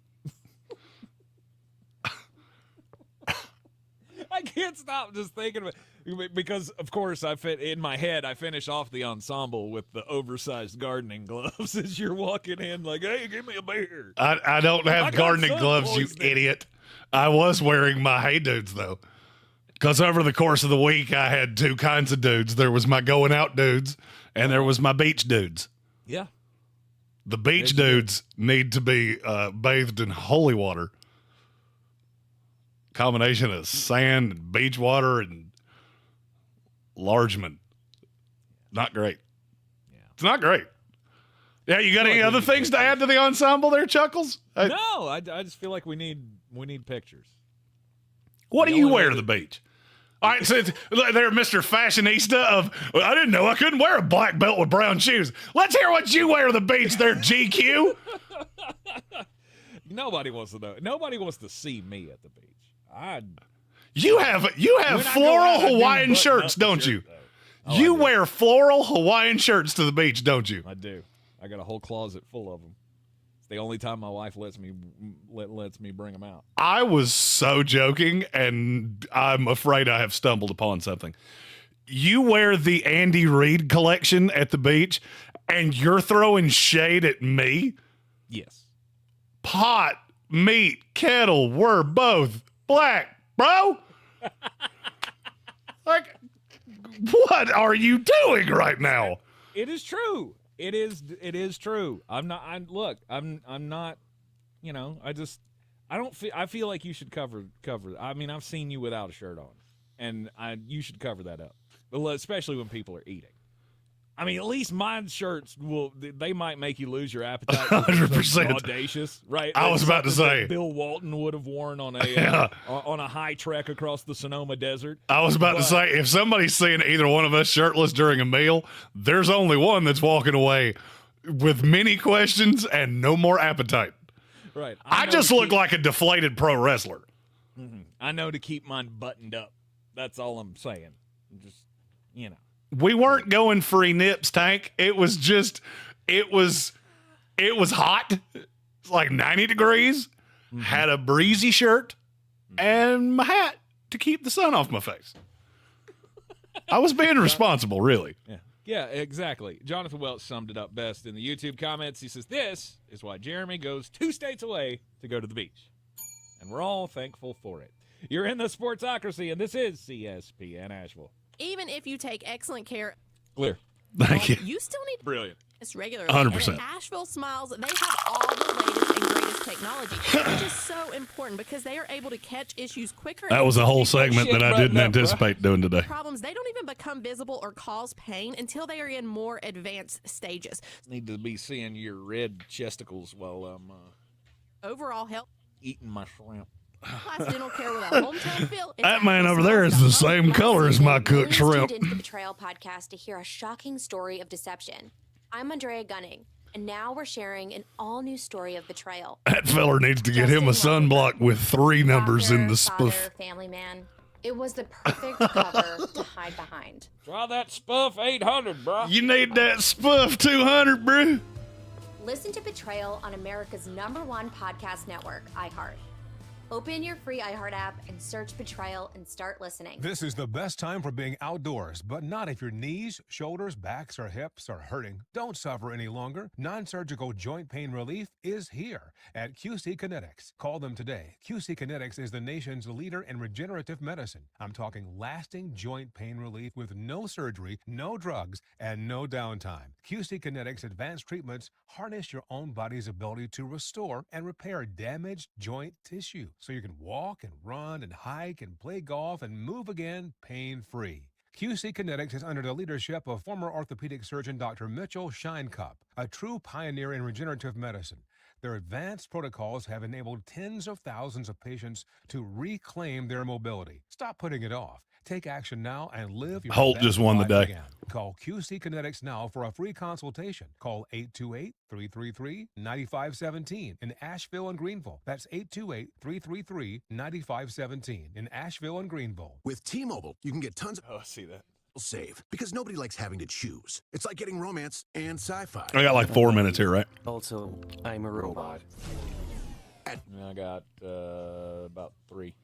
I can't stop just thinking of it because, of course, I finish off the ensemble with the oversized gardening gloves as you're walking in like, hey, give me a beer. I don't have gardening gloves, you idiot. I was wearing my Hey Dudes, though, because over the course of the week, I had 2 kinds of dudes. There was my going out dudes, and there was my beach dudes. Yeah. The beach dudes need to be bathed in holy water. Combination of sand and beach water and largeman. Not great. Yeah. It's not great. Yeah, you got any other things to add to the ensemble there, Chuckles? No, I just feel like we need pictures. What do you wear to the beach? All right, so there, Mr. Fashionista of, I didn't know I couldn't wear a black belt with brown shoes. Let's hear what you wear to the beach there, GQ. Nobody wants to know. Nobody wants to see me at the beach. You have floral Hawaiian shirts, don't you? You wear floral Hawaiian shirts to the beach, don't you? I do. I got a whole closet full of them. It's the only time my wife lets me bring them out. I was so joking, and I'm afraid I have stumbled upon something. You wear the Andy Reid collection at the beach, and you're throwing shade at me? Yes. Pot, meat, kettle, we're both black, bro. Like, what are you doing right now? It is true. It is true. I'm not. You know, I feel like you should cover. I mean, I've seen you without a shirt on, and you should cover that up, especially when people are eating. I mean, at least my shirts they might make you lose your appetite. 100%. Audacious, right? I was about to say Bill Walton would have worn on a high trek across the Sonoma Desert. I was about to say, if somebody's seeing either one of us shirtless during a meal, there's only one that's walking away with many questions and no more appetite. Right. I just look like a deflated pro wrestler. Mm-hmm. I know to keep mine buttoned up. That's all I'm saying. Just, you know. We weren't going free nips, Tank. It was hot. It's like 90 degrees. Mm-hmm. Had a breezy shirt and my hat to keep the sun off my face. I was being responsible, really. Yeah, exactly. Jonathan Welch summed it up best in the YouTube comments. He says, this is why Jeremy goes 2 states away to go to the beach. And we're all thankful for it. You're in the Sportsocracy, and this is CSPN Asheville. Even if you take excellent care, Clear. Thank you. You still need brilliant. This regularly. 100%. And at Asheville Smiles, they have all the latest and greatest technology, which is so important because they are able to catch issues quicker. That was a whole segment that I didn't anticipate doing today. Problems, they don't even become visible or cause pain until they are in more advanced stages. Need to be seeing your red chesticles while I'm Overall health. eating my shrimp. Class dental care with a hometown feel. That man over there is the same color as my cooked shrimp. Tuned into the Betrayal podcast to hear a shocking story of deception. I'm Andrea Gunning, and now we're sharing an all-new story of betrayal. That feller needs to get him a sunblock with 3 numbers in the spoof. Father, family man. It was the perfect cover to hide behind. Try that spoof 800, bro. You need that spoof 200, bro. Listen to Betrayal on America's #1 podcast network, iHeart. Open your free iHeart app and search Betrayal and start listening. This is the best time for being outdoors, but not if your knees, shoulders, backs, or hips are hurting. Don't suffer any longer. Non-surgical joint pain relief is here at QC Kinetics. Call them today. QC Kinetics is the nation's leader in regenerative medicine. I'm talking lasting joint pain relief with no surgery, no drugs, and no downtime. QC Kinetics advanced treatments harness your own body's ability to restore and repair damaged joint tissue, so you can walk and run and hike and play golf and move again pain-free. QC Kinetics is under the leadership of former orthopedic surgeon Dr. Mitchell Shinecup, a true pioneer in regenerative medicine. Their advanced protocols have enabled tens of thousands of patients to reclaim their mobility. Stop putting it off. Take action now and live your Holt best just won the life day. again. Call QC Kinetics now for a free consultation. Call 828-333-9517 in Asheville and Greenville. That's 828-333-9517 in Asheville and Greenville. With T-Mobile, you can get tons of... Oh, I see that. Save, because nobody likes having to choose. It's like getting romance and sci-fi. I got like 4 minutes here, right? Also, I'm a robot. I got about 3.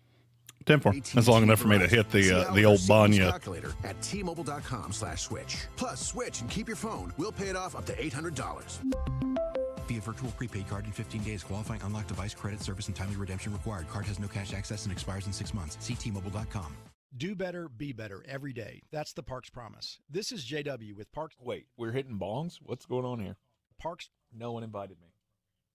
10-4. That's long enough for me to hit the old Banya. Calculator at T-Mobile.com/switch. Plus, switch and keep your phone. We'll pay it off up to $800. Via virtual prepaid card in 15 days. Qualifying unlocked device credit service and timely redemption required. Card has no cash access and expires in 6 months. See T-Mobile.com. Do better, be better every day. That's the Parks Promise. This is JW with Parks. Wait, we're hitting bongs? What's going on here? Parks. No one invited me.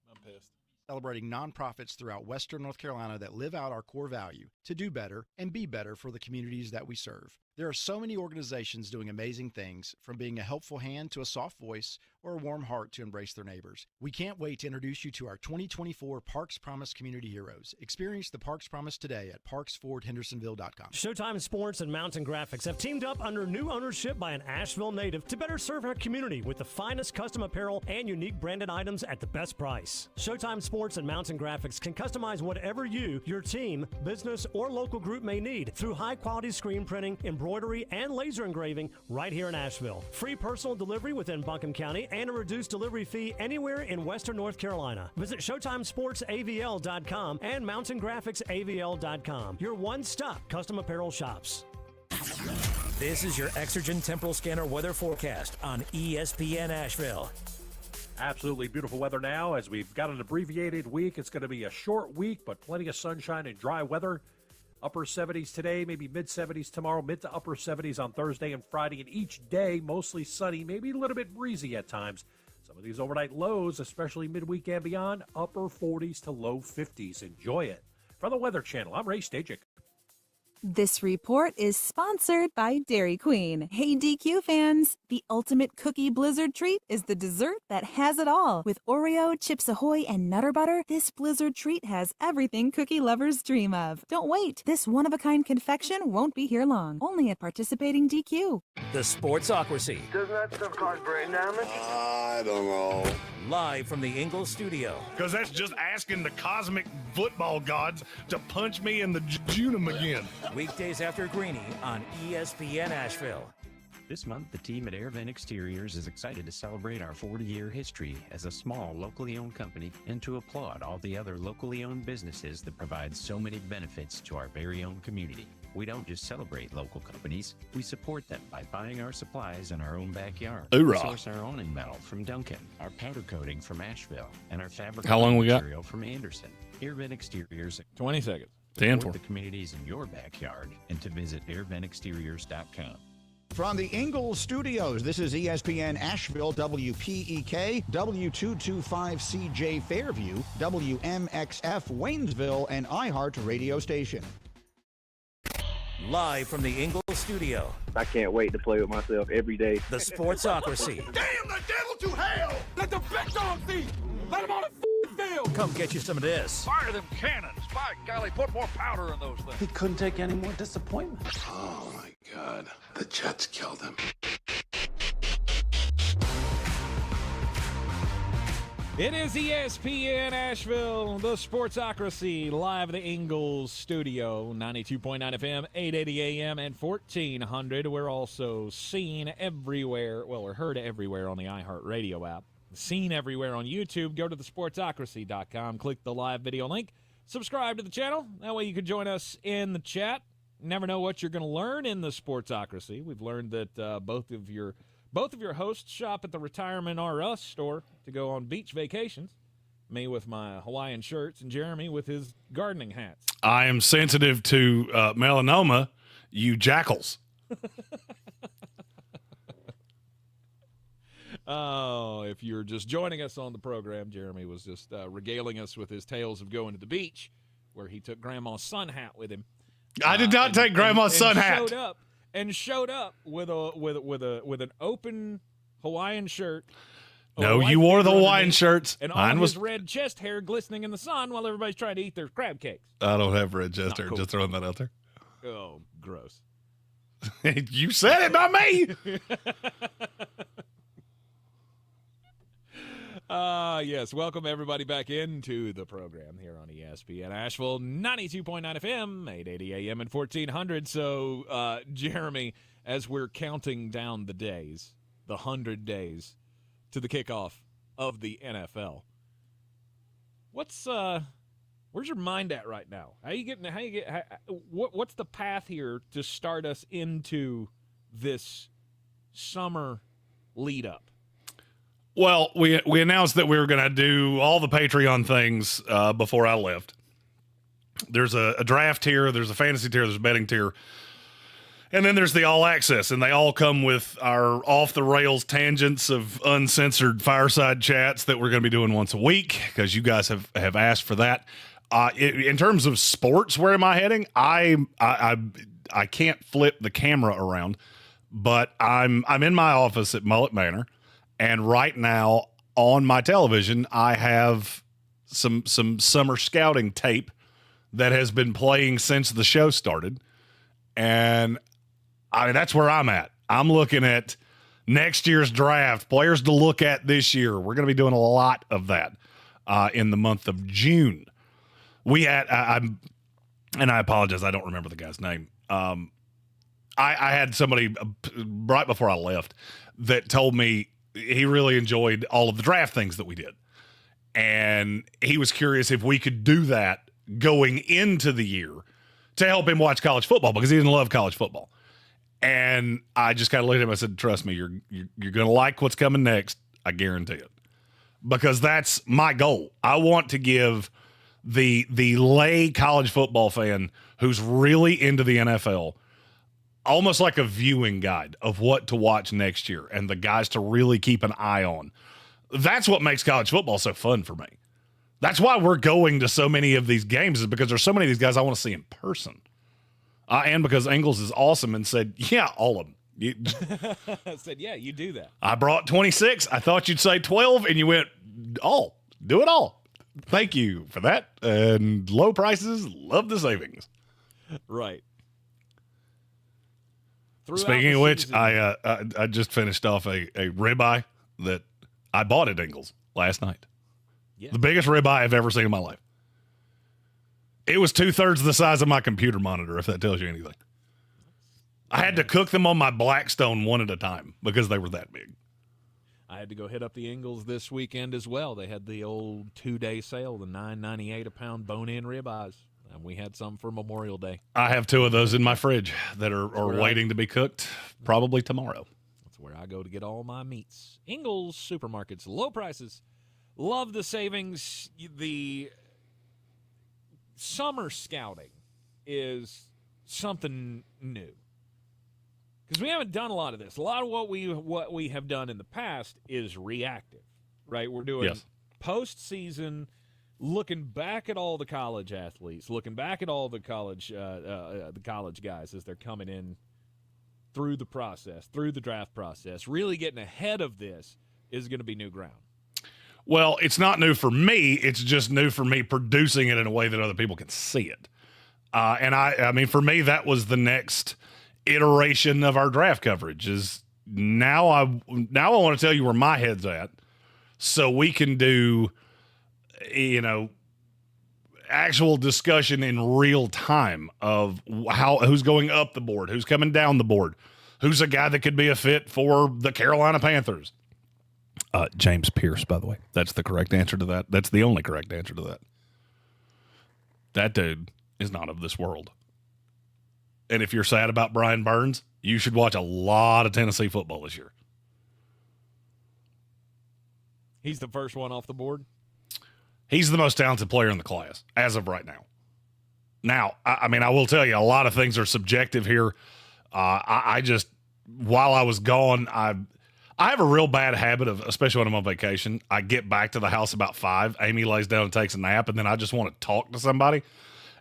I'm pissed. Celebrating nonprofits throughout Western North Carolina that live out our core value to do better and be better for the communities that we serve. There are so many organizations doing amazing things, from being a helpful hand to a soft voice or a warm heart to embrace their neighbors. We can't wait to introduce you to our 2024 Parks Promise Community Heroes. Experience the Parks Promise today at parksfordhendersonville.com. Showtime Sports and Mountain Graphics have teamed up under new ownership by an Asheville native to better serve our community with the finest custom apparel and unique branded items at the best price. Showtime Sports and Mountain Graphics can customize whatever you, your team, business, or local group may need through high-quality screen printing, embroidery, embroidery, and laser engraving right here in Asheville. Free personal delivery within Buncombe County and a reduced delivery fee anywhere in Western North Carolina. Visit ShowtimeSportsAVL.com and MountainGraphicsAVL.com. Your one-stop custom apparel shops. This is your Exergen Temporal Scanner weather forecast on ESPN Asheville. Absolutely beautiful weather now as we've got an abbreviated week. It's going to be a short week, but plenty of sunshine and dry weather. Upper 70s today, maybe mid 70s tomorrow, mid to upper 70s on Thursday and Friday. And each day, mostly sunny, maybe a little bit breezy at times. Some of these overnight lows, especially midweek and beyond, upper 40s to low 50s. Enjoy it. From the Weather Channel, I'm Ray Stajic. This report is sponsored by Dairy Queen. Hey, DQ fans, the ultimate cookie blizzard treat is the dessert that has it all. With Oreo, Chips Ahoy, and Nutter Butter, this blizzard treat has everything cookie lovers dream of. Don't wait. This one-of-a-kind confection won't be here long. Only at participating DQ. The Sportsocracy. Doesn't that stuff cause brain damage? I don't know. Live from the Ingalls studio. Because that's just asking the cosmic football gods to punch me in the jejunum again. Weekdays after Greene on ESPN Asheville. This month, the team at AirVent Exteriors is excited to celebrate our 40-year history as a small, locally owned company and to applaud all the other locally owned businesses that provide so many benefits to our very own community. We don't just celebrate local companies, we support them by buying our supplies in our own backyard. Hoorah. We source our awning metal from Duncan, our powder coating from Asheville, and our fabric How long we got? material from Anderson. AirVent Exteriors. 20 seconds. Support the communities in your backyard and to visit airventexteriors.com. From the Ingalls studios, this is ESPN Asheville, WPEK, W225CJ Fairview, WMXF Waynesville, and iHeart radio station. Live from the Ingalls studio. I can't wait to play with myself every day. The Sportsocracy. Damn the devil to hell! Let the big dogs eat! Let them on the field! Come get you some of this. Fire them cannons. By golly, put more powder in those things. He couldn't take any more disappointment. Oh my God. The Jets killed him. It is ESPN Asheville, the Sportsocracy, live at the Ingalls studio, 92.9 FM, 880 AM, and 1400. We're also seen everywhere, well, we're heard everywhere on the iHeart Radio app. Seen everywhere on YouTube. Go to thesportsocracy.com, click the live video link, subscribe to the channel. That way you can join us in the chat. Never know what you're going to learn in the Sportsocracy. We've learned that both of your hosts shop at the Retirement R Us store to go on beach vacations. Me with my Hawaiian shirts and Jeremy with his gardening hats. I am sensitive to melanoma, you jackals. Oh, if you're just joining us on the program, Jeremy was just regaling us with his tales of going to the beach where he took Grandma's sun hat with him. I did not take Grandma's sun hat. Showed up with an open Hawaiian shirt. No, you wore the Hawaiian shirts. And Mine all was his red chest hair glistening in the sun while everybody's trying to eat their crab cakes. I don't have red chest hair. Cool. Just throwing that out there. Oh, gross. You said it, not me. Yes, welcome everybody back into the program here on ESPN Asheville, 92.9 FM, 880 AM, and 1400. So, Jeremy, as we're counting down the days, the 100 days to the kickoff of the NFL, what's where's your mind at right now? What's the path here to start us into this summer lead up? Well, we announced that we were going to do all the Patreon things before I left. There's a draft tier, there's a fantasy tier, there's a betting tier, and then there's the all access, and they all come with our off the rails tangents of uncensored fireside chats that we're going to be doing once a week because you guys have asked for that. In terms of sports, where am I heading? I can't flip the camera around, but I'm in my office at Mullet Manor. And right now on my television, I have some summer scouting tape that has been playing since the show started. And I mean, that's where I'm at. I'm looking at next year's draft, players to look at this year. We're going to be doing a lot of that in the month of June. We had, and I apologize, I don't remember the guy's name. I had somebody right before I left that told me he really enjoyed all of the draft things that we did. And he was curious if we could do that going into the year to help him watch college football because he didn't love college football. And I just kind of looked at him. I said, trust me, you're going to like what's coming next. I guarantee it. Because that's my goal. I want to give the lay college football fan who's really into the NFL almost like a viewing guide of what to watch next year and the guys to really keep an eye on. That's what makes college football so fun for me. That's why we're going to so many of these games, is because there's so many of these guys I want to see in person. And because Ingles is awesome and said, yeah, all of them. I said, yeah, you do that. I brought 26. I thought you'd say 12, and you went, all. Do it all. Thank you for that. And low prices, love the savings. Right. Speaking of which, I just finished off a ribeye that I bought at Ingles last night. Yeah. The biggest ribeye I've ever seen in my life. It was 2/3 the size of my computer monitor, if that tells you anything. I had to cook them on my Blackstone one at a time because they were that big. I had to go hit up the Ingles this weekend as well. They had the old 2-day sale, the $9.98 a pound bone-in ribeyes. And we had some for Memorial Day. I have 2 of those in my fridge that are waiting to be cooked probably tomorrow. That's where I go to get all my meats. Ingles Supermarkets, low prices. Love the savings. The summer scouting is something new. Because we haven't done a lot of this. A lot of what we have done in the past is reactive, right? We're doing postseason, looking back at all the college athletes, looking back at all the college guys as they're coming in through the process, through the draft process. Really getting ahead of this is going to be new ground. Well, it's not new for me. It's just new for me producing it in a way that other people can see it. And I mean, for me, that was the next iteration of our draft coverage. Is now I want to tell you where my head's at, so we can do, actual discussion in real time of who's going up the board, who's coming down the board, who's a guy that could be a fit for the Carolina Panthers. James Pierce, by the way. That's the correct answer to that. That's the only correct answer to that. That dude is not of this world. And if you're sad about Brian Burns, you should watch a lot of Tennessee football this year. He's the first one off the board? He's the most talented player in the class as of right now. Now, I mean, I will tell you, a lot of things are subjective here. I just, while I was gone, I have a real bad habit of, especially when I'm on vacation, I get back to the house about 5. Amy lays down and takes a nap, and then I just want to talk to somebody.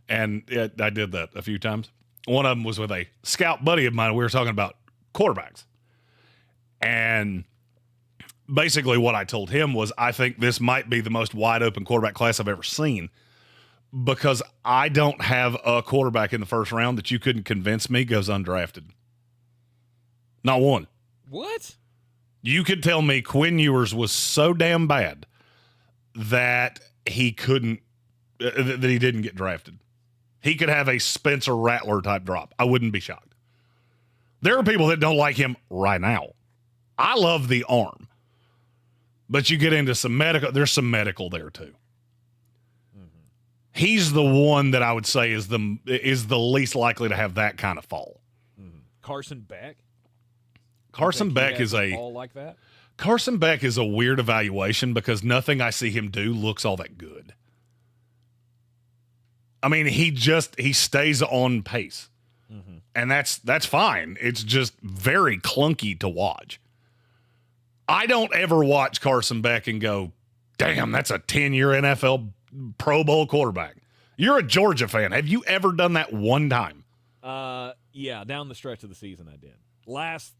And I did that a few times. One of them was with a scout buddy of mine. We were talking about quarterbacks. And basically what I told him was, I think this might be the most wide open quarterback class I've ever seen, because I don't have a quarterback in the first round that you couldn't convince me goes undrafted. Not one. What? You could tell me Quinn Ewers was so damn bad that he couldn't, that he didn't get drafted. He could have a Spencer Rattler type drop. I wouldn't be shocked. There are people that don't like him right now. I love the arm. But you get into some medical, there's some medical there too. Mm-hmm. He's the one that I would say is the least likely to have that kind of fall. Mm-hmm. Carson Beck? Carson Beck is a fall like that? Carson Beck is a weird evaluation because nothing I see him do looks all that good. I mean, he stays on pace. Mm-hmm. And that's fine. It's just very clunky to watch. I don't ever watch Carson Beck and go, damn, that's a 10-year NFL Pro Bowl quarterback. You're a Georgia fan. Have you ever done that one time? Yeah, down the stretch of the season I did. Last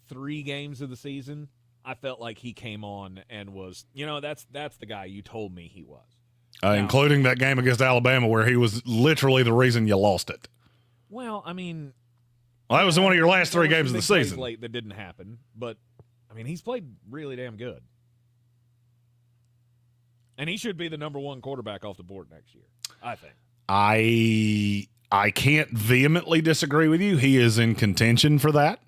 3 games of the season, I felt like he came on and was, that's the guy you told me he was. Including that game against Alabama where he was literally the reason you lost it. Well, I mean... that was one of your last 3 games of the season. Late that didn't happen, but, I mean, he's played really damn good. And he should be the number 1 quarterback off the board next year, I think. I can't vehemently disagree with you. He is in contention for that.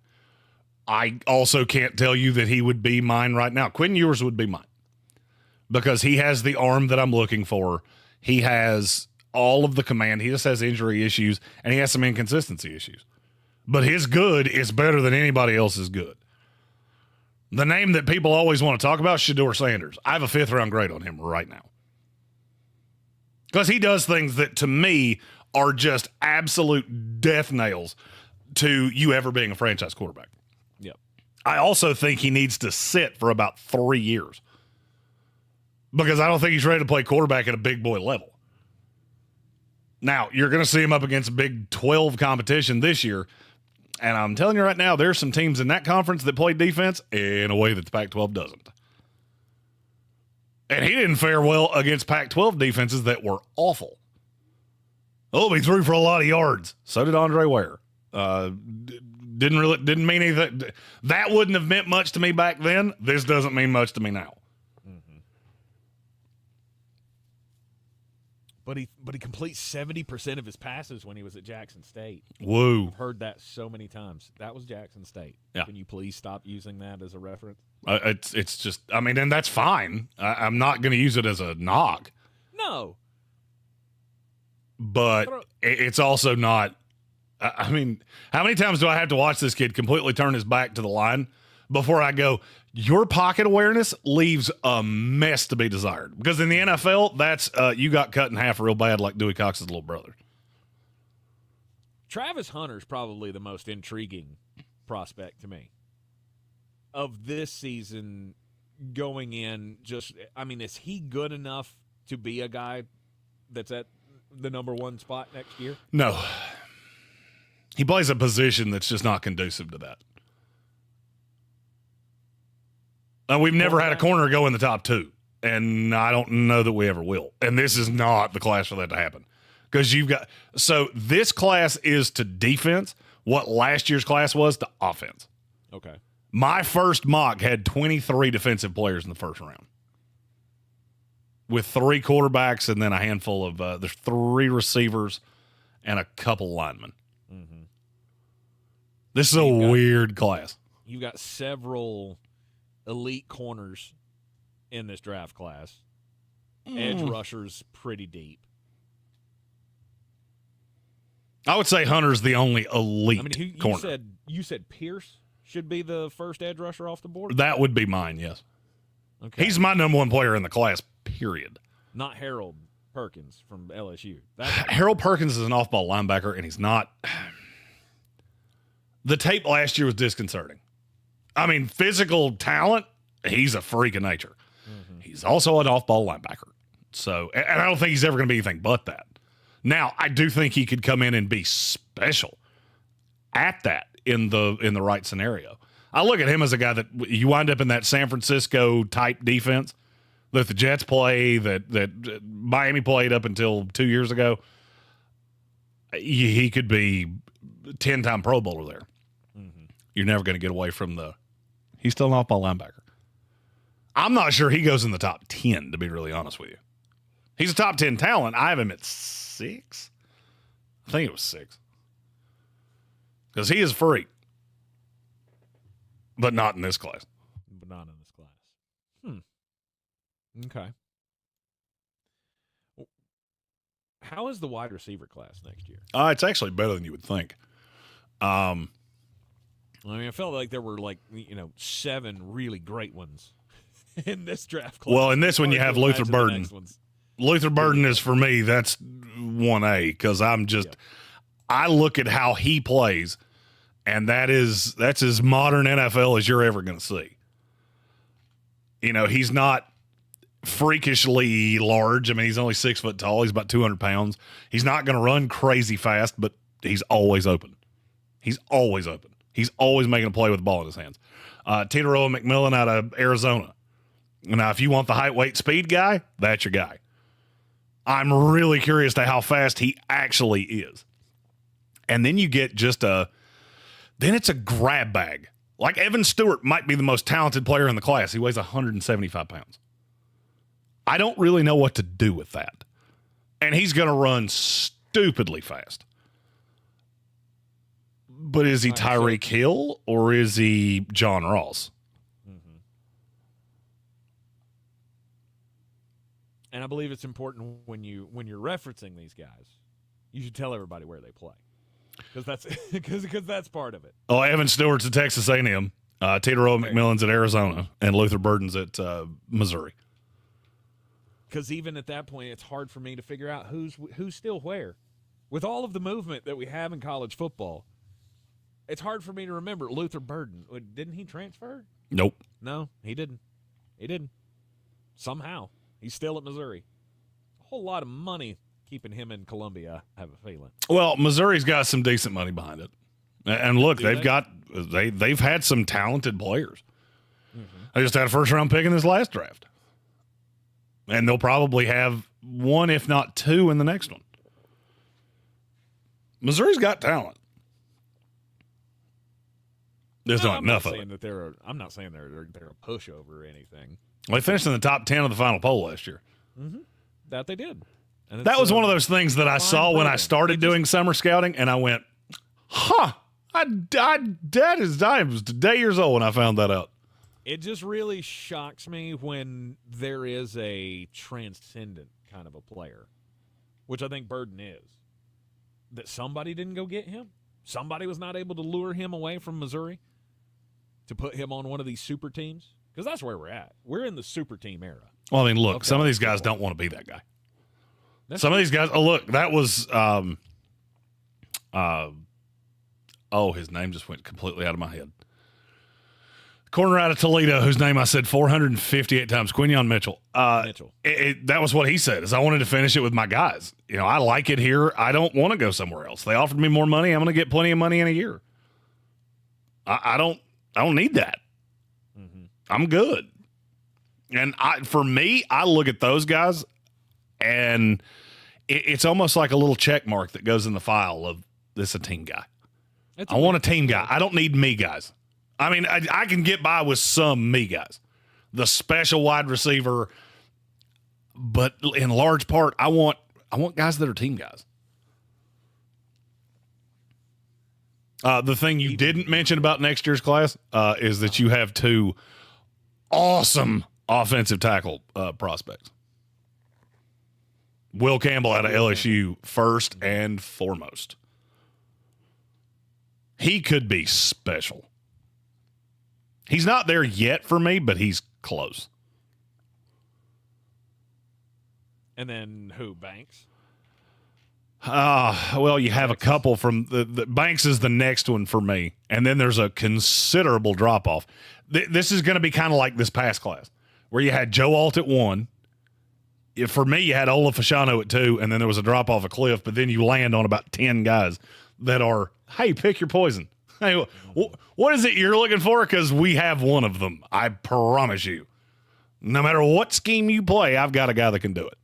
I also can't tell you that he would be mine right now. Quinn Ewers would be mine because he has the arm that I'm looking for. He has all of the command. He just has injury issues, and he has some inconsistency issues. But his good is better than anybody else's good. The name that people always want to talk about, Shedeur Sanders. I have a 5th-round grade on him right now. Because he does things that, to me, are just absolute death nails to you ever being a franchise quarterback. Yep. I also think he needs to sit for about 3 years because I don't think he's ready to play quarterback at a big boy level. Now, you're going to see him up against Big 12 competition this year, and I'm telling you right now, there's some teams in that conference that play defense in a way that the Pac-12 doesn't. And he didn't fare well against Pac-12 defenses that were awful. Oh, he threw for a lot of yards. So did Andre Ware. Didn't mean anything. That wouldn't have meant much to me back then. This doesn't mean much to me now. Mm-hmm. But he completes 70% of his passes when he was at Jackson State. Whoa. I've heard that so many times. That was Jackson State. Yeah. Can you please stop using that as a reference? It's just, I mean, and that's fine. I'm not going to use it as a knock. No. But it's also not, I mean, how many times do I have to watch this kid completely turn his back to the line before I go, your pocket awareness leaves a mess to be desired? Because in the NFL, that's you got cut in half real bad like Dewey Cox's little brother. Travis Hunter's probably the most intriguing prospect to me of this season going in. Just, I mean, is he good enough to be a guy that's at the number 1 spot next year? No. He plays a position that's just not conducive to that. We've never had a corner go in the top 2, and I don't know that we ever will. And this is not the class for that to happen. Because you've got – so this class is to defense what last year's class was to offense. Okay. My first mock had 23 defensive players in the first round with 3 quarterbacks and then a handful of there's 3 receivers and a couple linemen. Mm-hmm. This is a weird class. You've got several elite corners in this draft class. Edge rushers pretty deep. I would say Hunter's the only elite corner. You said Pierce should be the first edge rusher off the board? That would be mine, yes. Okay. He's my number 1 player in the class, period. Not Harold Perkins from LSU. Harold Perkins is an off-ball linebacker, and he's not. The tape last year was disconcerting. I mean, physical talent, he's a freak of nature. Mm-hmm. He's also an off-ball linebacker. So, and I don't think he's ever going to be anything but that. Now, I do think he could come in and be special at that in the right scenario. I look at him as a guy that you wind up in that San Francisco type defense that the Jets play, that Miami played up until 2 years ago. He could be 10-time Pro Bowler there. Mm-hmm. You're never going to get away from he's still an off-ball linebacker. I'm not sure he goes in the top 10, to be really honest with you. He's a top 10 talent. I have him at 6. I think it was 6. Because he is a freak. But not in this class. But not in this class. Okay. How is the wide receiver class next year? It's actually better than you would think. I mean, I felt like there were 7 really great ones in this draft class. Well, in this one you have Luther Burden. Luther Burden is, for me, that's 1A because I look at how he plays, and that's as modern NFL as you're ever going to see. You know, he's not freakishly large. I mean, he's only 6 foot tall. He's about 200 pounds. He's not going to run crazy fast, but he's always open. He's always open. He's always making a play with the ball in his hands. Titaroa McMillan out of Arizona. Now, if you want the height, weight, speed guy, that's your guy. I'm really curious to how fast he actually is. And then you get then it's a grab bag. Like Evan Stewart might be the most talented player in the class. He weighs 175 pounds. I don't really know what to do with that. And he's going to run stupidly fast. But is he Tyreek Hill or is he John Ross? And I believe it's important when you're referencing these guys, you should tell everybody where they play, because that's part of it. Oh, Evan Stewart's at Texas A&M, Tito McMillan's at Arizona, and Luther Burden's at Missouri. Because even at that point, it's hard for me to figure out who's still where. With all of the movement that we have in college football, it's hard for me to remember. Luther Burden, didn't he transfer? Nope. No, he didn't. He didn't. Somehow. He's still at Missouri. A whole lot of money keeping him in Columbia, I have a feeling. Well, Missouri's got some decent money behind it. And look, they've had some talented players. They just had a first-round pick in this last draft. And they'll probably have one, if not two, in the next one. Missouri's got talent. There's not enough of it. I'm not saying they're a pushover or anything. They finished in the top 10 of the final poll last year. That they did. And that was one of those things that I saw when I started doing summer scouting, and I went, huh, I was 8 years old when I found that out. It just really shocks me when there is a transcendent kind of a player, which I think Burden is, that somebody didn't go get him. Somebody was not able to lure him away from Missouri to put him on one of these super teams. Because that's where we're at. We're in the super team era. Well, I mean, look, some of these guys don't want to be that guy. Some of these guys, look, that was, his name just went completely out of my head. Corner out of Toledo, whose name I said 458 times, Quinyon Mitchell. That was what he said, is I wanted to finish it with my guys. You know, I like it here. I don't want to go somewhere else. They offered me more money. I'm going to get plenty of money in a year. I don't need that. I'm good. And for me, I look at those guys, and it's almost like a little check mark that goes in the file of this a team guy. I want a team guy. I don't need me guys. I mean, I can get by with some me guys, the special wide receiver, but in large part, I want guys that are team guys. The thing you didn't mention about next year's class is that you have two awesome offensive tackle prospects. Will Campbell out of LSU, first and foremost. He could be special. He's not there yet for me, but he's close. And then who, Banks? Well, you have a couple from the Banks is the next one for me, and then there's a considerable drop off. This is going to be kind of like this past class, where you had Joe Alt at 1. For me, you had Ola Fashano at 2, and then there was a drop off a cliff. But then you land on about 10 guys that are, hey, pick your poison. Hey, what is it you're looking for? Because we have one of them. I promise you. No matter what scheme you play, I've got a guy that can do it.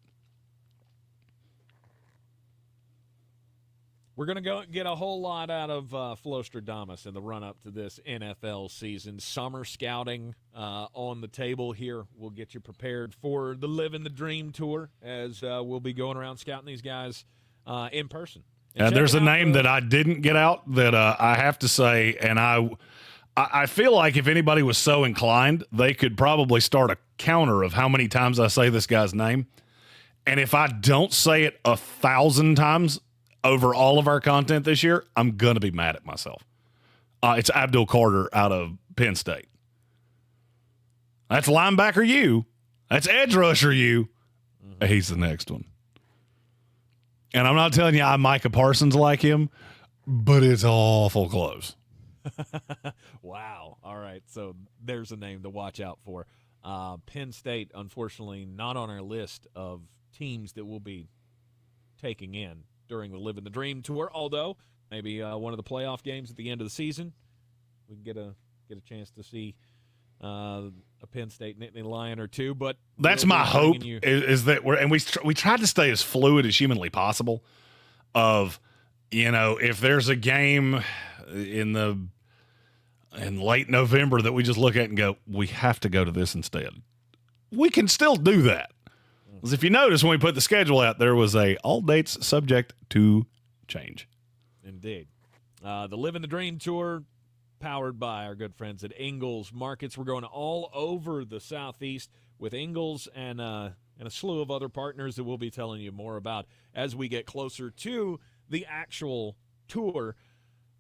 We're going to go get a whole lot out of Flostradamus in the run-up to this NFL season. Summer scouting on the table here. We'll get you prepared for the Living the Dream tour, as we'll be going around scouting these guys in person. And there's a name that I didn't get out that I have to say, and I feel like if anybody was so inclined, they could probably start a counter of how many times I say this guy's name. And if I don't say it 1,000 times over all of our content this year, I'm going to be mad at myself. It's Abdul Carter out of Penn State. That's linebacker you. That's edge rusher you. He's the next one. And I'm not telling you I'm Micah Parsons like him, but it's awful close. Wow. All right. So there's a name to watch out for. Penn State, unfortunately, not on our list of teams that we'll be taking in during the Living the Dream tour, although maybe one of the playoff games at the end of the season, we can get a chance to see a Penn State Nittany Lion or two. But that's my hope is that we tried to stay as fluid as humanly possible. Of, you know, if there's a game in late November that we just look at and go, we have to go to this instead, we can still do that. Because if you notice, when we put the schedule out, there was all dates subject to change. Indeed. The Living the Dream Tour, powered by our good friends at Ingles Markets. We're going all over the Southeast with Ingles and a slew of other partners that we'll be telling you more about as we get closer to the actual tour.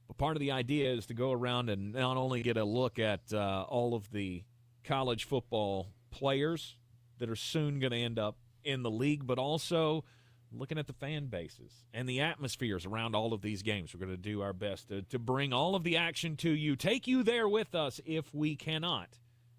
But part of the idea is to go around and not only get a look at all of the college football players that are soon going to end up in the league, but also looking at the fan bases and the atmospheres around all of these games. We're going to do our best to bring all of the action to you, take you there with us if we cannot.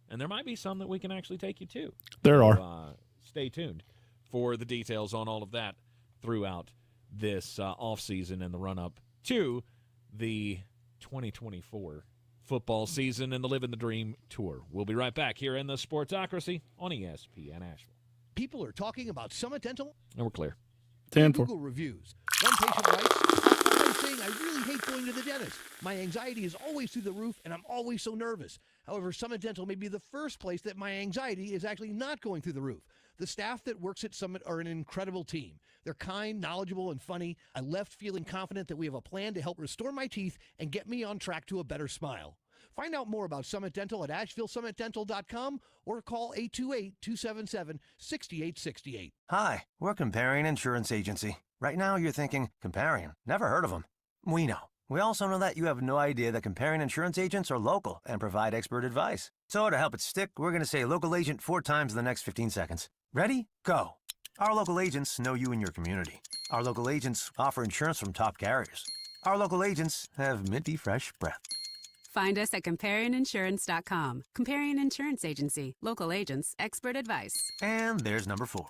And there might be some that we can actually take you to. There are. Stay tuned for the details on all of that throughout this offseason and the run-up to the 2024 football season and the Living the Dream Tour. We'll be right back here in the Sportsocracy on ESPN Asheville. People are talking about Summit Dental. And we're clear. 10-4. Google reviews. One patient writes, I'm saying I really hate going to the dentist. My anxiety is always through the roof, and I'm always so nervous. However, Summit Dental may be the first place that my anxiety is actually not going through the roof. The staff that works at Summit are an incredible team. They're kind, knowledgeable, and funny. I left feeling confident that we have a plan to help restore my teeth and get me on track to a better smile. Find out more about Summit Dental at AshevilleSummitDental.com or call 828-277-6868. Hi, we're Comparion Insurance Agency. Right now you're thinking, Comparion, never heard of them. We know. We also know that you have no idea that Comparion Insurance agents are local and provide expert advice. So to help it stick, we're going to say local agent 4 times in the next 15 seconds. Ready? Go. Our local agents know you and your community. Our local agents offer insurance from top carriers. Our local agents have minty fresh breath. Find us at ComparionInsurance.com. Comparion Insurance Agency. Local agents, expert advice. And there's number 4.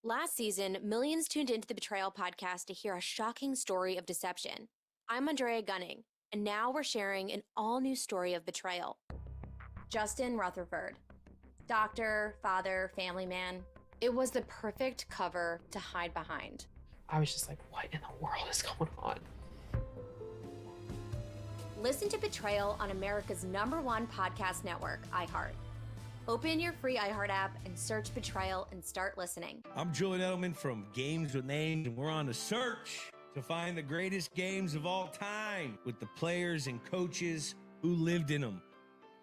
Last season, millions tuned into the Betrayal podcast to hear a shocking story of deception. I'm Andrea Gunning, and now we're sharing an all-new story of betrayal. Justin Rutherford. Doctor, father, family man. It was the perfect cover to hide behind. I was just like, what in the world is going on? Listen to Betrayal on America's #1 podcast network, iHeart. Open your free iHeart app and search Betrayal and start listening. I'm Julian Edelman from Games with Names, and we're on a search to find the greatest games of all time with the players and coaches who lived in them.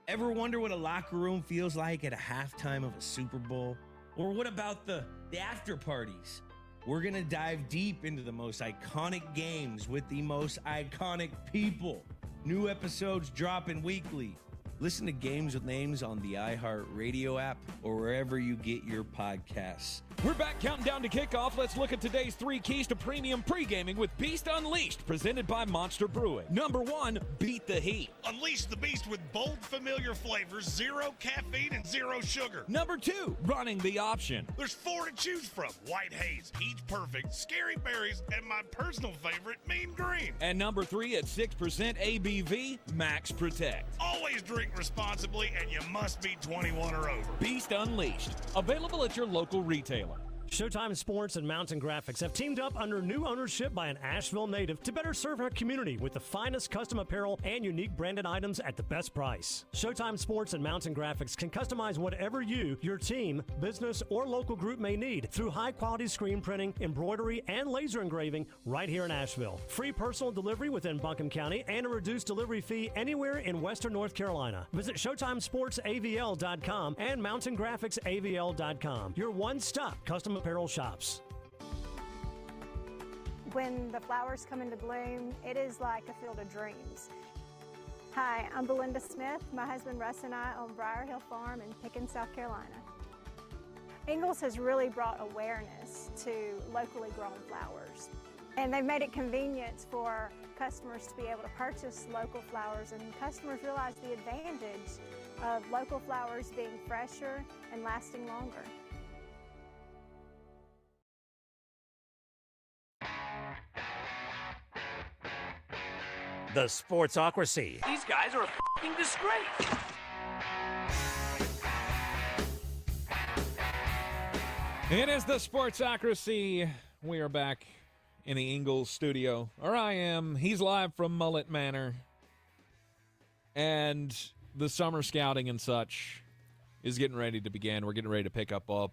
Ever wonder what a locker room feels like at a halftime of a Super Bowl? Or what about the after parties? We're going to dive deep into the most iconic games with the most iconic people. New episodes dropping weekly. Listen to Games with Names on the iHeart Radio app or wherever you get your podcasts. We're back counting down to kickoff. Let's look at today's 3 keys to premium pre-gaming with Beast Unleashed, presented by Monster Brewing. Number 1, beat the heat. Unleash the beast with bold, familiar flavors, 0 caffeine and 0 sugar. Number 2, running the option. There's 4 to choose from: White Haze, Peach Perfect, Scary Berries, and my personal favorite, Mean Green. And number 3, at 6% ABV, Max Protect. Always drink responsibly, and you must be 21 or over. Beast Unleashed, available at your local retailer. Showtime Sports and Mountain Graphics have teamed up under new ownership by an Asheville native to better serve our community with the finest custom apparel and unique branded items at the best price. Showtime Sports and Mountain Graphics can customize whatever you, your team, business, or local group may need through high-quality screen printing, embroidery, and laser engraving right here in Asheville. Free personal delivery within Buncombe County and a reduced delivery fee anywhere in Western North Carolina. Visit ShowtimeSportsAVL.com and MountainGraphicsAVL.com. Your one-stop custom apparel shops. When the flowers come into bloom, it is like a field of dreams. Hi, I'm Belinda Smith. My husband Russ and I own Briar Hill Farm in Pickens, South Carolina. Ingles has really brought awareness to locally grown flowers. And they've made it convenient for customers to be able to purchase local flowers, and customers realize the advantage of local flowers being fresher and lasting longer. The Sportsocracy. These guys are a f***ing disgrace. It is the Sportsocracy. We are back in the Ingles studio, or I am. He's live from Mullet Manor. And the summer scouting and such is getting ready to begin. We're getting ready to pick up all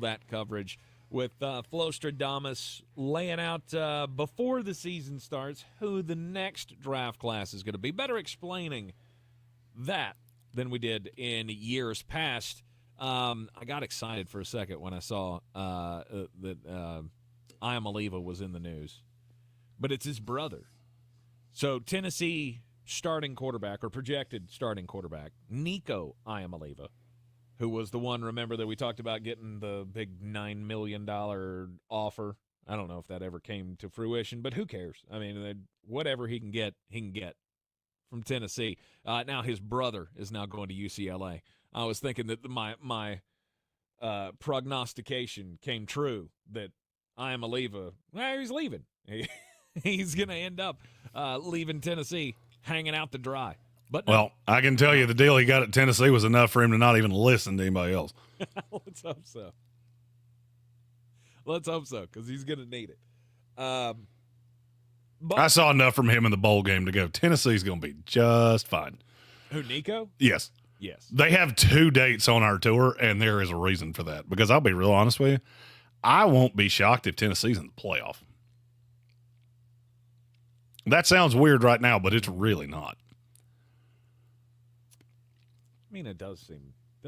that coverage with Flostradamus laying out before the season starts who the next draft class is going to be. Better explaining that than we did in years past. I got excited for a second when I saw that Iamaleava was in the news. But it's his brother. So Tennessee starting quarterback or projected starting quarterback, Nico Iamaleava, who was the one, remember, that we talked about getting the big $9 million offer. I don't know if that ever came to fruition, but who cares? I mean, whatever he can get from Tennessee. Now his brother is now going to UCLA. I was thinking that my prognostication came true, that Iamaleava, he's leaving. He's going to end up leaving Tennessee, hanging out to dry. But no. Well, I can tell you the deal he got at Tennessee was enough for him to not even listen to anybody else. Let's hope so. Let's hope so, because he's going to need it. I saw enough from him in the bowl game to go, Tennessee's going to be just fine. Who, Nico? Yes. Yes. They have 2 dates on our tour, and there is a reason for that. Because I'll be real honest with you, I won't be shocked if Tennessee's in the playoff. That sounds weird right now, but it's really not. I mean, it does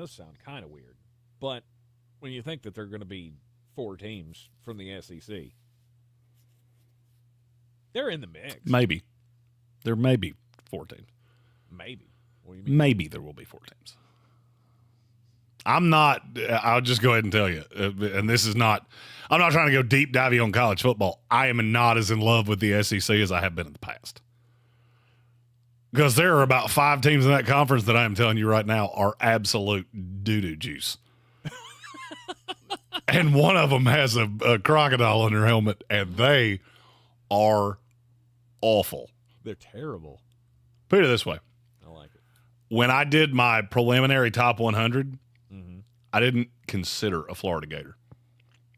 sound kind of weird. But when you think that there are going to be 4 teams from the SEC, they're in the mix. Maybe. There may be 4 teams. Maybe. What do you mean? Maybe there will be 4 teams. I'll just go ahead and tell you, and this is not, I'm not trying to go deep diving on college football. I am not as in love with the SEC as I have been in the past. Because there are about 5 teams in that conference that I am telling you right now are absolute doo-doo juice. And one of them has a crocodile in their helmet, and they are awful. They're terrible. Put it this way. I like it. When I did my preliminary top 100, I didn't consider a Florida Gator.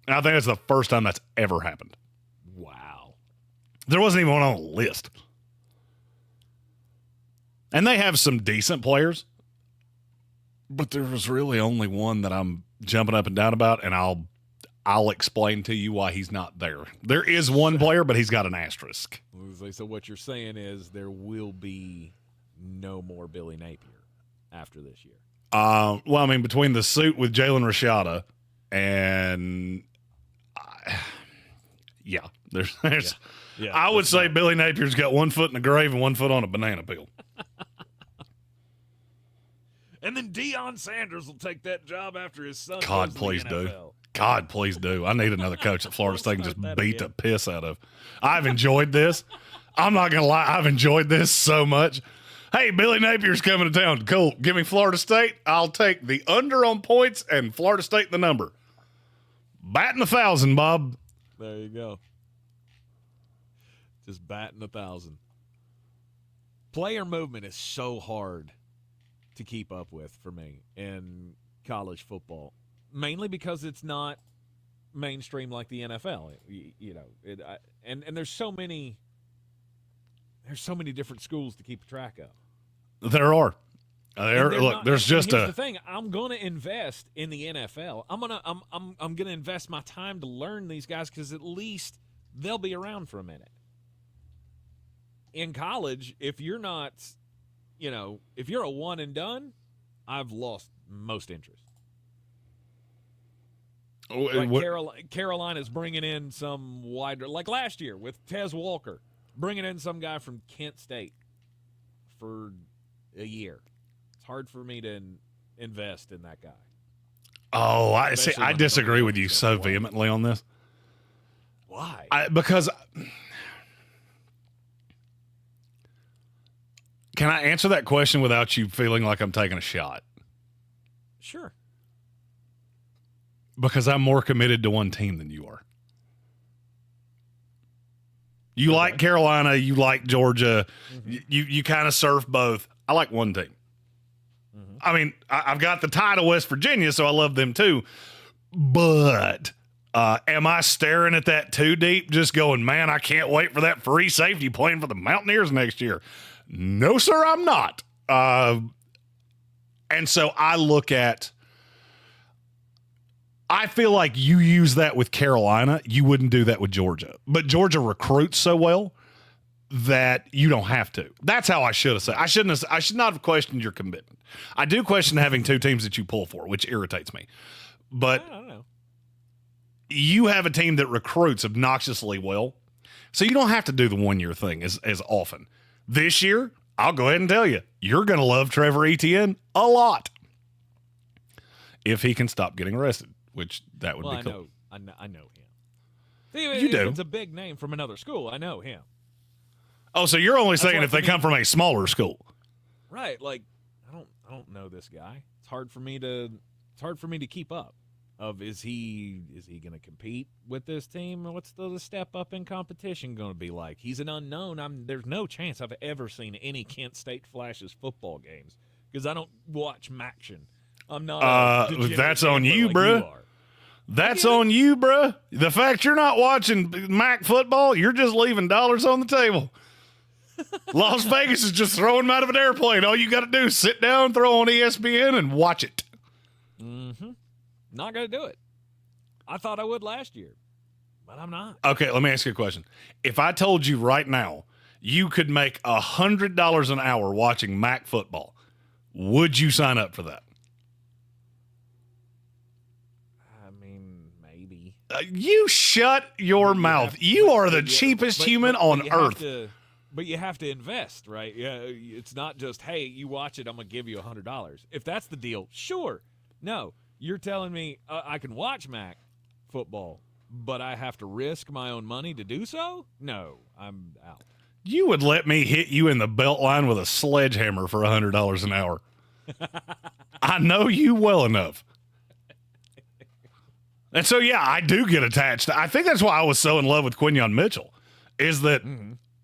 And I think that's the first time that's ever happened. Wow. There wasn't even one on the list. And they have some decent players, but there was really only one that I'm jumping up and down about, and I'll explain to you why he's not there. There is one player, but he's got an asterisk. So what you're saying is there will be no more Billy Napier after this year. Well, I mean, between the suit with Jalen Rashada and there's Yeah, I would say Billy Napier's got 1 foot in the grave and 1 foot on a banana peel. And then Deion Sanders will take that job after his son. God, please do. God, please do. I need another coach at Florida State and just beat the piss out of. I've enjoyed this. I'm not going to lie. I've enjoyed this so much. Hey, Billy Napier's coming to town. Cool. Give me Florida State. I'll take the under on points and Florida State the number. Batting 1,000, Bob. There you go. Just batting 1,000. Player movement is so hard to keep up with for me in college football, mainly because it's not mainstream like the NFL. And there's so many different schools to keep track of. There are. There's just here's the thing. I'm going to invest in the NFL. I'm going to invest my time to learn these guys because at least they'll be around for a minute. In college, if you're not, if you're a one and done, I've lost most interest. Like Carolina's bringing in some wider, like last year with Tez Walker, bringing in some guy from Kent State for a year. It's hard for me to invest in that guy. Oh, I disagree with you so vehemently on this. Why? Because can I answer that question without you feeling like I'm taking a shot? Sure. Because I'm more committed to one team than you are. You like Carolina, you like Georgia, you kind of surf both. I like one team. I mean, I've got the tie to West Virginia, so I love them too. But am I staring at that too deep, just going, man, I can't wait for that free safety playing for the Mountaineers next year? No, sir, I'm not. And so I look at I feel like you use that with Carolina. You wouldn't do that with Georgia. But Georgia recruits so well that you don't have to. That's how I should have said. I should not have questioned your commitment. I do question having two teams that you pull for, which irritates me. But I don't know. You have a team that recruits obnoxiously well, so you don't have to do the 1 year thing as often. This year, I'll go ahead and tell you, you're going to love Trevor Etienne a lot if he can stop getting arrested, which that would be cool. I know him. See, You do. It's a big name from another school. I know him. Oh, so you're only saying if they come from a smaller school. Right. Like, I don't know this guy. It's hard for me to keep up. Is he going to compete with this team? What's the step up in competition going to be like? He's an unknown. There's no chance I've ever seen any Kent State Flashes football games because I don't watch Maction. I'm not. That's on you, like bruh. you are. That's on you, bruh. The fact you're not watching MAC football, you're just leaving dollars on the table. Las Vegas is just throwing them out of an airplane. All you got to do is sit down, throw on ESPN, and watch it. Mm-hmm. Not going to do it. I thought I would last year, but I'm not. Okay, let me ask you a question. If I told you right now you could make $100 an hour watching MAC football, would you sign up for that? I mean, maybe. You shut your mouth. You are the cheapest human on earth. But you have to invest, right? Yeah, it's not just, hey, you watch it, I'm going to give you $100. If that's the deal, sure. No, you're telling me I can watch MAC football, but I have to risk my own money to do so? No, I'm out. You would let me hit you in the belt line with a sledgehammer for $100 an hour. I know you well enough. And so, yeah, I do get attached. I think that's why I was so in love with Quinyon Mitchell, is that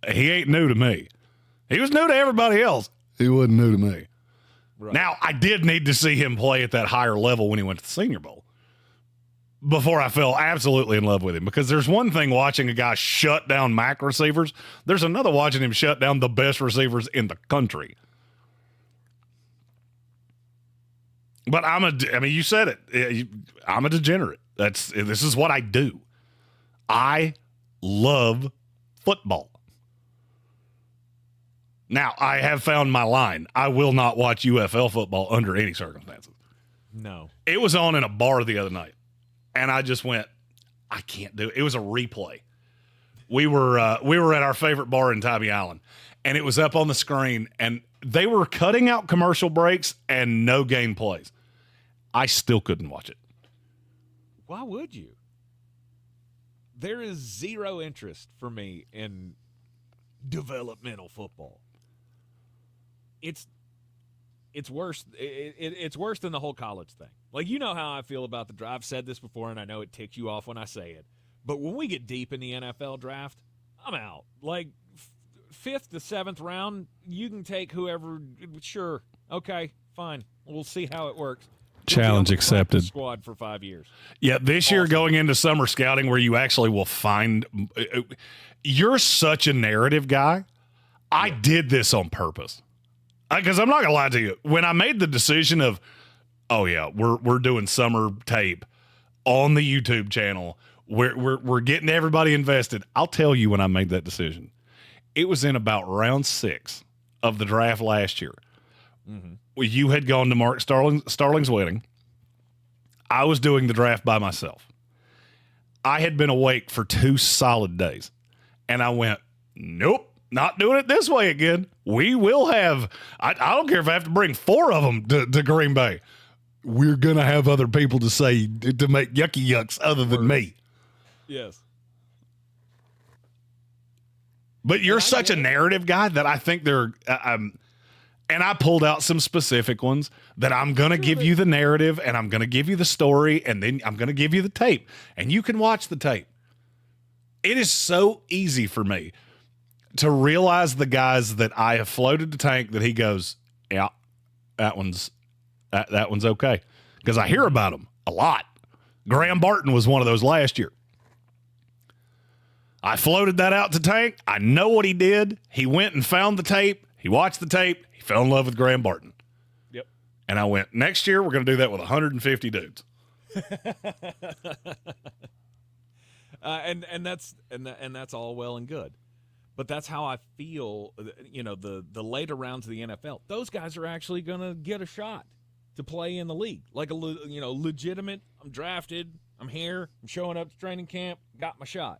he ain't new to me. He was new to everybody else. He wasn't new to me. Right. Now, I did need to see him play at that higher level when he went to the Senior Bowl before I fell absolutely in love with him, because there's one thing watching a guy shut down MAC receivers. There's another watching him shut down the best receivers in the country. But you said it. I'm a degenerate. This is what I do. I love football. Now, I have found my line. I will not watch UFL football under any circumstances. No. It was on in a bar the other night, and I just went, I can't do it. It was a replay. We were at our favorite bar in Tybee Island, and it was up on the screen, and they were cutting out commercial breaks and no game plays. I still couldn't watch it. Why would you? There is zero interest for me in developmental football. It's worse. It's worse than the whole college thing. Like, you know how I feel about the draft. I've said this before, and I know it ticks you off when I say it. But when we get deep in the NFL draft, I'm out. Like, 5th to 7th round, you can take whoever. Sure, okay, fine. We'll see how it works. Challenge accepted. Squad for 5 years. Yeah, this year going into summer scouting where you actually will find – you're such a narrative guy. I did this on purpose. Because I'm not going to lie to you. When I made the decision of, oh, yeah, we're doing summer tape on the YouTube channel, we're getting everybody invested, I'll tell you when I made that decision. It was in about round 6 of the draft last year. Mm-hmm. You had gone to Mark Starling's wedding. I was doing the draft by myself. I had been awake for 2 solid days. And I went, nope, not doing it this way again. We will have, I don't care if I have to bring 4 of them to Green Bay. We're going to have other people to say, to make yucky yucks other than me. Yes. But you're such a narrative guy that I think they're, and I pulled out some specific ones that I'm going to give you the narrative, and I'm going to give you the story, and then I'm going to give you the tape, and you can watch the tape. It is so easy for me to realize the guys that I have floated to Tank that he goes, yeah, that one's okay. Because I hear about him a lot. Graham Barton was one of those last year. I floated that out to Tank. I know what he did. He went and found the tape. He watched the tape. He fell in love with Graham Barton. Yep. And I went, next year we're going to do that with 150 dudes. And that's all well and good. But that's how I feel, the later rounds of the NFL. Those guys are actually going to get a shot to play in the league. Like legitimate, I'm drafted, I'm here, I'm showing up to training camp, got my shot.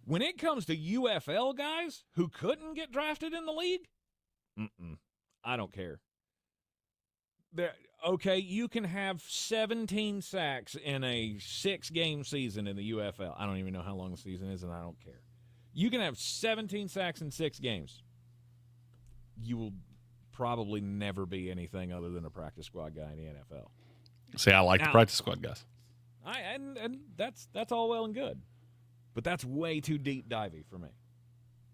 When it comes to UFL guys who couldn't get drafted in the league, I don't care. Okay, you can have 17 sacks in a 6-game season in the UFL. I don't even know how long the season is, and I don't care. You can have 17 sacks in 6 games. You will probably never be anything other than a practice squad guy in the NFL. See, I like the practice squad guys. And that's all well and good. But that's way too deep divey for me.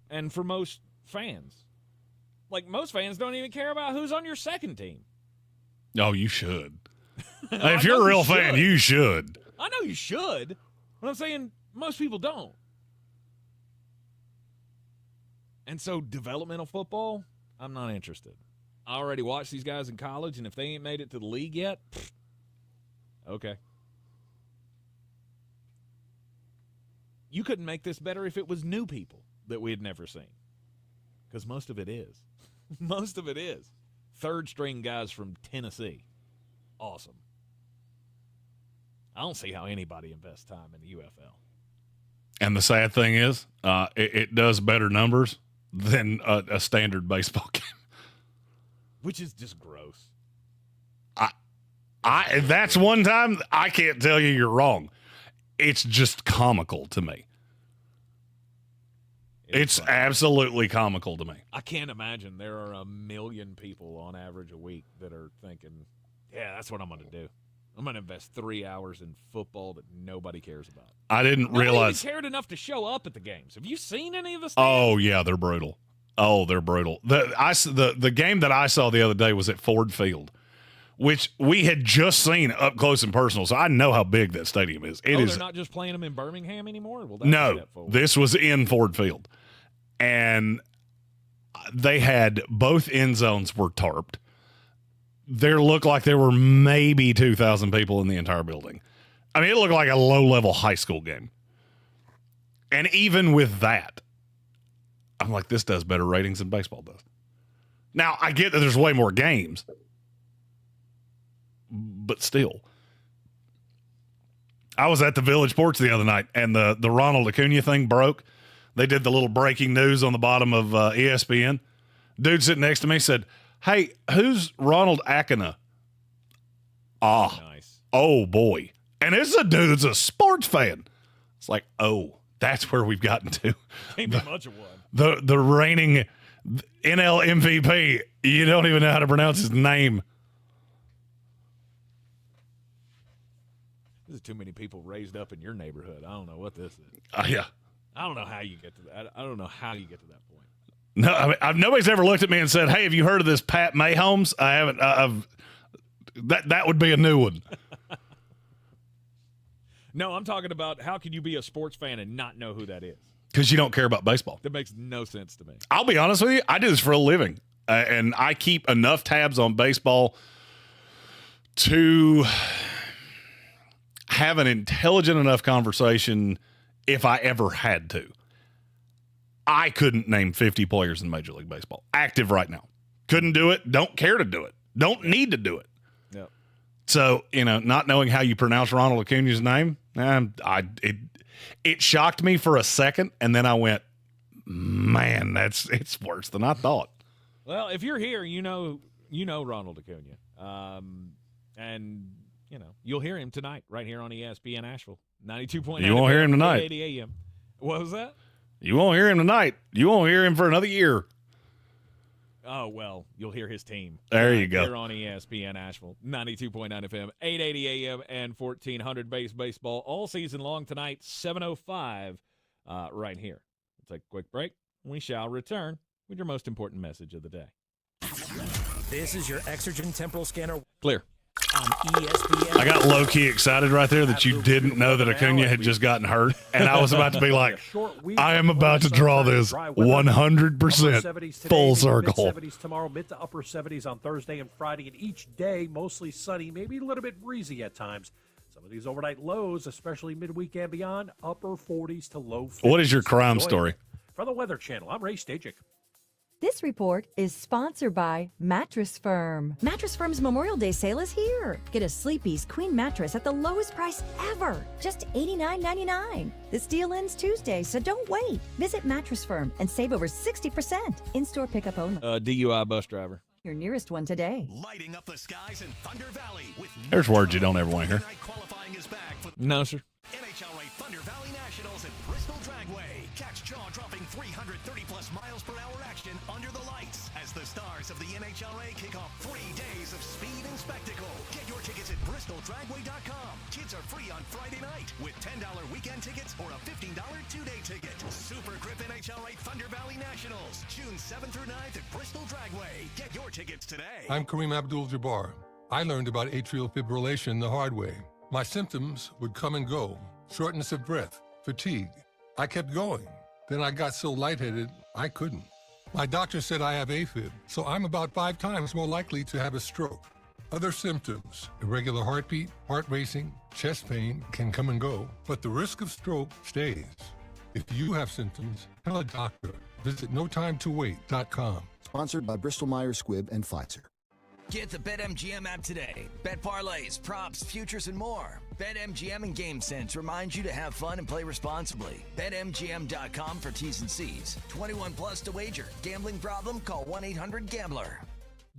And for most fans. Like, most fans don't even care about who's on your second team. Oh, you should. If you're a real fan, you should. I know you should. But I'm saying most people don't. And so developmental football, I'm not interested. I already watched these guys in college, and if they ain't made it to the league yet, okay. You couldn't make this better if it was new people that we had never seen. Because most of it is. Most of it is. Third-string guys from Tennessee. Awesome. I don't see how anybody invests time in the UFL. And the sad thing is, it does better numbers than a standard baseball game. Which is just gross. That's one time I can't tell you you're wrong. It's just comical to me. It's absolutely comical to me. I can't imagine there are 1 million people on average a week that are thinking, yeah, that's what I'm going to do. I'm going to invest 3 hours in football that nobody cares about. I didn't realize. Nobody cared enough to show up at the games. Have you seen any of the stands? Oh, yeah, they're brutal. Oh, they're brutal. The game that I saw the other day was at Ford Field, which we had just seen up close and personal, so I know how big that stadium is. They're not just playing them in Birmingham anymore? Well, no, this was in Ford Field. And they had both end zones were tarped. There looked like there were maybe 2,000 people in the entire building. I mean, it looked like a low-level high school game. And even with that, I'm like, this does better ratings than baseball does. Now, I get that there's way more games, but still. I was at the Village Porch the other night, and the Ronald Acuna thing broke. They did the little breaking news on the bottom of ESPN. Dude sitting next to me said, hey, who's Ronald Acuna? Nice. Oh, boy. And it's a dude that's a sports fan. It's like, oh, that's where we've gotten to. Ain't be much of one. The reigning NL MVP, you don't even know how to pronounce his name. There's too many people raised up in your neighborhood. I don't know what this is. Yeah. I don't know how you get to that. I don't know how you get to that point. No, I mean, nobody's ever looked at me and said, hey, have you heard of this Pat Mahomes? I haven't. That would be a new one. No, I'm talking about how can you be a sports fan and not know who that is? Because you don't care about baseball. That makes no sense to me. I'll be honest with you. I do this for a living. And I keep enough tabs on baseball to have an intelligent enough conversation if I ever had to. I couldn't name 50 players in Major League Baseball active right now. Couldn't do it. Don't care to do it. Don't need to do it. Yep. So, not knowing how you pronounce Ronald Acuna's name, it shocked me for a second, and then I went, man, it's worse than I thought. Well, if you're here, you know Ronald Acuna. And you'll hear him tonight right here on ESPN Asheville. 92.9. You won't hear him tonight. 880 AM. What was that? You won't hear him tonight. You won't hear him for another year. Oh, well, you'll hear his team. There you go. Here on ESPN Asheville. 92.9 FM, 880 AM, and 1400 base baseball all season long tonight, 7:05 right here. We'll take a quick break. We shall return with your most important message of the day. This is your Exergen Temporal Scanner. Clear. On ESPN. I got low-key excited right there that you didn't know that Acuna had just gotten hurt, and I was about to be like, I am about to draw this 100% full circle. Mid-70s tomorrow, mid to upper 70s on Thursday and Friday, and each day mostly sunny, maybe a little bit breezy at times. Some of these overnight lows, especially midweek and beyond, upper 40s to low 50s. What is your crime story? For the Weather Channel, I'm Ray Stajic. This report is sponsored by Mattress Firm. Mattress Firm's Memorial Day sale is here. Get a Sleepy's Queen mattress at the lowest price ever, just $89.99. This deal ends Tuesday, so don't wait. Visit Mattress Firm and save over 60%. In-store pickup only. DUI bus driver. Your nearest one today. Lighting up the skies in Thunder Valley with There's words you don't ever want to hear. qualifying is back for No, sir. NHLA Thunder Valley Nationals at Bristol Dragway. Catch jaw-dropping 330-plus miles per hour action under the lights as the stars of the NHLA kick off 3 days of speed and spectacle. Get your tickets at bristoldragway.com. Kids are free on Friday night with $10 weekend tickets or a $15 two-day ticket. Super Grip NHLA Thunder Valley Nationals, June 7th through 9th at Bristol Dragway. Get your tickets today. I'm Kareem Abdul-Jabbar. I learned about atrial fibrillation the hard way. My symptoms would come and go. Shortness of breath, fatigue. I kept going. Then I got so lightheaded, I couldn't. My doctor said I have AFib, so I'm about 5 times more likely to have a stroke. Other symptoms, irregular heartbeat, heart racing, chest pain can come and go, but the risk of stroke stays. If you have symptoms, tell a doctor. Visit notimetowait.com. Sponsored by Bristol-Myers Squibb and Pfizer. Get the BetMGM app today. Bet parlays, props, futures, and more. BetMGM and GameSense remind you to have fun and play responsibly. BetMGM.com for T's and C's. 21 plus to wager. Gambling problem? Call 1-800-GAMBLER.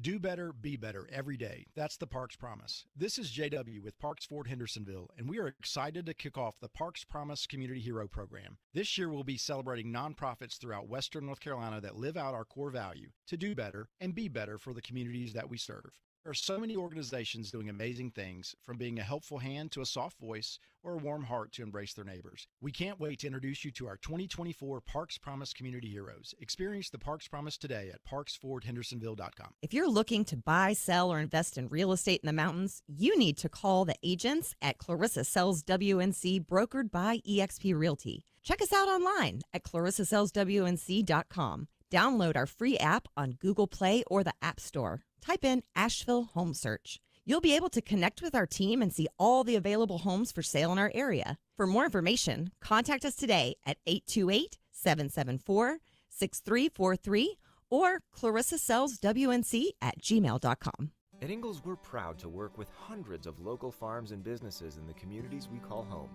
Do better, be better every day. That's the Parks Promise. This is JW with Parks Ford Hendersonville, and we are excited to kick off the Parks Promise Community Hero Program. This year, we'll be celebrating nonprofits throughout Western North Carolina that live out our core value to do better and be better for the communities that we serve. There are so many organizations doing amazing things, from being a helpful hand to a soft voice or a warm heart to embrace their neighbors. We can't wait to introduce you to our 2024 Parks Promise Community Heroes. Experience the Parks Promise today at parksfordhendersonville.com. If you're looking to buy, sell, or invest in real estate in the mountains, you need to call the agents at Clarissa Sells WNC, brokered by eXp Realty. Check us out online at clarissasellswnc.com. Download our free app on Google Play or the App Store. Type in Asheville Home Search. You'll be able to connect with our team and see all the available homes for sale in our area. For more information, contact us today at 828-774-6343 or clarissasellswnc@gmail.com. At Ingalls, we're proud to work with hundreds of local farms and businesses in the communities we call home.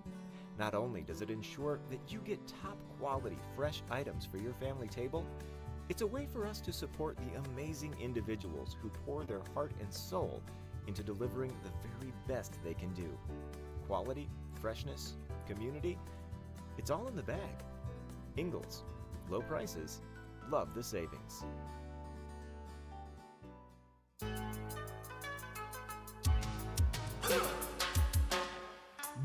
Not only does it ensure that you get top-quality, fresh items for your family table, it's a way for us to support the amazing individuals who pour their heart and soul into delivering the very best they can do. Quality, freshness, community, it's all in the bag. Ingalls, low prices, love the savings.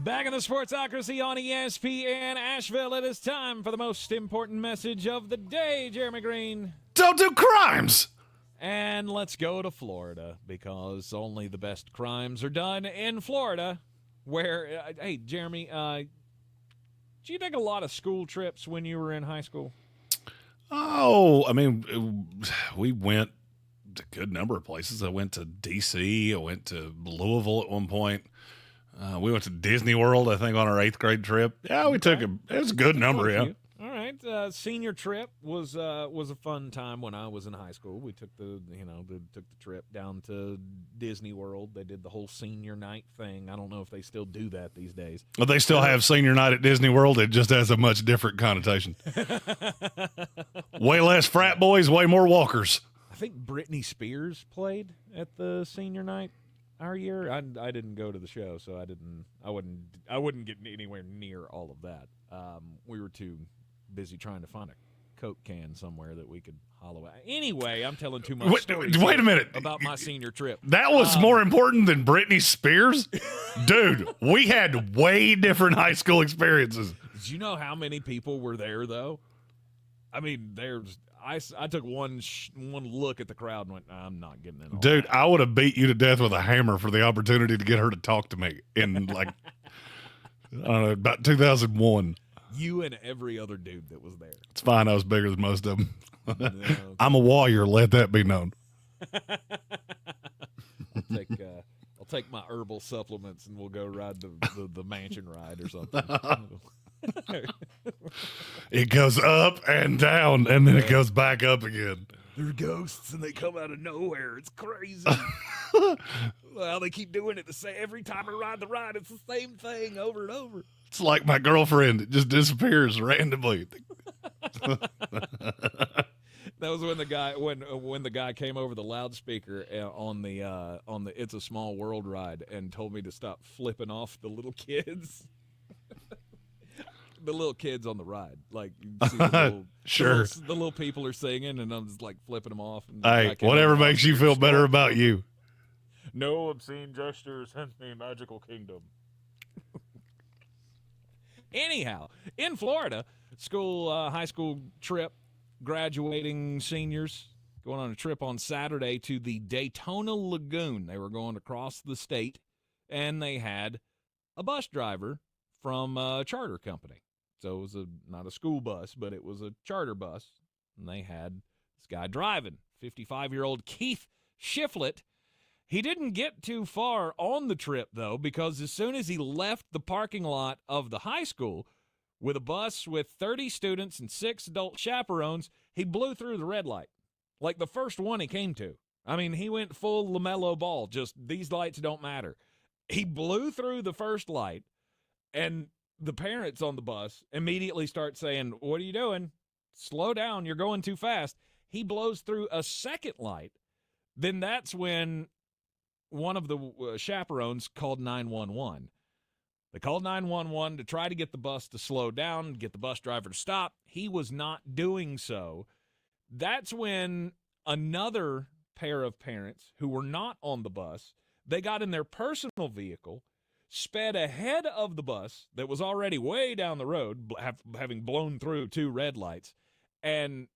Back in the Sportsocracy on ESPN Asheville, it is time for the most important message of the day, Jeremy Greene. Don't do crimes! And let's go to Florida, because only the best crimes are done in Florida, where, hey, Jeremy, did you take a lot of school trips when you were in high school? Oh, I mean, we went to a good number of places. I went to D.C., I went to Louisville at one point. We went to Disney World, I think, on our 8th grade trip. Yeah, we took it was a good number, yeah. All right, senior trip was a fun time when I was in high school. We took the trip down to Disney World. They did the whole senior night thing. I don't know if they still do that these days. Well, they still have senior night at Disney World. It just has a much different connotation. Way less frat boys, way more walkers. I think Britney Spears played at the senior night our year. I didn't go to the show, so I wouldn't get anywhere near all of that. We were too busy trying to find a Coke can somewhere that we could hollow out. Anyway, I'm telling too much stories wait a minute about my senior trip. That was more important than Britney Spears? Dude, we had way different high school experiences. Did you know how many people were there, though? I mean, I took one look at the crowd and went, I'm not getting in. Dude, I would have beat you to death with a hammer for the opportunity to get her to talk to me in, like, I don't know, about 2001. You and every other dude that was there. It's fine. I was bigger than most of them. I'm a warrior. Let that be known. I'll take my herbal supplements and we'll go ride the mansion ride or something. It goes up and down, and then it goes back up again. They're ghosts, and they come out of nowhere. It's crazy. Well, they keep doing it every time I ride the ride. It's the same thing over and over. It's like my girlfriend. It just disappears randomly. That was when the guy came over the loudspeaker on the It's a Small World ride and told me to stop flipping off the little kids. The little kids on the ride, like you see sure, the little people are singing, and I'm just like flipping them off. And hey, whatever makes you feel better about you. No obscene gestures hint me magical kingdom. Anyhow, in Florida, high school trip, graduating seniors going on a trip on Saturday to the Daytona Lagoon. They were going across the state, and they had a bus driver from a charter company. So it was not a school bus, but it was a charter bus, and they had this guy driving, 55-year-old Keith Shiflett. He didn't get too far on the trip, though, because as soon as he left the parking lot of the high school with a bus with 30 students and 6 adult chaperones, he blew through the red light, like the first one he came to. I mean, he went full LaMelo Ball, just these lights don't matter. He blew through the first light, and the parents on the bus immediately start saying, "What are you doing? Slow down. You're going too fast." He blows through a second light. Then that's when one of the chaperones called 911. They called 911 to try to get the bus to slow down, get the bus driver to stop. He was not doing so. That's when another pair of parents who were not on the bus, they got in their personal vehicle, sped ahead of the bus that was already way down the road, having blown through 2 red lights, and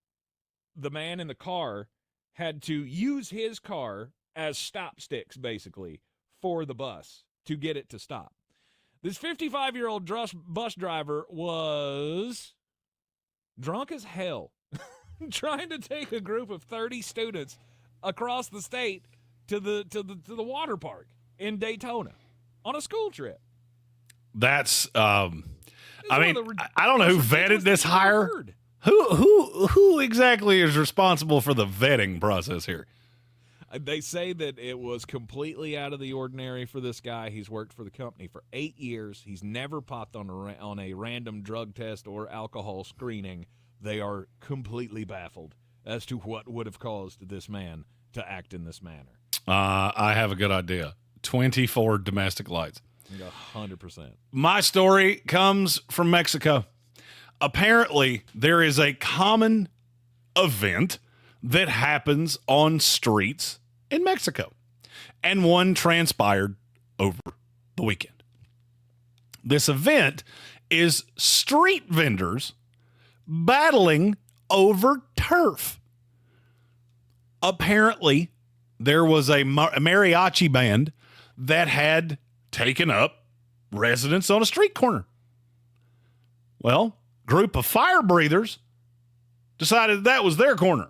the man in the car had to use his car as stop sticks, basically, for the bus to get it to stop. This 55-year-old bus driver was drunk as hell, trying to take a group of 30 students across the state to the water park in Daytona on a school trip. That's I mean, I don't know who vetted this hire. Who exactly is responsible for the vetting process here? They say that it was completely out of the ordinary for this guy. He's worked for the company for 8 years. He's never popped on a random drug test or alcohol screening. They are completely baffled as to what would have caused this man to act in this manner. I have a good idea. 24 domestic lights. 100%. My story comes from Mexico. Apparently, there is a common event that happens on streets in Mexico, and one transpired over the weekend. This event is street vendors battling over turf. Apparently, there was a mariachi band that had taken up residence on a street corner. Well, group of fire breathers decided that was their corner,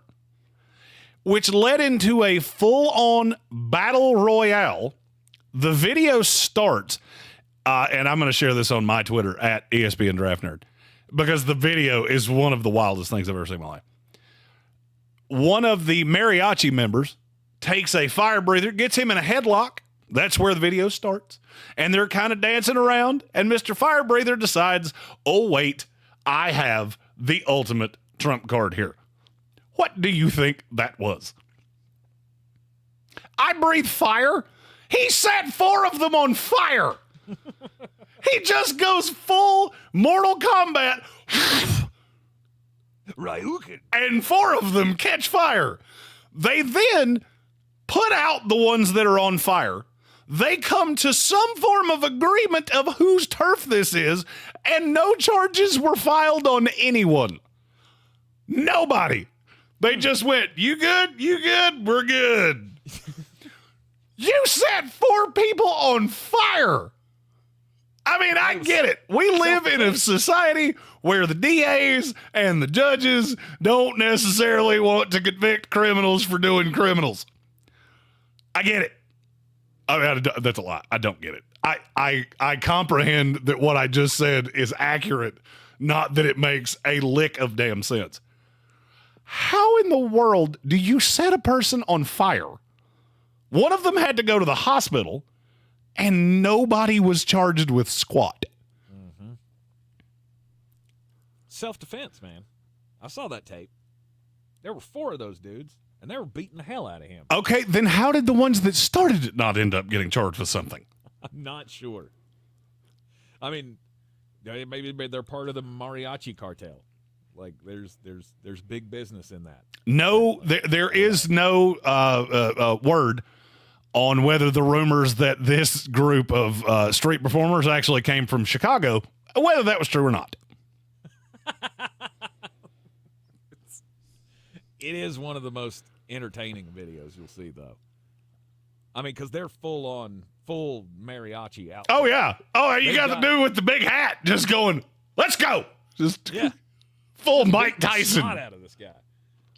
which led into a full-on battle royale. The video starts, and I'm going to share this on my Twitter at ESPN Draft Nerd, because the video is one of the wildest things I've ever seen in my life. One of the mariachi members takes a fire breather, gets him in a headlock. That's where the video starts. And they're kind of dancing around, and Mr. Fire Breather decides, oh, wait, I have the ultimate trump card here. What do you think that was? I breathe fire. He set 4 of them on fire. He just goes full Mortal Kombat. Ryuken. And 4 of them catch fire. They then put out the ones that are on fire. They come to some form of agreement of whose turf this is, and no charges were filed on anyone. Nobody. They just went, you good? You good? We're good. You set 4 people on fire. I mean, I get it. We live in a society where the DAs and the judges don't necessarily want to convict criminals for doing criminals. I get it. I mean, that's a lie. I don't get it. I comprehend that what I just said is accurate, not that it makes a lick of damn sense. How in the world do you set a person on fire? One of them had to go to the hospital, and nobody was charged with squat. Mm-hmm. Self-defense, man. I saw that tape. There were 4 of those dudes, and they were beating the hell out of him. Okay, then how did the ones that started it not end up getting charged with something? I'm not sure. I mean, maybe they're part of the mariachi cartel. Like, there's big business in that. No, there is no word on whether the rumors that this group of street performers actually came from Chicago, whether that was true or not. It is one of the most entertaining videos you'll see, though. I mean, because they're full mariachi outfit. Oh, yeah. Oh, you got the dude with the big hat just going, let's go. Just full Mike Tyson. Snot out of this guy.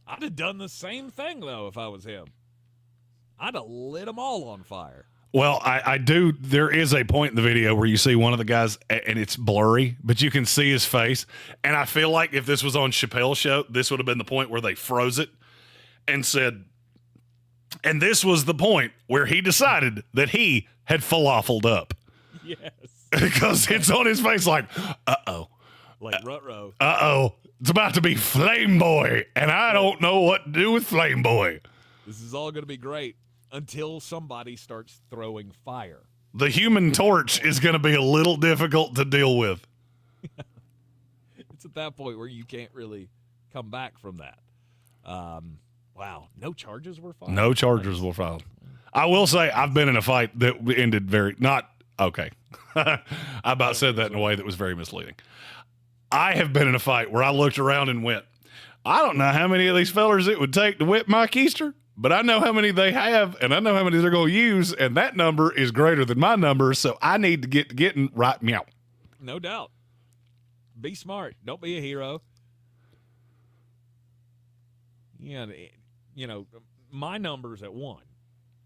I'd have done the same thing, though, if I was him. I'd have lit them all on fire. Well, I do. There is a point in the video where you see one of the guys, and it's blurry, but you can see his face. And I feel like if this was on Chappelle's show, this would have been the point where they froze it and said, and this was the point where he decided that he had falafeled up. Yes. Because it's on his face like, uh-oh. Like Ruh-roh. Uh-oh. It's about to be Flame Boy, and I don't know what to do with Flame Boy. This is all going to be great until somebody starts throwing fire. The Human Torch is going to be a little difficult to deal with. It's at that point where you can't really come back from that. Wow. No charges were filed? No charges were filed. I will say I've been in a fight that ended okay. I about said that in a way that was very misleading. I have been in a fight where I looked around and went, I don't know how many of these fellers it would take to whip my keister, but I know how many they have, and I know how many they're going to use, and that number is greater than my number, so I need to get getting right meow. No doubt. Be smart. Don't be a hero. Yeah, my number's at 1.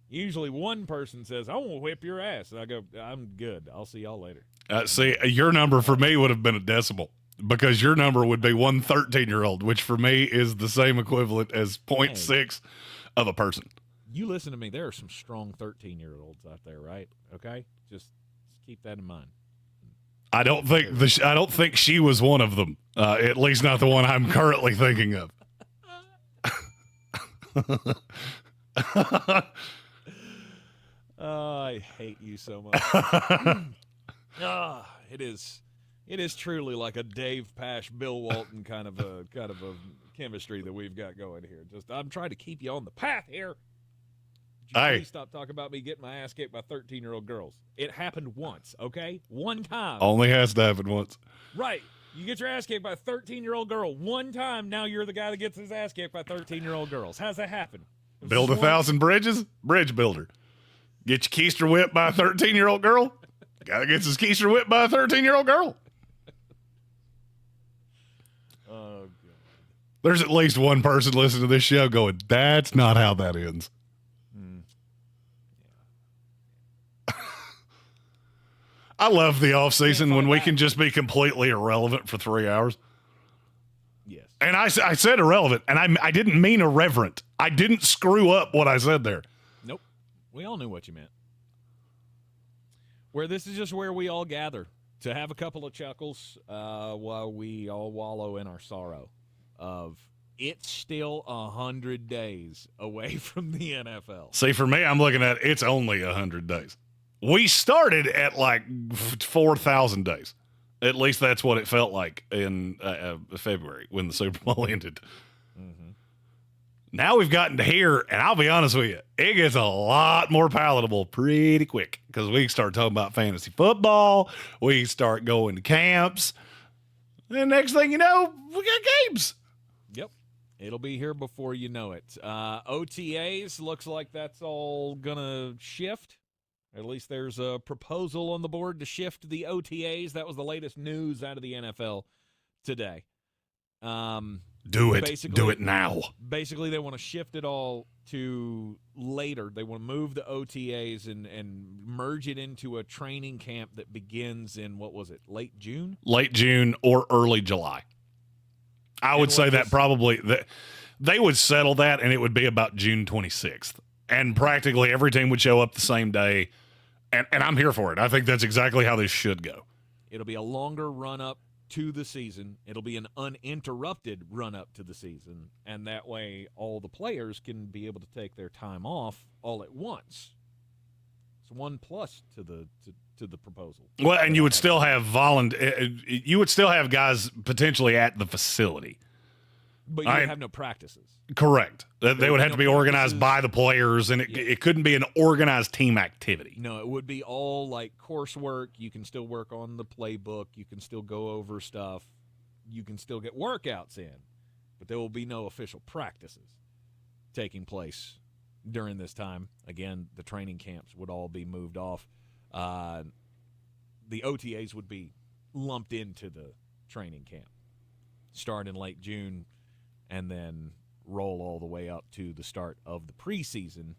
Usually one person says, I want to whip your ass. And I go, I'm good. I'll see y'all later. See, your number for me would have been a decimal because your number would be 1 13-year-old, which for me is the same equivalent as 0.6 of a person. You listen to me. There are some strong 13-year-olds out there, right? Okay? Just keep that in mind. I don't think she was one of them, at least not the one I'm currently thinking of. I hate you so much. It is truly like a Dave Pash, Bill Walton kind of a chemistry that we've got going here. I'm trying to keep you on the path here. Please stop talking about me getting my ass kicked by 13-year-old girls. It happened once, okay? One time. Only has to happen once. Right. You get your ass kicked by a 13-year-old girl one time, now you're the guy that gets his ass kicked by 13-year-old girls. How's that happen? Build 1,000 bridges? Bridge builder. Get your keister whipped by a 13-year-old girl? Guy that gets his keister whipped by a 13-year-old girl. Oh, God. There's at least one person listening to this show going, that's not how that ends. I love the off season when we can just be completely irrelevant for 3 hours. Yes. And I said irrelevant, and I didn't mean irreverent. I didn't screw up what I said there. Nope. We all knew what you meant. Where this is just where we all gather to have a couple of chuckles while we all wallow in our sorrow of it's still 100 days away from the NFL. See, for me, I'm looking at it's only 100 days. We started at like 4,000 days. At least that's what it felt like in February when the Super Bowl ended. Mm-hmm. Now we've gotten to here, and I'll be honest with you, it gets a lot more palatable pretty quick because we can start talking about fantasy football. We can start going to camps. And next thing you know, we got games. Yep. It'll be here before you know it. OTAs, looks like that's all going to shift. At least there's a proposal on the board to shift the OTAs. That was the latest news out of the NFL today. Do it. Do it now. Basically, they want to shift it all to later. They want to move the OTAs and merge it into a training camp that begins in, what was it, late June? Late June or early July. I would say that probably they would settle that, and it would be about June 26th. And practically every team would show up the same day, and I'm here for it. I think that's exactly how this should go. It'll be a longer run-up to the season. It'll be an uninterrupted run-up to the season, and that way all the players can be able to take their time off all at once. It's one plus to the proposal. Well, and you would still have you would still have guys potentially at the facility. But you would have no practices. Correct. They would have to be organized by the players, and it couldn't be an organized team activity. No, it would be all like coursework. You can still work on the playbook. You can still go over stuff. You can still get workouts in. But there will be no official practices taking place during this time. Again, the training camps would all be moved off. The OTAs would be lumped into the training camp. Start in late June, and then roll all the way up to the start of the preseason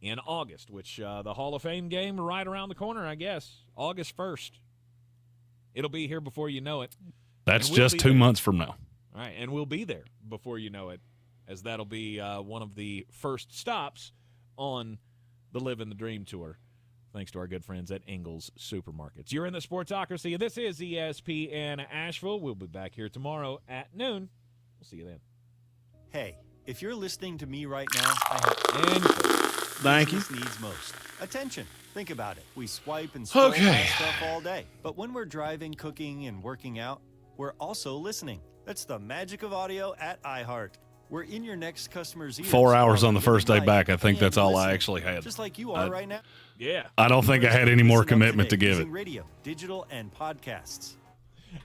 in August, which the Hall of Fame game right around the corner, I guess, August 1st. It'll be here before you know it. That's just 2 months from now. All right, and we'll be there before you know it, as that'll be one of the first stops on the Living the Dream Tour, thanks to our good friends at Ingles Supermarkets. You're in the Sportsocracy, and this is ESPN Asheville. We'll be back here tomorrow at noon. We'll see you then. Hey, if you're listening to me right now, I have Thank you. Needs most attention. Think about it. We swipe and scroll past stuff all day, but when we're driving, cooking, and working out, we're also listening. That's the magic of audio at iHeart. We're in your next customer's ears. 4 hours on the first day back. I think that's all I actually had. Just like you are right now. Yeah. I don't think I had any more commitment to give it. Radio, digital, and podcasts.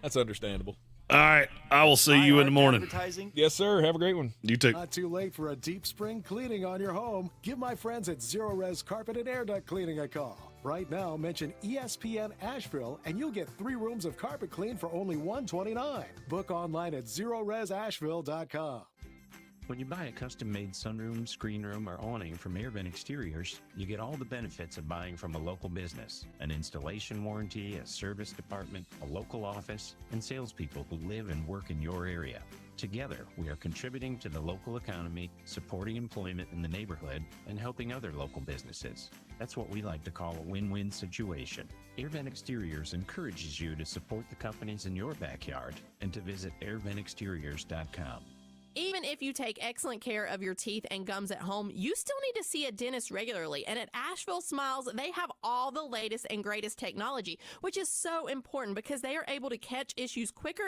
That's understandable. All right. I will see you in the morning. Yes, sir. Have a great one. You too. Not too late for a deep spring cleaning on your home. Give my friends at Zero Res Carpet and Air Duct Cleaning a call. Right now, mention ESPN Asheville, and you'll get 3 rooms of carpet clean for only $129. Book online at ZeroResAsheville.com. When you buy a custom-made sunroom, screen room, or awning from AirVent Exteriors, you get all the benefits of buying from a local business: an installation warranty, a service department, a local office, and salespeople who live and work in your area. Together, we are contributing to the local economy, supporting employment in the neighborhood, and helping other local businesses. That's what we like to call a win-win situation. AirVent Exteriors encourages you to support the companies in your backyard and to visit airventexteriors.com. Even if you take excellent care of your teeth and gums at home, you still need to see a dentist regularly. And at Asheville Smiles, they have all the latest and greatest technology, which is so important because they are able to catch issues quicker